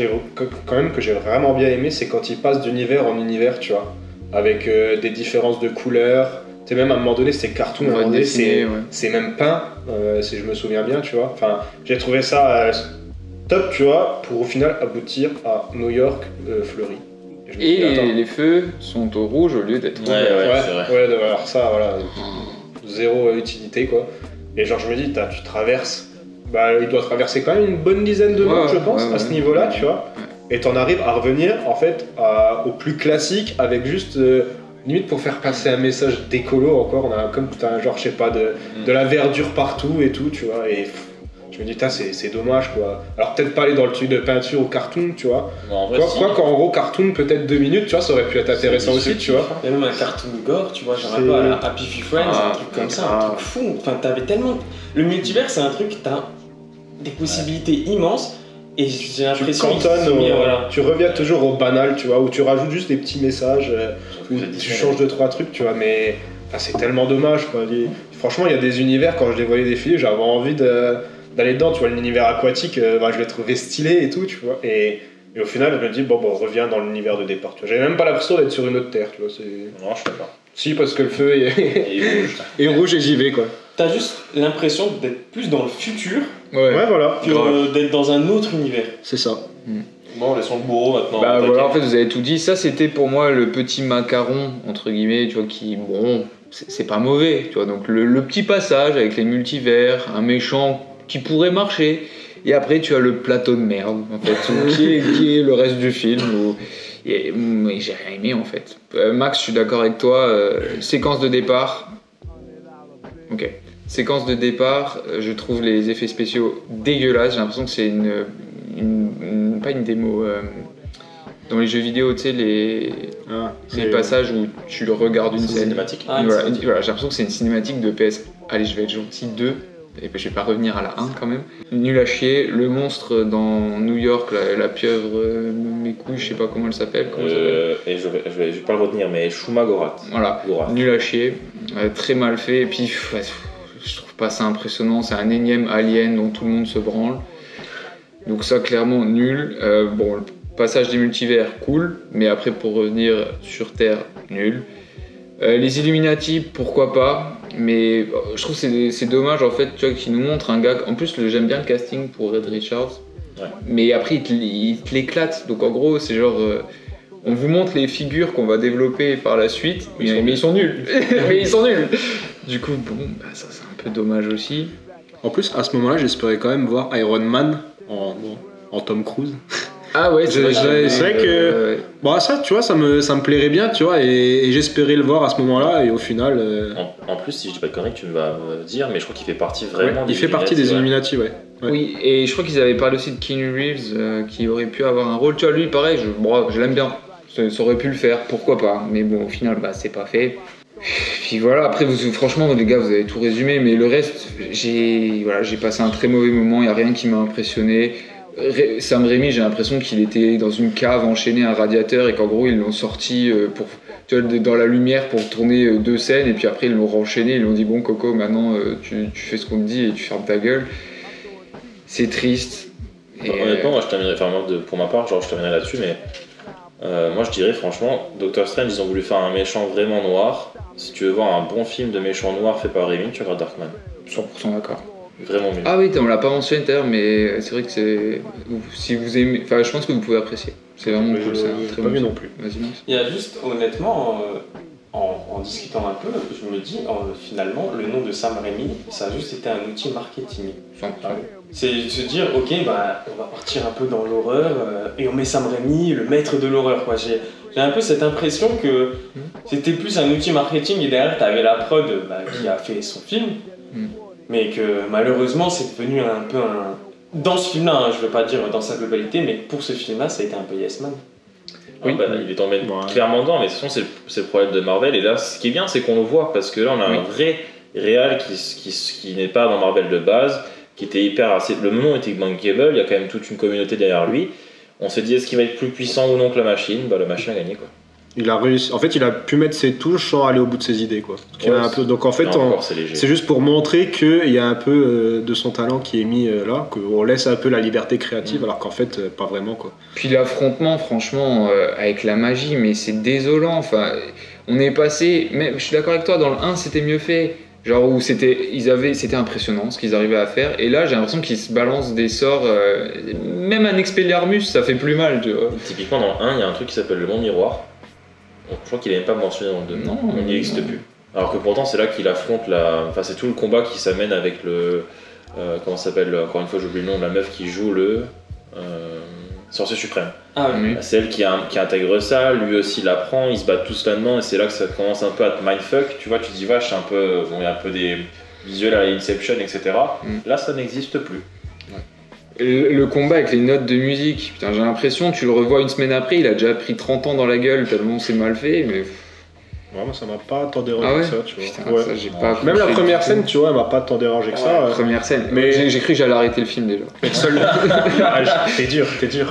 j'ai vraiment bien aimé, c'est quand il passe d'univers en univers, tu vois, avec des différences de couleurs. Tu sais, même à un moment donné, c'est cartoon, à un moment donné, c'est même peint, si je me souviens bien, tu vois. Enfin, j'ai trouvé ça top, tu vois, pour au final aboutir à New York fleuri. Et les feux sont au rouge au lieu d'être c'est vrai. Ouais, alors ça, voilà, zéro utilité, quoi. Et genre, je me dis, tu traverses. Il doit traverser quand même une bonne dizaine de mondes, je pense, à ce niveau-là, tu vois. Et t'en arrives à revenir, en fait, au plus classique, avec juste, limite pour faire passer un message d'écolo encore, on a comme un genre, je sais pas, de la verdure partout et tout, tu vois. Et je me dis, c'est dommage, quoi. Alors peut-être pas aller dans le truc de peinture ou cartoon, tu vois. Quoi qu'en gros, cartoon, peut-être 2 minutes, tu vois, ça aurait pu être intéressant aussi, tu vois. Il y a même un cartoon gore, tu vois, genre un peu à la Happy Few Friends, un truc comme ça, un truc fou. Enfin, t'avais tellement... Le multivers, c'est un truc, t'as des possibilités immenses. Et j'ai Tu l'impression cantonnes, voilà. tu reviens toujours au banal, tu vois, où tu rajoutes juste des petits messages, où Vous tu changes 2-3 trucs, tu vois, mais enfin, c'est tellement dommage, quoi. Franchement, il y a des univers, quand je les voyais défiler, j'avais envie d'aller dedans, tu vois, l'univers aquatique, je l'ai trouvé stylé et tout, tu vois, et au final, je me dis, bon, on revient dans l'univers de départ, tu vois. J'avais même pas l'impression d'être sur une autre terre, tu vois, Non, je sais pas. Si, parce que le feu est, Et rouge. est rouge et j'y vais, quoi. T'as juste l'impression d'être plus dans le futur Ouais, voilà, que d'être dans un autre univers. c'est ça. Bon, laissons le bourreau maintenant. Bah attaquer. voilà, en fait, vous avez tout dit. Ça, c'était pour moi le petit macaron, entre guillemets, tu vois, qui, bon, c'est pas mauvais, tu vois. Donc, le petit passage avec les multivers, un méchant qui pourrait marcher. Et après, tu as le plateau de merde, en fait, qui est le reste du film. Et j'ai rien aimé, en fait. Max, je suis d'accord avec toi. Séquence de départ. Ok. Séquence de départ, je trouve les effets spéciaux dégueulasses. J'ai l'impression que c'est pas une démo. Dans les jeux vidéo, tu sais, les passages où tu regardes une C'est scène. cinématique. Ah, Voilà, j'ai l'impression que c'est une cinématique de PS. Allez, je vais être gentil, 2. Et puis je vais pas revenir à la 1 quand même. Nul à chier. Le monstre dans New York, la pieuvre, mes couilles, je sais pas comment elle s'appelle. Et je vais pas le retenir, mais Shuma Gorath. Voilà, Gorath. nul à chier. Très mal fait. Et puis, je trouve pas ça impressionnant. C'est un énième alien dont tout le monde se branle. Donc ça, clairement, nul. Bon, le passage des multivers, cool. Mais après, pour revenir sur Terre, nul. Les Illuminati, pourquoi pas. Mais je trouve que c'est dommage, en fait, tu vois, qu'ils nous montrent un gars... En plus, j'aime bien le casting pour Red Richards. Ouais. Mais après, il te l'éclate. Donc en gros, c'est genre... on vous montre les figures qu'on va développer par la suite, mais ils sont nuls. Mais ils sont nuls. Du coup, bon, bah, ça c'est un peu dommage aussi. En plus, à ce moment-là, j'espérais quand même voir Iron Man en Tom Cruise. Ah ouais, C'est vrai que... Bon, ça, tu vois, ça me plairait bien, tu vois, et j'espérais le voir à ce moment-là, et au final... En plus, si je dis pas de conneries, tu vas me dire, mais je crois qu'il fait partie vraiment il fait partie des Illuminati, ouais. Oui, et je crois qu'ils avaient parlé aussi de Keanu Reeves, qui aurait pu avoir un rôle. Tu vois, lui, pareil, je l'aime bien. Ça aurait pu le faire, pourquoi pas. Mais bon, au final, bah, c'est pas fait. Puis voilà, après, franchement, les gars, vous avez tout résumé, mais le reste, j'ai passé un très mauvais moment, il n'y a rien qui m'a impressionné. Sam Raimi, j'ai l'impression qu'il était dans une cave enchaîné à un radiateur et qu'en gros ils l'ont sorti dans la lumière pour tourner 2 scènes et puis après ils l'ont renchaîné, ils lui ont dit bon Coco maintenant tu fais ce qu'on te dit et tu fermes ta gueule. C'est triste. Et honnêtement, moi je terminerai, pour ma part, je terminerai là-dessus, mais moi je dirais franchement, Doctor Strange, ils ont voulu faire un méchant vraiment noir. Si tu veux voir un bon film de méchant noir fait par Raimi, tu regardes Darkman. 100% d'accord. Vraiment mieux. Ah oui, on l'a pas mentionné tout à l'heure, mais c'est vrai que si vous aimez, enfin je pense que vous pouvez apprécier. C'est vraiment cool, c'est un très bon film. non plus. Vas-y Max. Il y a juste, honnêtement, en discutant un peu, je me dis, finalement, le nom de Sam Raimi, ça a juste été un outil marketing. C'est de se dire, ok, bah, on va partir un peu dans l'horreur, et on met Sam Raimi, le maître de l'horreur, quoi. J'ai un peu cette impression que c'était plus un outil marketing, et derrière, t'avais la prod qui a fait son film. Mais que malheureusement c'est devenu un peu un... Dans ce film-là, je veux pas dire dans sa globalité, mais pour ce film-là, ça a été un peu Yes Man. Oui, il est tombé clairement dedans, mais de toute façon c'est le problème de Marvel, et là ce qui est bien c'est qu'on le voit, parce que là on a un vrai réal qui n'est pas dans Marvel de base, qui était le nom était bankable, il y a quand même toute une communauté derrière lui. On se dit est-ce qu'il va être plus puissant ou non que la machine, la machine a gagné quoi. Il a réussi. En fait, il a pu mettre ses touches sans aller au bout de ses idées, quoi. Donc en fait, c'est juste pour montrer qu'il y a un peu de son talent qui est mis là, qu'on laisse un peu la liberté créative, alors qu'en fait, pas vraiment, quoi. Puis l'affrontement, franchement, avec la magie, mais c'est désolant. Enfin, on est passé. Mais je suis d'accord avec toi. Dans le 1, c'était mieux fait. Genre où c'était impressionnant ce qu'ils arrivaient à faire. Et là, j'ai l'impression qu'ils se balancent des sorts. Même un Expelliarmus, ça fait plus mal, tu vois. Typiquement, dans le 1, il y a un truc qui s'appelle le monde miroir. Je crois qu'il n'est même pas mentionné dans le 2. Non, il n'existe plus. Alors que pourtant, c'est là qu'il affronte Enfin, c'est tout le combat qui s'amène avec le. Comment ça s'appelle ? Encore une fois, j'oublie le nom de la meuf qui joue le. Sorcier suprême. Ah oui. C'est elle qui intègre ça, lui aussi l'apprend, ils se battent tous là-dedans, et c'est là que ça commence un peu à te mindfuck. Tu vois, tu te dis, vache, il y a un peu des visuels à Inception, etc. Là, ça n'existe plus. Le combat avec les notes de musique, putain, j'ai l'impression, tu le revois une semaine après, il a déjà pris 30 ans dans la gueule tellement c'est mal fait, mais Vraiment, ça m'a pas tant dérangé Ah ouais que ça, tu vois. Putain, Ouais. ça, j'ai pas Même la accroché première du tout. scène, tu vois, elle m'a pas tant dérangé que ça. Première scène. Mais- J'ai cru que j'allais arrêter le film déjà. Mais le seul... t'es dur,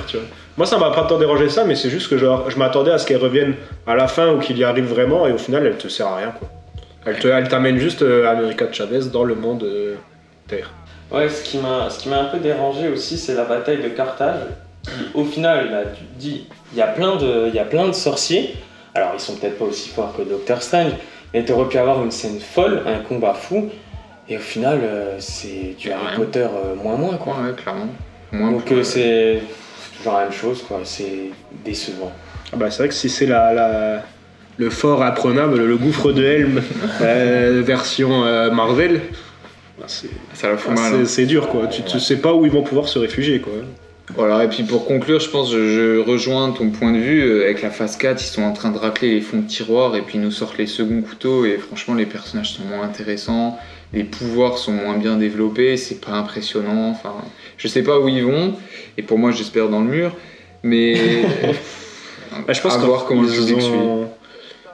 tu vois. Moi, ça m'a pas tant dérangé ça, mais c'est juste que genre, je m'attendais à ce qu'elle revienne à la fin ou qu'il y arrive vraiment, et au final, elle te sert à rien, quoi. Elle t'amène juste America Chavez dans le monde Terre. Ouais, ce qui m'a un peu dérangé aussi, c'est la bataille de Carthage. Qui, au final, là, tu te dis, il y a plein de sorciers. Alors, ils sont peut-être pas aussi forts que Doctor Strange, mais tu aurais pu avoir une scène folle, un combat fou. Et au final, c'est du Y a Harry rien. Potter moins, quoi. Ouais, clairement. Moins Donc, plus. c'est toujours la même chose, quoi. C'est décevant. Ah bah, c'est vrai que si c'est le fort imprenable, le gouffre de Helm version Marvel, bah, Ça la fout mal. Hein. c'est dur, quoi. Tu sais pas où ils vont pouvoir se réfugier, quoi. Voilà, et puis pour conclure, je pense que je rejoins ton point de vue. Avec la phase 4, ils sont en train de racler les fonds de tiroir et puis ils nous sortent les seconds couteaux. Et franchement, les personnages sont moins intéressants, les pouvoirs sont moins bien développés, c'est pas impressionnant. Enfin, je sais pas où ils vont, et pour moi, j'espère dans le mur. Mais Bah, je pense à voir comment le public suit.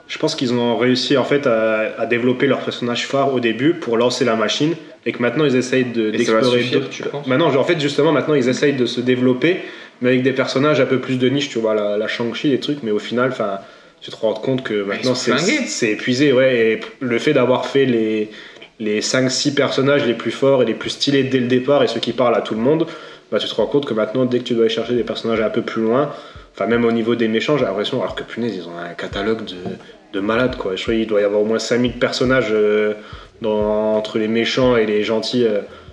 Je pense qu'ils ont réussi en fait à développer leur personnage phare au début pour lancer la machine et que maintenant ils essayent Et ça va d'explorer suffire, d'autres. tu penses? Maintenant, en fait, justement, maintenant ils essayent de se développer, mais avec des personnages un peu plus de niche, tu vois, la Shang-Chi, les trucs, mais au final, enfin, tu te rends compte que maintenant sont flingués. c'est épuisé, ouais, et le fait d'avoir fait les 5-6 personnages les plus forts et les plus stylés dès le départ et ceux qui parlent à tout le monde, bah, tu te rends compte que maintenant, dès que tu dois aller chercher des personnages un peu plus loin, enfin, même au niveau des méchants, j'ai l'impression, alors que punaise, ils ont un catalogue de malades, quoi. Je crois qu'il doit y avoir au moins 5000 personnages entre les méchants et les gentils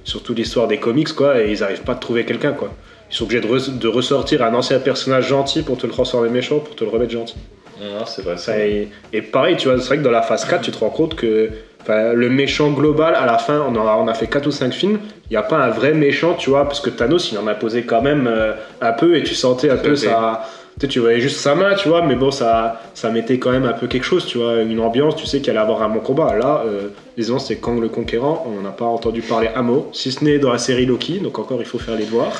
sur toute l'histoire des comics, quoi, et ils arrivent pas à trouver quelqu'un, quoi. Ils sont obligés de ressortir un ancien personnage gentil pour te le transformer méchant, pour te le remettre gentil. Non, c'est vrai. Ça, et pareil, tu vois, c'est vrai que dans la phase 4, tu te rends compte que le méchant global, à la fin, on a fait 4 ou 5 films, il n'y a pas un vrai méchant, tu vois, parce que Thanos, il en a posé quand même un peu, et tu sentais un peu ça. Tu voyais juste sa main, tu vois, mais bon, ça mettait quand même un peu quelque chose, tu vois, une ambiance, tu sais qu'il allait avoir un bon combat. Là, les ans, c'est Kang le Conquérant, on n'en a pas entendu parler un mot, si ce n'est dans la série Loki, donc encore, il faut faire les devoirs.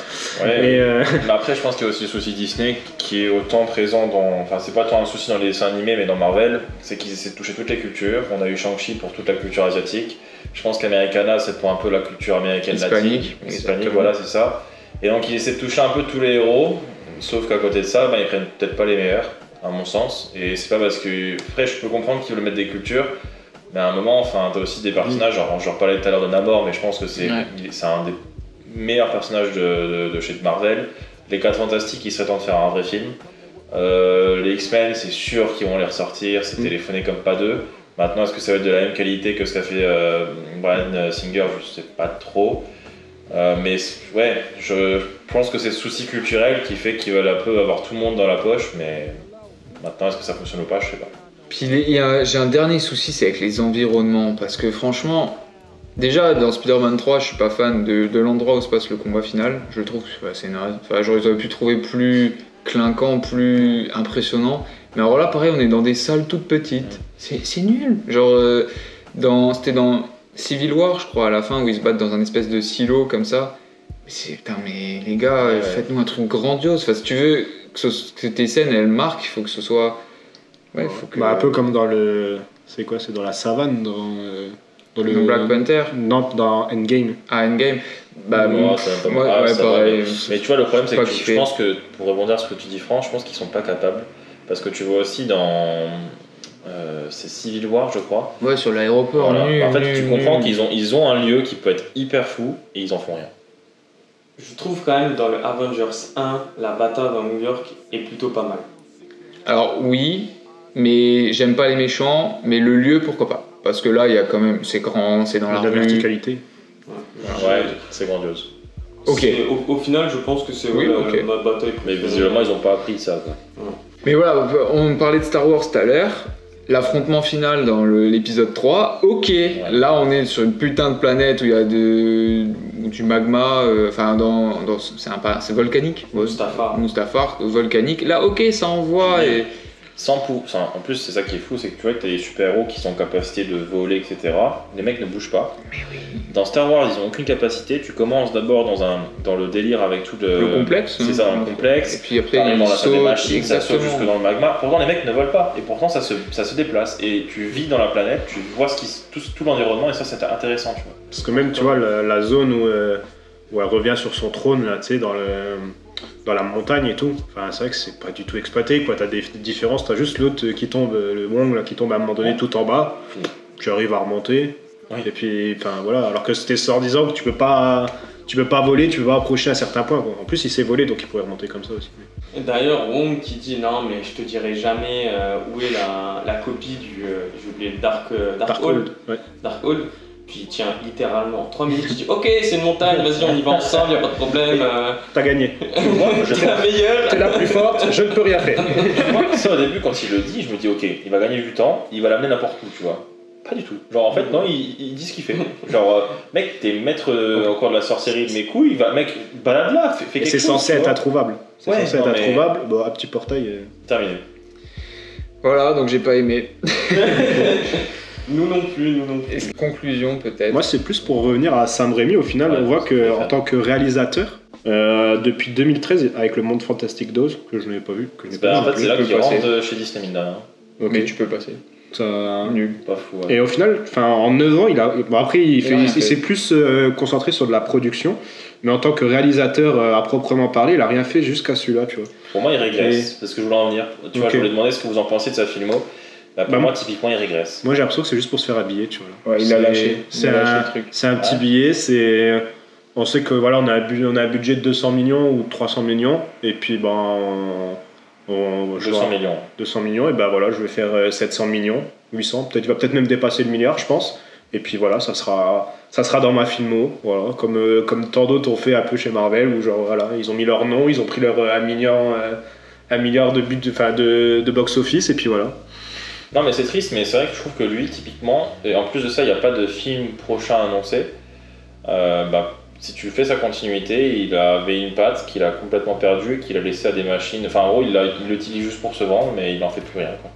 Ouais, Et, mais après, je pense qu'il y a aussi le souci Disney qui est autant présent dans. Enfin, c'est pas tant un souci dans les dessins animés, mais dans Marvel, c'est qu'ils essaient de toucher toutes les cultures. On a eu Shang-Chi pour toute la culture asiatique. Je pense qu'Americana, c'est pour un peu la culture américaine Hispanique, latine. exactement. Voilà, c'est ça. Et donc, ils essaient de toucher un peu tous les héros. Sauf qu'à côté de ça, bah, ils prennent peut-être pas les meilleurs, à mon sens. Et c'est pas parce que. Après, je peux comprendre qu'ils veulent mettre des cultures, mais à un moment, enfin, t'as aussi des personnages, genre, je reparlais tout à l'heure de Namor, mais je pense que c'est un des meilleurs personnages de chez Marvel. Les 4 Fantastiques, il serait temps de faire un vrai film. Les X-Men, c'est sûr qu'ils vont les ressortir, c'est téléphoné comme pas deux. Maintenant, est-ce que ça va être de la même qualité que ce qu'a fait Bryan Singer? Je sais pas trop. Mais ouais, je pense que c'est le souci culturel qui fait qu'ils veulent un peu avoir tout le monde dans la poche, mais maintenant est-ce que ça fonctionne ou pas, je sais pas. Puis j'ai un dernier souci, c'est avec les environnements, parce que franchement, déjà dans Spider-Man 3, je suis pas fan de l'endroit où se passe le combat final. Je trouve que c'est naze. Enfin, j'aurais pu trouver plus clinquant, plus impressionnant. Mais alors là, pareil, on est dans des salles toutes petites. C'est nul. Genre, c'était dans Civil War, je crois, à la fin, où ils se battent dans un espèce de silo comme ça. Putain, mais les gars, Ouais. faites-nous un truc grandiose. Enfin, si tu veux que tes scènes elles marquent, il faut que ce soit. Ouais, faut que. un peu comme dans le. C'est quoi? C'est dans la savane, dans le. Dans Black Panther. Non, dans Endgame. À Endgame. Bah, Ouais, bon, ça va pas- ouais, ah, ouais, ça va, pareil. mais tu vois, le problème, c'est Pas que kiffé. je pense que, pour rebondir sur ce que tu dis, Franck, je pense qu'ils sont pas capables. Parce que tu vois aussi dans. C'est Civil War, je crois. Ouais, sur l'aéroport. Voilà. nul, En fait, nul, tu comprends nul. qu'ils ont un lieu qui peut être hyper fou et ils en font rien. Je trouve quand même dans le Avengers 1, la bataille dans New York est plutôt pas mal. Alors, oui, mais j'aime pas les méchants, mais le lieu, pourquoi pas? Parce que là, il y a quand même. C'est grand, c'est dans la de la rue. verticalité. Ouais, c'est grandiose. Ok. Au final, je pense que c'est Oui, ok. ma bataille. Mais préférée. visiblement, ils ont pas appris ça, quoi. Mais voilà, on parlait de Star Wars tout à l'heure. L'affrontement final dans l'épisode 3, ok, là on est sur une putain de planète où il y a du magma, enfin c'est volcanique, Mustafar. Mustafar, volcanique. Là ok, ça envoie et En plus, c'est ça qui est fou, c'est que tu vois que t'as des super-héros qui sont en capacité de voler, etc. Les mecs ne bougent pas. Mais oui. Dans Star Wars, ils n'ont aucune capacité. Tu commences d'abord dans le délire avec tout Le complexe. C'est ça, un complexe. Et puis après, T'arrives dans la salle des sautent, machines, ça saute exactement. jusque dans le magma. Pourtant, les mecs ne volent pas. Et pourtant, ça se déplace. Et tu vis dans la planète, tu vois tout l'environnement, et ça, c'est intéressant, tu vois. Parce que même, tu vois, la zone où elle revient sur son trône, là, tu sais, dans la montagne et tout, enfin, c'est vrai que c'est pas du tout exploité, quoi. T'as des différences, t'as juste l'autre qui tombe, le Wong, là, qui tombe à un moment donné tout en bas, tu arrives à remonter, Oui. et puis, enfin, voilà, alors que c'était sort disant que tu peux pas voler, tu peux pas approcher à certains points, quoi. En plus, il s'est volé, donc il pourrait remonter comme ça aussi. Et d'ailleurs, Wong qui dit non, mais je te dirai jamais où est la copie j'ai oublié, Darkhold. Ouais. Darkhold. Puis il tient littéralement 3 minutes, il dit ok, c'est une montagne, vas-y, on y va ensemble, y a pas de problème. T'as gagné. T'es la meilleure. T'es la plus forte, je ne peux rien faire. Moi, ça, au début, quand il le dit, je me dis, ok, il va gagner du temps, il va l'amener n'importe où, tu vois. Pas du tout. Genre, en fait, non, il dit ce qu'il fait. Genre, mec, t'es maître encore de la sorcellerie de mes couilles, mec, balade là, fais Et quelque c'est chose. censé être introuvable. C'est Ouais, censé non, être mais- introuvable. Bon, un petit portail. Terminé. Voilà, donc j'ai pas aimé. Nous non plus. Et conclusion peut-être. Moi, c'est plus pour revenir à Sam Raimi. Au final, Ouais, on voit c'est que vrai. en tant que réalisateur, depuis 2013, avec le Monde Fantastique d'Oz, que je n'avais pas vu, que je n'ai pas En vu fait, non c'est là peux qu'il passer. rentre chez Disney, mine de rien. plus. Ok. Mais tu peux passer. Ça- Nul. Pas fou, ouais. Et au final, en 9 ans, bon, après, il rien fait. s'est plus concentré sur de la production. Mais en tant que réalisateur à proprement parler, il a rien fait jusqu'à celui-là, tu vois. Pour moi, il régresse, c'est ce que je voulais en venir. Tu vois, Ok. je voulais demander ce que vous en pensez de sa filmo. Bah, pour Bah, moi, typiquement, il régresse. Moi, j'ai l'impression que c'est juste pour se faire habiller, tu vois. Ouais, il a C'est- lâché. C'est Il a lâché un, le truc. c'est un petit Ouais. billet, on sait que voilà, on a un budget de 200 millions ou 300 millions, et puis ben, je 200 vois, millions. 200 millions, et ben voilà, je vais faire 700 millions, 800, il va peut-être même dépasser le milliard, je pense. Et puis voilà, ça sera dans ma filmo, voilà, comme tant d'autres ont fait un peu chez Marvel, où genre voilà, ils ont mis leur nom, ils ont pris leur 1 milliard de but, de box-office, et puis voilà. Non, mais c'est triste, mais c'est vrai que je trouve que lui, typiquement, et en plus de ça, il n'y a pas de film prochain annoncé. Si tu fais sa continuité, il avait une patte qu'il a complètement perdue et qu'il a laissé à des machines. Enfin, en gros, il l'utilise juste pour se vendre, mais il n'en fait plus rien, quoi.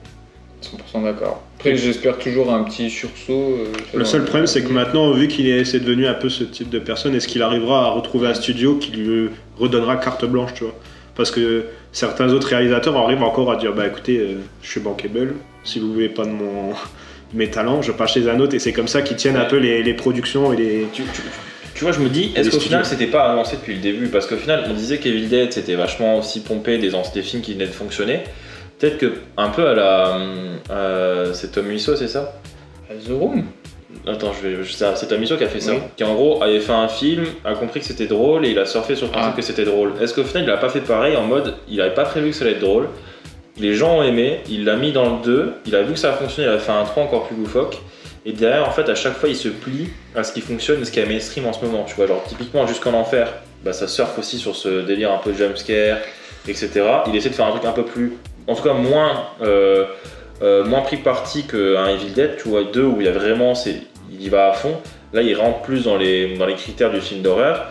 100% d'accord. Après, j'espère toujours un petit sursaut. Le seul problème, c'est que maintenant, vu c'est devenu un peu ce type de personne, est-ce qu'il arrivera à retrouver un studio qui lui redonnera carte blanche, tu vois? Parce que certains autres réalisateurs arrivent encore à dire, bah écoutez, je suis bankable, si vous voulez pas de mes talents, je passe chez un autre, et c'est comme ça qu'ils tiennent un peu les productions et les... Tu vois, je me dis, est-ce Les qu'au final studios. c'était pas annoncé depuis le début? Parce qu'au final, on disait qu'Evil Dead c'était vachement aussi pompé des films qui venaient de fonctionner. Peut-être que, un peu à la. C'est Tom Wiseau, c'est ça? The Room. Attends, c'est Tom Wiseau qui a fait ça. Oui. Qui en gros avait fait un film, a compris que c'était drôle et il a surfé sur le principe Ah. que c'était drôle. Est-ce qu'au final il a pas fait pareil en mode, il avait pas prévu que ça allait être drôle? Les gens ont aimé, il l'a mis dans le 2, il a vu que ça a fonctionné, il a fait un 3 encore plus loufoque. Et derrière, en fait, à chaque fois, il se plie à ce qui fonctionne et ce qui est mainstream en ce moment. Tu vois, genre, typiquement, Jusqu'en Enfer, bah, ça surfe aussi sur ce délire un peu jumpscare, etc. Il essaie de faire un truc un peu plus, en tout cas, moins pris parti qu'un Evil Dead, tu vois, 2 où il y a vraiment, il y va à fond. Là, il rentre plus dans les critères du film d'horreur.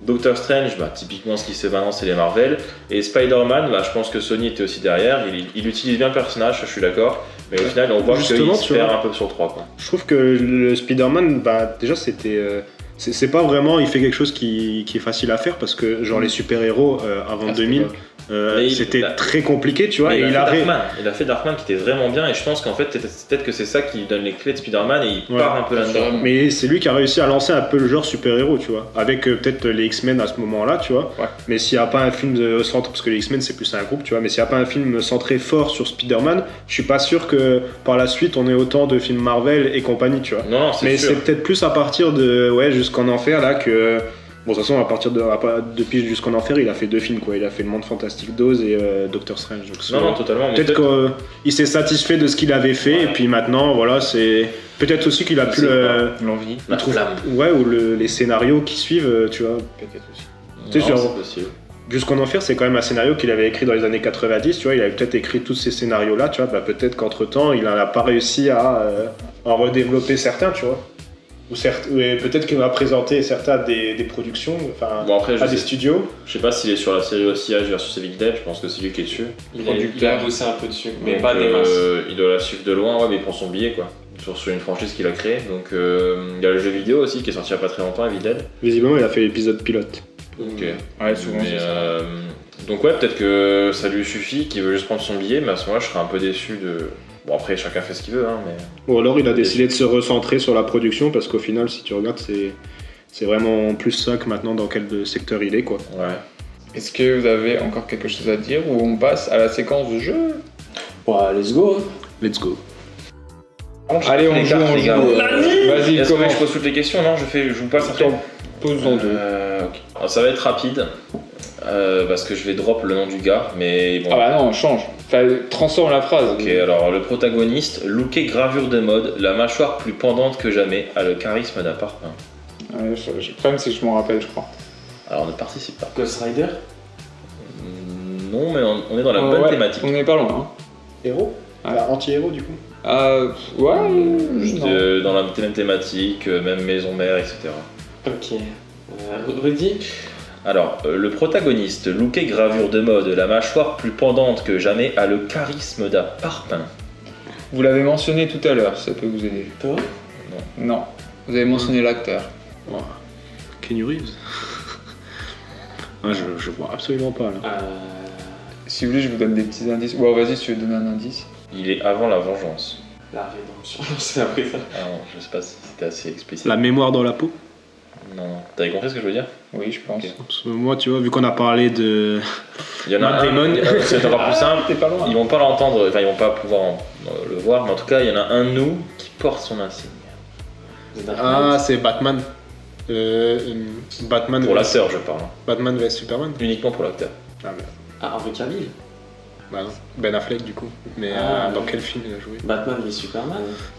Doctor Strange, bah, typiquement ce qui se fait maintenant c'est les Marvel, et Spider-Man, bah, je pense que Sony était aussi derrière, il utilise bien le personnage, je suis d'accord, mais au final on voit Justement, qu'il se tu perd vois. un peu sur le 3 quoi. Je trouve que le Spider-Man, bah, déjà, c'était... c'est pas vraiment, il fait quelque chose qui est facile à faire, parce que genre les super-héros avant Ah, 2000, Mais c'était bah, très compliqué, tu vois, Mais et il a fait Darkman qui était vraiment bien, et je pense qu'en fait peut-être que c'est ça qui lui donne les clés de Spider-Man et il Ouais. part un peu là-dedans. Mais c'est lui qui a réussi à lancer un peu le genre super-héros, tu vois, avec peut-être les X-Men à ce moment-là, tu vois. Ouais. Mais s'il n'y a pas un film centré, parce que les X-Men c'est plus un groupe, tu vois, mais s'il n'y a pas un film centré fort sur Spider-Man, je suis pas sûr que par la suite on ait autant de films Marvel et compagnie, tu vois. Non, c'est Mais sûr. c'est peut-être plus à partir de Jusqu'en Enfer là que. Bon, de toute façon, depuis Jusqu'en Enfer, il a fait 2 films, quoi. Il a fait Le Monde Fantastique d'Oz et Doctor Strange. Donc, Non, totalement. mais peut-être qu'il s'est satisfait de ce qu'il avait fait, Ouais. et puis maintenant, voilà, c'est. Peut-être aussi qu'il a Je pu sais L'envie. il La trouve- flamme. Ouais, ou les scénarios qui suivent, tu vois. Peut-être aussi. Tu sais, Non, genre- c'est possible. Jusqu'en Enfer, c'est quand même un scénario qu'il avait écrit dans les années 90, tu vois. Il avait peut-être écrit tous ces scénarios-là, tu vois. Bah, peut-être qu'entre-temps, il n'a pas réussi à en redévelopper certains, tu vois. peut-être qu'il va présenter certains des productions, enfin, Bon, après, à des studios. Je sais pas s'il est sur la série OCH versus Evil Dead, je pense que c'est lui qui est dessus. Il a bossé un peu dessus, mais Donc, pas des masses. Il doit la suivre de loin, ouais, mais il prend son billet quoi. Sur une franchise qu'il a créée. Donc il y a le jeu vidéo aussi qui est sorti il y a pas très longtemps, Evil Dead. Visiblement, il a fait l'épisode pilote. Ok. Ouais, souvent Mais, c'est ça. donc ouais, peut-être que ça lui suffit, qu'il veut juste prendre son billet, mais à ce moment-là, je serais un peu déçu de. Bon après, chacun fait ce qu'il veut, hein, mais. Ou alors, il a décidé de se recentrer sur la production parce qu'au final, si tu regardes, c'est vraiment plus ça que maintenant dans quel secteur il est, quoi. Ouais. Est-ce que vous avez encore quelque chose à dire ou on passe à la séquence de jeu? Ouais, let's go. Let's go. Allez, on joue, les gars. Vas-y, Est-ce que commence. je pose toutes les questions? Non, je vous passe après. Pose dans deux. Ok. Alors, ça va être rapide. Parce que je vais drop le nom du gars, mais bon. Ah bah non, change. Enfin, transforme la phrase. Ok, alors le protagoniste, looké gravure de mode, la mâchoire plus pendante que jamais, a le charisme d'un parpaing. Ouais, le problème, c'est que je m'en rappelle, je crois. Alors ne participe pas. Ghost Rider. Non, mais on est dans la bonne Ouais, thématique. On n'est pas loin. Hein. Héros anti-héros, du coup. Ouais, Juste, non. dans la même thématique, même maison mère, etc. Ok. Rudy. Alors, le protagoniste, looké gravure de mode, la mâchoire plus pendante que jamais, a le charisme d'un parpaing. Vous l'avez mentionné tout à l'heure, ça peut vous aider. Toi. Non. Vous avez mentionné l'acteur. Keanu Reeves. Je vois absolument pas, là. Si vous voulez, je vous donne des petits indices. Bon, vas-y, si tu veux donner un indice. Il est avant la vengeance. La rédemption. C'est après ça. Ah non, je sais pas si c'était assez explicite. La mémoire dans la peau. Non, t'avais compris ce que je veux dire? Oui, je pense. Ok. Parce que moi, tu vois, vu qu'on a parlé de... Il y en a Matt un, Damon. c'est encore plus simple. T'es pas loin. Ils vont pas l'entendre, enfin ils vont pas pouvoir le voir, mais en tout cas il y en a un de nous qui porte son insigne. Ah, c'est Batman. Batman Pour vs l'acteur je parle, hein. Batman vs Superman. Uniquement pour l'acteur. Ah, merde. Ah, Henry Cavill. Bah non. Ben Affleck, du coup. Mais dans quel film il a joué? Batman et Superman.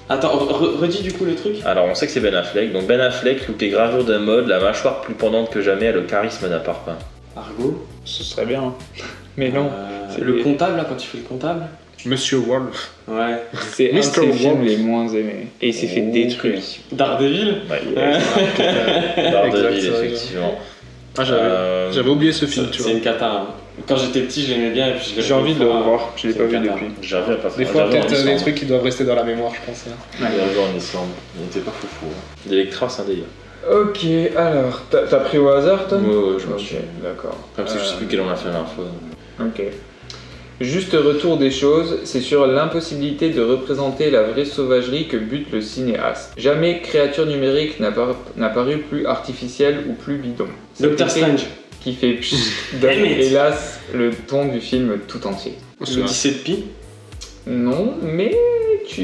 Attends, redis du coup le truc. Alors on sait que c'est Ben Affleck, donc Ben Affleck, looké gravure de mode, la mâchoire plus pendante que jamais, a le charisme d'un parpaing. Argo. Ce serait bien. Hein. Mais non. c'est Le les- comptable là, quand tu fais le comptable. Monsieur Wolf. Ouais. C'est un de Mr. ses films Wolf. les moins aimés. Et il s'est fait détruire. Daredevil. Ouais. Daredevil Exact, ça, effectivement. Ah, j'avais oublié ce film, tu C'est vois. une cata. Hein. Quand j'étais petit, je l'aimais bien et puis je l'ai J'ai envie de le revu, revoir. Je l'ai c'est pas une vu cata. depuis. J'avais pas Des fois, peut-être des trucs qui doivent rester dans la mémoire, je pense. Il avait en Islande, il était pas foufou. Hein. Electra c'est un délire. Ok, alors, t'as pris au hasard, Tom? Ouais, je me Ok, suis. d'accord. Comme si je sais plus quel on a fait la dernière fois. Ok. Juste retour des choses, c'est sur l'impossibilité de représenter la vraie sauvagerie que bute le cinéaste. Jamais créature numérique n'a paru plus artificielle ou plus bidon. Doctor Cet effet Strange. Qui fait donne hélas le ton du film tout entier. L'Odyssée de Pi. Non, mais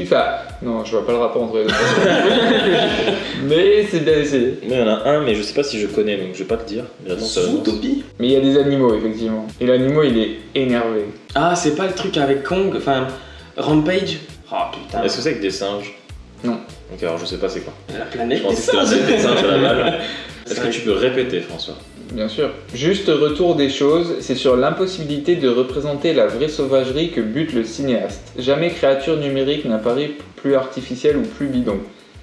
enfin, non, je vois pas le rapport entre les deux. Mais c'est bien essayé. Moi, il y en a un, mais je sais pas si je connais, donc je vais pas te dire. Mais attends, ça avance. Zootopie. Mais il y a des animaux, effectivement. Et l'animal, il est énervé. Ah, c'est pas le truc avec Kong, enfin Rampage. Oh putain. Est-ce que c'est avec des singes? Non. Ok, alors je sais pas c'est quoi. La Je planète pensais des que c'était singes. des singes à la balle. Est-ce que tu peux répéter, François? Bien sûr. Juste retour des choses, c'est sur l'impossibilité de représenter la vraie sauvagerie que bute le cinéaste. Jamais créature numérique n'a paru plus artificielle ou plus bidon.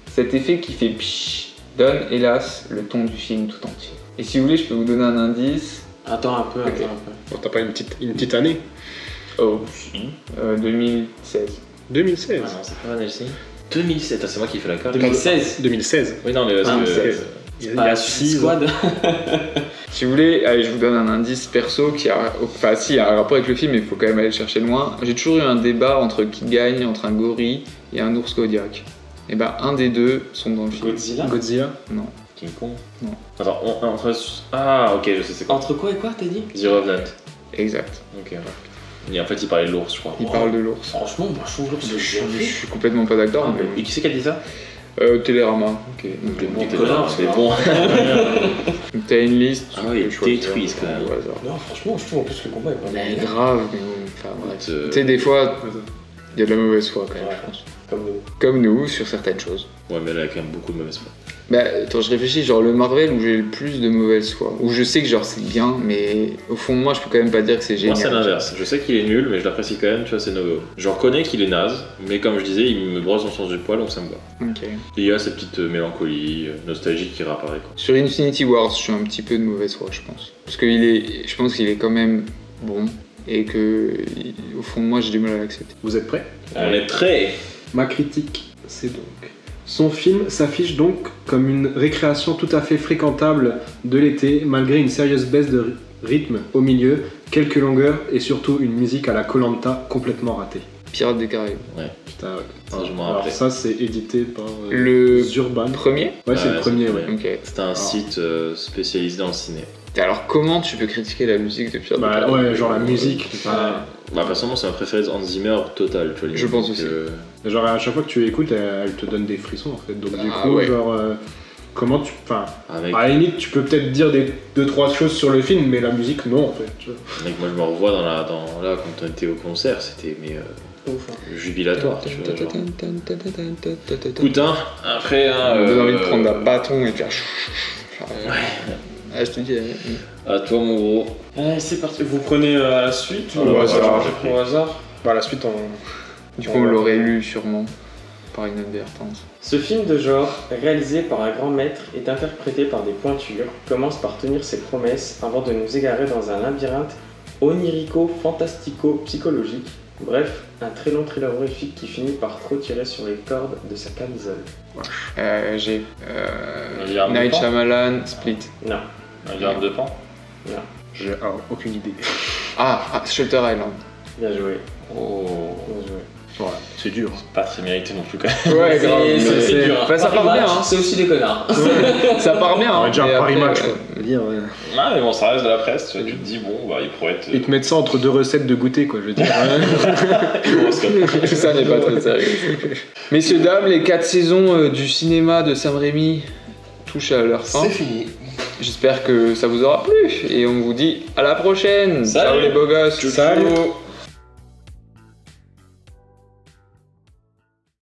Cet effet qui fait psh donne hélas le ton du film tout entier. Et si vous voulez, je peux vous donner un indice. Attends un peu, Ok. attends un peu. Bon, t'as pas une petite année? Oh, si. 2016. 2016. Ah non, c'est pas Van Helsing. 2007, ah, c'est moi qui fais la carte. 2016. 2016. Oui, non, mais parce que. 2016. Il y Pas a Suicide 6 ans. Squad. Si vous voulez, allez, je vous donne un indice perso qui a, enfin, si, il y a un rapport avec le film, mais il faut quand même aller le chercher loin. J'ai toujours eu un débat entre qui gagne, entre un gorille et un ours Kodiak. Et ben, un des deux sont dans le film. Godzilla. Godzilla. Non. King Kong. Non. Attends, entre. Ah, ok, je sais c'est quoi. Entre quoi et quoi t'as dit? The Revenant. Exact. Ok. Et en fait, il parlait de l'ours, je crois. Il parle de l'ours. Franchement, moi je trouve l'ours Je c'est bien je fait. suis complètement pas d'accord, Ah, mais Et qui c'est qui a dit ça? Télérama. Ok. Donc, bon t'es connard, c'est c'est bon. Donc, t'as une liste. Ah tu ouais, peux ils choisir détruisent, quand même. au hasard. Non, franchement, je trouve en plus le combat est pas Mais mal. grave, mais bon, enfin bref. Euh, Tu sais, des fois, il y a de la mauvaise foi quand même, Ouais. je pense. Comme nous. Comme nous, sur certaines choses. Ouais, mais elle a quand même beaucoup de mauvaise foi. Bah, attends, je réfléchis, genre le Marvel où j'ai le plus de mauvaise foi. Où je sais que genre c'est bien, mais au fond de moi, je peux quand même pas dire que c'est génial. Moi, c'est l'inverse. Je sais qu'il est nul, mais je l'apprécie quand même, tu vois, c'est No Go. Je reconnais qu'il est naze, mais comme je disais, il me brosse dans le sens du poil, donc ça me va. Ok. Et il y a cette petite mélancolie, nostalgie qui réapparaît, quoi. Sur Infinity Wars, je suis un petit peu de mauvaise foi, je pense. Parce que je pense qu'il est quand même bon, et que au fond de moi, j'ai du mal à l'accepter. Vous êtes prêts? On est prêts. Ma critique, c'est donc... Son film s'affiche donc comme une récréation tout à fait fréquentable de l'été, malgré une sérieuse baisse de rythme au milieu, quelques longueurs et surtout une musique à la Koh-Lanta complètement ratée. Pirates des Caraïbes. Putain, ouais. Ça, je m'en Alors rappelais. ça, c'est édité par Le Zurban. Premier? Ouais, c'est Ouais, le premier, c'est le ouais. premier. Ok. C'était un site spécialisé dans le ciné. Alors comment tu peux critiquer la musique de Pirates des Bah Caraïbes? ouais, genre la musique. Bah, personnellement, c'est ma préférée Hans Zimmer total, tu vois. Je pense donc, aussi. Genre à chaque fois que tu écoutes, elle te donne des frissons en fait. Donc du Ah, coup, ouais. genre, comment tu... Enfin, Avec, à la limite, tu peux peut-être dire deux, trois choses sur le film, mais la musique, non en fait. Tu vois. mec, moi, je me revois là, quand on était au concert, c'était jubilatoire, tu vois. Genre. Écoute, hein, après, On me donne envie de prendre un bâton et faire... Ah, je te dis... à toi, mon gros. Allez, c'est parti. Vous prenez la suite Au hasard. Au hasard. Bah la suite, Du coup, on l'aurait lu sûrement par inadvertance. Ce film de genre, réalisé par un grand maître et interprété par des pointures, commence par tenir ses promesses avant de nous égarer dans un labyrinthe onirico-fantastico-psychologique. Bref, un très long thriller horrifique qui finit par trop tirer sur les cordes de sa camisole. J'ai... Labyrinthe de Night Pan. Shyamalan, Split. Non, Un garde de pan. j'ai aucune idée. Shutter Island. bien joué. Oh. Bien joué. Voilà, c'est dur. hein. Pas très mérité non plus, quand même. Ouais, grave. c'est dur. Enfin, ça part bien, hein. C'est aussi des connards. Ça part bien, On va hein. dire mais Paris après, Match quoi. Dire, ouais. Ah, mais bon, ça reste de la presse, tu vois, tu te dis, bon, bah, il pourrait être. Ils te mettent ça entre deux recettes de goûter quoi, je veux dire. Tout ça n'est pas très sérieux. Messieurs, dames, les 4 saisons du cinéma de Sam Raimi touchent à leur fin. fini. J'espère que ça vous aura plu et on vous dit à la prochaine. Salut. Ciao les beaux gosses. Salut.